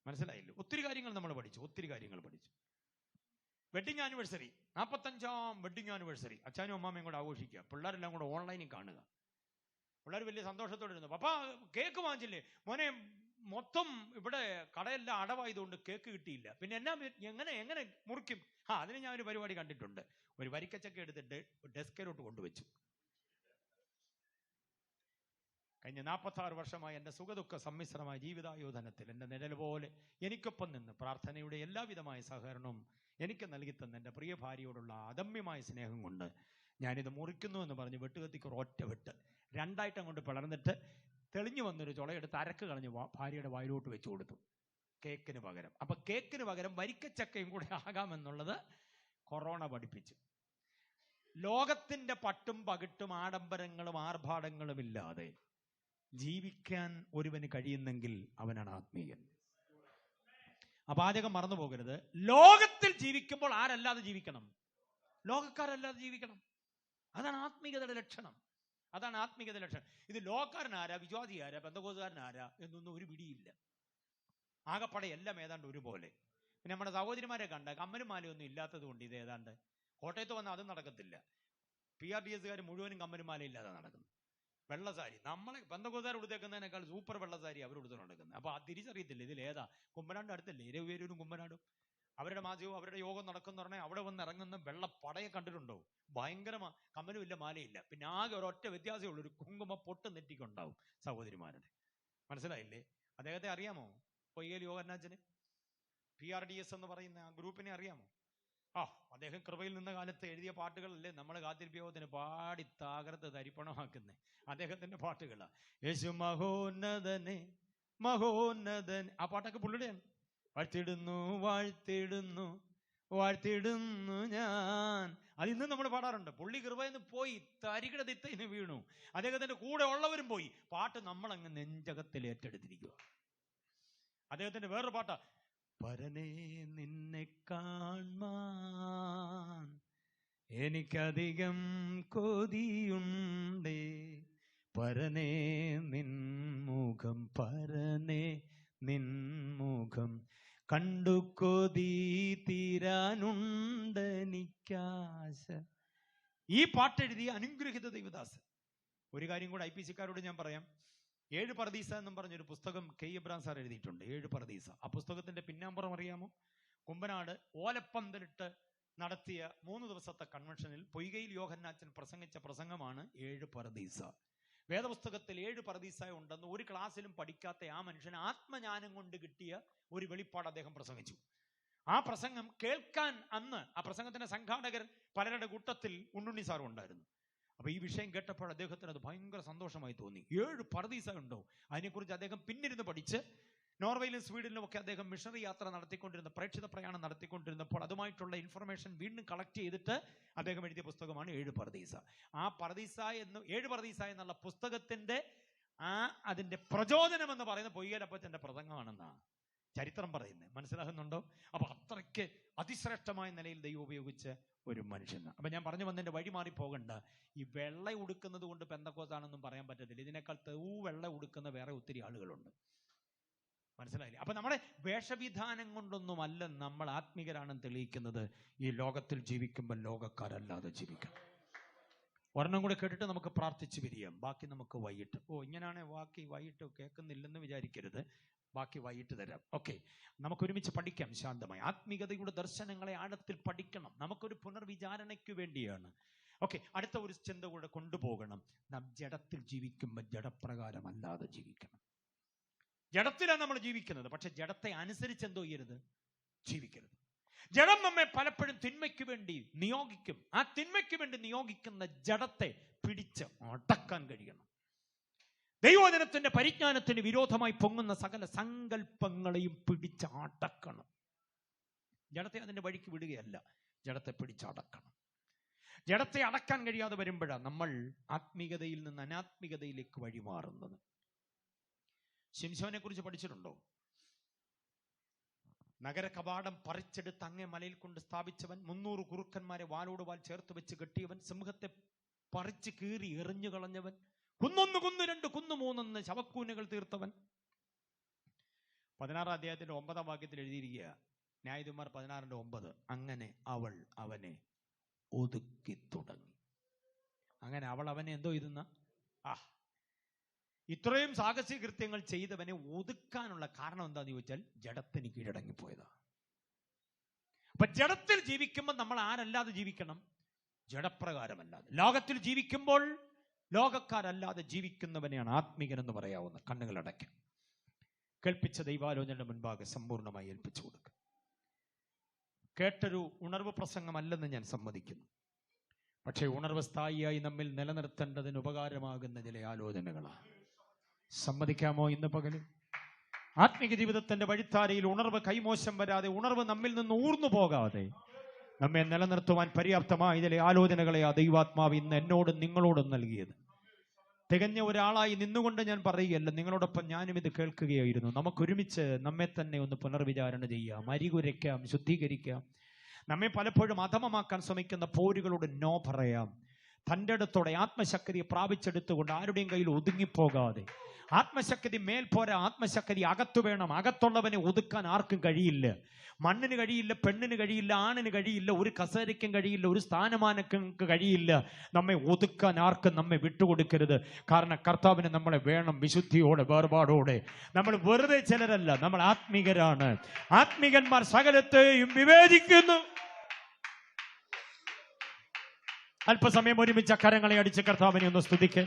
മനസ്സിലായില്ലോ. ഒത്തിരി കാര്യങ്ങൾ നമ്മൾ പഠിച്ചു. വെഡിങ് ആനിവേഴ്സറി, 45-ാം വെഡിങ് ആനിവേഴ്സറി അച്ഛനും അമ്മാമ്മയും കൂടെ ആഘോഷിക്കുക. പിള്ളേരെല്ലാം കൂടെ ഓൺലൈനിൽ കാണുക. പിള്ളേർ വലിയ സന്തോഷത്തോടെ ഇരുന്നു. പപ്പാ കേക്ക് വാങ്ങിച്ചില്ലേ? മോനെ മൊത്തം ഇവിടെ കടയെല്ലാം അടവായതുകൊണ്ട് കേക്ക് കിട്ടിയില്ല. പിന്നെ എങ്ങനെ മുറിക്കും? അതിന് ഞാൻ ഒരു പരിപാടി കണ്ടിട്ടുണ്ട്. ഒരു വരിക്കച്ചക്ക എടുത്തിട്ട് ഡെസ്കിലോട്ട് കൊണ്ടുവച്ചു. കഴിഞ്ഞ 46 വർഷമായി എൻ്റെ സുഖദുഃഖ സമ്മിശ്രമായ ജീവിതായോധനത്തിൽ എൻ്റെ നിഴൽ പോലെ എനിക്കൊപ്പം നിന്ന് പ്രാർത്ഥനയുടെ എല്ലാവിധമായ സഹകരണവും എനിക്ക് നൽകി തന്ന എൻ്റെ പ്രിയ ഭാര്യയോടുള്ള അദമ്യമായ സ്നേഹം കൊണ്ട് ഞാനിത് മുറിക്കുന്നു എന്ന് പറഞ്ഞ് വെട്ടുകത്തിക്ക് ഒറ്റ വെട്ട് 2ആയിട്ട് അങ്ങോട്ട് പിളർന്നിട്ട് തെളിഞ്ഞു വന്നൊരു ചുളയെടുത്ത് അരക്ക് കളഞ്ഞ് ഭാര്യയുടെ വായിലോട്ട് വെച്ചു കൊടുത്തു കേക്കിന് പകരം. അപ്പം കേക്കിന് പകരം വരിക്കച്ചക്കയും കൂടെ ആകാമെന്നുള്ളത് കൊറോണ പഠിപ്പിച്ചു. ലോകത്തിൻ്റെ പട്ടും പകിട്ടും ആഡംബരങ്ങളും ആർഭാടങ്ങളും ഇല്ലാതെ ജീവിക്കാൻ ഒരുവന് കഴിയുന്നെങ്കിൽ അവനാണ് ആത്മീയൻ. ആ പാചകം മറന്നു പോകരുത്. ലോകത്തിൽ ജീവിക്കുമ്പോൾ ആരല്ലാതെ ജീവിക്കണം? ലോകക്കാരല്ലാതെ ജീവിക്കണം. അതാണ് ആത്മീയതയുടെ ലക്ഷണം. ഇത് ലോകക്കാരനാരാ, വിശ്വാസി ആരാ, പെന്തക്കോസ്തുകാരനാരാ എന്നൊന്നും ഒരു പിടിയില്ല. ആകെപ്പടെ എല്ലാം ഏതാണ്ട് ഒരുപോലെ. പിന്നെ നമ്മുടെ സഹോദരിമാരെ കണ്ട കമ്മലും മാലയൊന്നും ഇല്ലാത്തത് കൊണ്ട് ഇത് ഏതാണ്ട് കോട്ടയത്ത് വന്നാൽ അതും നടക്കത്തില്ല. PRDSകാർ മുഴുവനും കമ്മലും മാല ഇല്ലാതെ നടക്കുന്നു. വെള്ളസാരി, നമ്മളെ പെന്തക്കോസ്തുകാർ ഉടുത്തേക്കുന്നതിനേക്കാൾ സൂപ്പർ വെള്ളസാരി അവരെടുത്ത് നടക്കുന്നത്. അപ്പോൾ ആ തിരിച്ചറിയത്തില്ല ഇതിലേതാ. കുമ്പനാട് അടുത്തല്ലേ ഇരവേരൂരും കുമ്പനാടും. അവരുടെ മാധ്യവും അവരുടെ യോഗം നടക്കുന്ന പറഞ്ഞാൽ അവിടെ വന്ന് ഇറങ്ങുന്ന വെള്ളപ്പടയെ കണ്ടിട്ടുണ്ടോ? ഭയങ്കരമാ. കമ്മലും ഇല്ല, മാലയില്ല. പിന്നെ ആകെ ഒരൊറ്റ വ്യത്യാസമേ ഉള്ളൂ, ഒരു കുങ്കുമ പൊട്ട് നെറ്റിക്കുണ്ടാവും സഹോദരിമാരുടെ. മനസ്സിലായില്ലേ? അദ്ദേഹത്തെ അറിയാമോ? പൊയ്യൽ യോഗനാഥന്, PRDS എന്ന് പറയുന്ന ആ ഗ്രൂപ്പിനെ അറിയാമോ? അദ്ദേഹം കൃപയിൽ നിന്ന കാലത്ത് എഴുതിയ പാട്ടുകളല്ലേ നമ്മൾ കാത്തിരിപ്പിയോഗത്തിന് പാടി താകർത്ത് തരിപ്പണമാക്കുന്നത്. അദ്ദേഹത്തിന്റെ പാട്ടുകളാ. യേശു മഹോന്നതനെ മഹോന്നതൻ, ആ പാട്ടൊക്കെ പുള്ളിയുടെയാണ്. വാഴ്ത്തിടുന്നു ഞാൻ. അത് ഇന്നും നമ്മൾ പാടാറുണ്ട്. പുള്ളി കൃപയെന്ന് പോയി, തരികിട തിത്തയിന് വീണു. അദ്ദേഹത്തിന്റെ കൂടെ ഉള്ളവരും പോയി. പാട്ട് നമ്മളങ്ങ് നെഞ്ചകത്തിൽ ഏറ്റെടുത്തിരിക്കുക. അദ്ദേഹത്തിന്റെ വേറൊരു പാട്ടാ, പരനേ നിന്നെ കാൺമാൻ എനിക്കധികം കൊതിയുണ്ടേ, പരനേ നിൻമുഖം, പരനേ നിൻമുഖം കണ്ടു കൊതി തീരാനുണ്ടെനിക്കാശ. ഈ പാട്ടെഴുതിയ അനുഗ്രഹിത ദൈവദാസൻ. ഒരു കാര്യം കൂടെ IPCക്കാരോട് ഞാൻ പറയാം. 7 പർദീസ എന്നും പറഞ്ഞൊരു പുസ്തകം K. എബ്രഹാം സാർ എഴുതിയിട്ടുണ്ട്. 7 പർദീസ. ആ പുസ്തകത്തിന്റെ പിന്നാമ്പുറം അറിയാമോ? കുമ്പനാട് ഓലപ്പന്തലിട്ട് നടത്തിയ 3 ദിവസത്തെ കൺവെൻഷനിൽ പൊയ്കയിൽ യോഹന്നാച്ചൻ പ്രസംഗിച്ച പ്രസംഗമാണ് 7 പർദീസ. വേദപുസ്തകത്തിൽ 7 പർദീസ ഉണ്ടെന്ന് ഒരു ക്ലാസ്സിലും പഠിക്കാത്ത ആ മനുഷ്യൻ ആത്മജ്ഞാനം കൊണ്ട് കിട്ടിയ ഒരു വെളിപ്പാട് അദ്ദേഹം പ്രസംഗിച്ചു. ആ പ്രസംഗം കേൾക്കാൻ അന്ന് ആ പ്രസംഗത്തിന്റെ സംഘാടകർ പലരുടെ കൂട്ടത്തിൽ ഉണ്ണുണ്ണി സാറും ഉണ്ടായിരുന്നു. അപ്പൊ ഈ വിഷയം കേട്ടപ്പോൾ അദ്ദേഹത്തിന് അത് ഭയങ്കര സന്തോഷമായി തോന്നി. 7 പർദീസ ഉണ്ടോ? അതിനെക്കുറിച്ച് അദ്ദേഹം പിന്നിരുന്ന് പഠിച്ച് നോർവേയിലും സ്വീഡനിലും ഒക്കെ അദ്ദേഹം മിഷണറി യാത്ര നടത്തിക്കൊണ്ടിരുന്ന, പ്രേക്ഷിത പ്രയാണം നടത്തിക്കൊണ്ടിരുന്നപ്പോൾ അതുമായിട്ടുള്ള ഇൻഫർമേഷൻ വീണ്ടും കളക്ട് ചെയ്തിട്ട് അദ്ദേഹം എഴുതിയ പുസ്തകമാണ് 7 പർദീസ. ആ 7 പർദീസ എന്നുള്ള പുസ്തകത്തിന്റെ അതിന്റെ പ്രചോദനം എന്ന് പറയുന്ന പൊയ്യലപ്പച്ചന്റെ പ്രസംഗമാണെന്നാണ് ചരിത്രം പറയുന്നത്. മനസ്സിലാകുന്നുണ്ടോ? അപ്പൊ അത്രയ്ക്ക് അതിശ്രേഷ്ഠമായ നിലയിൽ ദൈവം ഉപയോഗിച്ച് ഒരു മനുഷ്യൻ. അപ്പൊ ഞാൻ പറഞ്ഞു വന്നതിന്റെ വഴി മാറി പോകണ്ട. ഈ വെള്ള ഉടുക്കുന്നത് കൊണ്ട് പെന്തക്കോസ്താണെന്നും പറയാൻ പറ്റത്തില്ല. ഇതിനേക്കാൾ വെള്ള ഉടുക്കുന്ന വേറെ ഒത്തിരി ആളുകളുണ്ട്. മനസ്സിലായില്ലേ? അപ്പൊ നമ്മുടെ വേഷവിധാനം കൊണ്ടൊന്നുമല്ല നമ്മൾ ആത്മീകരാണെന്ന് തെളിയിക്കുന്നത്. ഈ ലോകത്തിൽ ജീവിക്കുമ്പോൾ ലോകക്കാരല്ലാതെ ജീവിക്കണം. ഒരെണ്ണം കൂടെ കേട്ടിട്ട് നമുക്ക് പ്രാർത്ഥിച്ച് പിരിയാം. ബാക്കി നമുക്ക് വൈകിട്ട്. ഇങ്ങനെയാണെ ബാക്കി വൈകിട്ട് കേൾക്കുന്നില്ലെന്ന് വിചാരിക്കരുത്. ബാക്കി വൈകിട്ട് തരാം. ഓക്കെ, നമുക്കൊരുമിച്ച് പഠിക്കാം ശാന്തമായി. ആത്മീയതയുടെ ദർശനങ്ങളെ ആഴത്തിൽ പഠിക്കണം. നമുക്കൊരു പുനർവിചാരണയ്ക്ക് വേണ്ടിയാണ്. ഓക്കെ, അടുത്ത ഒരു ചിന്ത കൂടെ കൊണ്ടുപോകണം. നാം ജഡത്തിൽ ജീവിക്കുമ്പോൾ ജഡപ്രകാരമല്ലാതെ ജീവിക്കണം. ജഡത്തിലാണ് നമ്മൾ ജീവിക്കുന്നത്, പക്ഷെ ജഡത്തെ അനുസരിച്ച് എന്തോ ചെയ്യരുത്, ജീവിക്കരുത്. ജഡം നമ്മെ പലപ്പോഴും തിന്മയ്ക്ക് വേണ്ടി നിയോഗിക്കും. ആ തിന്മയ്ക്ക് വേണ്ടി നിയോഗിക്കുന്ന ജഡത്തെ പിടിച്ച് അടക്കാൻ കഴിയണം. ദൈവവചനത്തിന്റെ പരിജ്ഞാനത്തിന് വിരോധമായി പൊങ്ങുന്ന സകല സങ്കല്പങ്ങളെയും പിടിച്ച് അടക്കണം. ജഡത്തെ അതിന്റെ വഴിക്ക് വിടുകയല്ല, ജഡത്തെ പിടിച്ചടക്കണം. ജഡത്തെ അടക്കാൻ കഴിയാതെ വരുമ്പോഴാണ് നമ്മൾ ആത്മീയതയിൽ നിന്ന് അനാത്മീയതയിലേക്ക് വഴിമാറുന്നത്. ശിംശോനെ കുറിച്ച് പഠിച്ചിട്ടുണ്ടോ? നഗര കവാടം പറിച്ചെടുത്ത് അങ്ങേ മലയിൽ കൊണ്ട് സ്ഥാപിച്ചവൻ, 300 കുറുക്കന്മാരെ വാലോട് വാൽ ചേർത്ത് വെച്ച് കെട്ടിയവൻ, സിംഹത്തെ പറിച്ച് കീറി എറിഞ്ഞു കളഞ്ഞവൻ, കുന്നൊന്ന് കുന്ന് 2 കുന്ന് 3 ശവക്കൂനുകൾ തീർത്തവൻ. 16 അധ്യായത്തിന്റെ 9 വാക്യത്തിൽ എഴുതിയിരിക്കുക, ന്യായാധിപന്മാർ 16:9, അങ്ങനെ അവൾ അവനെ ഒതുക്കി തുടങ്ങി. അങ്ങനെ അവൾ അവനെ എന്തോ ഇതെന്ന ഇത്രയും സാഹസിക കൃത്യങ്ങൾ ചെയ്തവനെ ഒതുക്കാനുള്ള കാരണം എന്താന്ന് ചോദിച്ചാൽ ജഡത്തിന് കീഴടങ്ങിപ്പോയതാ. അപ്പൊ ജഡത്തിൽ ജീവിക്കുമ്പോൾ നമ്മൾ ആരല്ലാതെ ജീവിക്കണം? ജഡപ്രകാരമല്ലാതെ. ലോകത്തിൽ ജീവിക്കുമ്പോൾ ലോകക്കാരല്ലാതെ ജീവിക്കുന്നവനെയാണ് ആത്മീകൻ എന്ന് പറയാവുന്ന. കണ്ണുകൾ അടയ്ക്കാം. കേൾപ്പിച്ച ദൈവാലോചനയുടെ മുൻപാകെ സമ്പൂർണ്ണമായി ഏൽപ്പിച്ചു കൊടുക്കുക. കേട്ടൊരു ഉണർവ് പ്രസംഗമല്ലെന്ന് ഞാൻ സമ്മതിക്കുന്നു. പക്ഷേ ഉണർവ് സ്ഥായിയായി നമ്മിൽ നിലനിർത്തേണ്ടതിന് ഉപകാരമാകുന്ന ചില ആലോചനകളാണ്. സമ്മതിക്കാമോ? ഇന്ന് പകല് ആത്മീക ജീവിതത്തിന്റെ വഴിത്താരയിൽ ഉണർവ് കൈമോശം വരാതെ, ഉണർവ് നമ്മിൽ നിന്ന് ഊർന്നു പോകാതെ നമ്മെ നിലനിർത്തുവാൻ പര്യാപ്തമായ ചില ആലോചനകളെ ആ ദൈവാത്മാവ് ഇന്ന് എന്നോടും നിങ്ങളോടും നൽകിയത്. തികഞ്ഞ ഒരാളായി നിന്നുകൊണ്ട് ഞാൻ പറയുകയല്ല, നിങ്ങളോടൊപ്പം ഞാനും ഇത് കേൾക്കുകയായിരുന്നു. നമുക്കൊരുമിച്ച് നമ്മെ തന്നെ ഒന്ന് പുനർവിചാരണ ചെയ്യാം, അരികുരയ്ക്കാം, ശുദ്ധീകരിക്കാം. നമ്മെ പലപ്പോഴും അധമമാക്കാൻ ശ്രമിക്കുന്ന പോരുകളോട് നോ പറയാം. തൻ്റെ അടുത്തോടെ ആത്മശക്തി പ്രാപിച്ചെടുത്തുകൊണ്ട് ആരുടെയും കയ്യിൽ ഒതുങ്ങിപ്പോകാതെ. ആത്മശക്തി മേൽപോരാ, ആത്മശക്തി അകത്തു വേണം. അകത്തുള്ളവനെ ഒതുക്കാൻ ആർക്കും കഴിയില്ല. മണ്ണിന് കഴിയില്ല, പെണ്ണിന് കഴിയില്ല, ആണിന് കഴിയില്ല, ഒരു കസേരയ്ക്കും കഴിയില്ല, ഒരു സ്ഥാനമാനങ്ങൾക്ക് കഴിയില്ല. നമ്മെ ഒതുക്കാൻ ആർക്കും നമ്മെ വിട്ടുകൊടുക്കരുത്. കാരണം കർത്താവിന് നമ്മളെ വേണം, വിശുദ്ധിയോടെ, വേർപാടോടെ. നമ്മൾ വെറുതെ ചിലരല്ല, നമ്മൾ ആത്മീകരാണ്. ആത്മീകന്മാർ സകലത്തെയും വിവേചിക്കുന്നു. അല്പസമയം ഒരുമിച്ച് കരങ്ങളെ അടിച്ച് കർത്താവിനെ ഒന്ന് സ്തുതിക്ക്.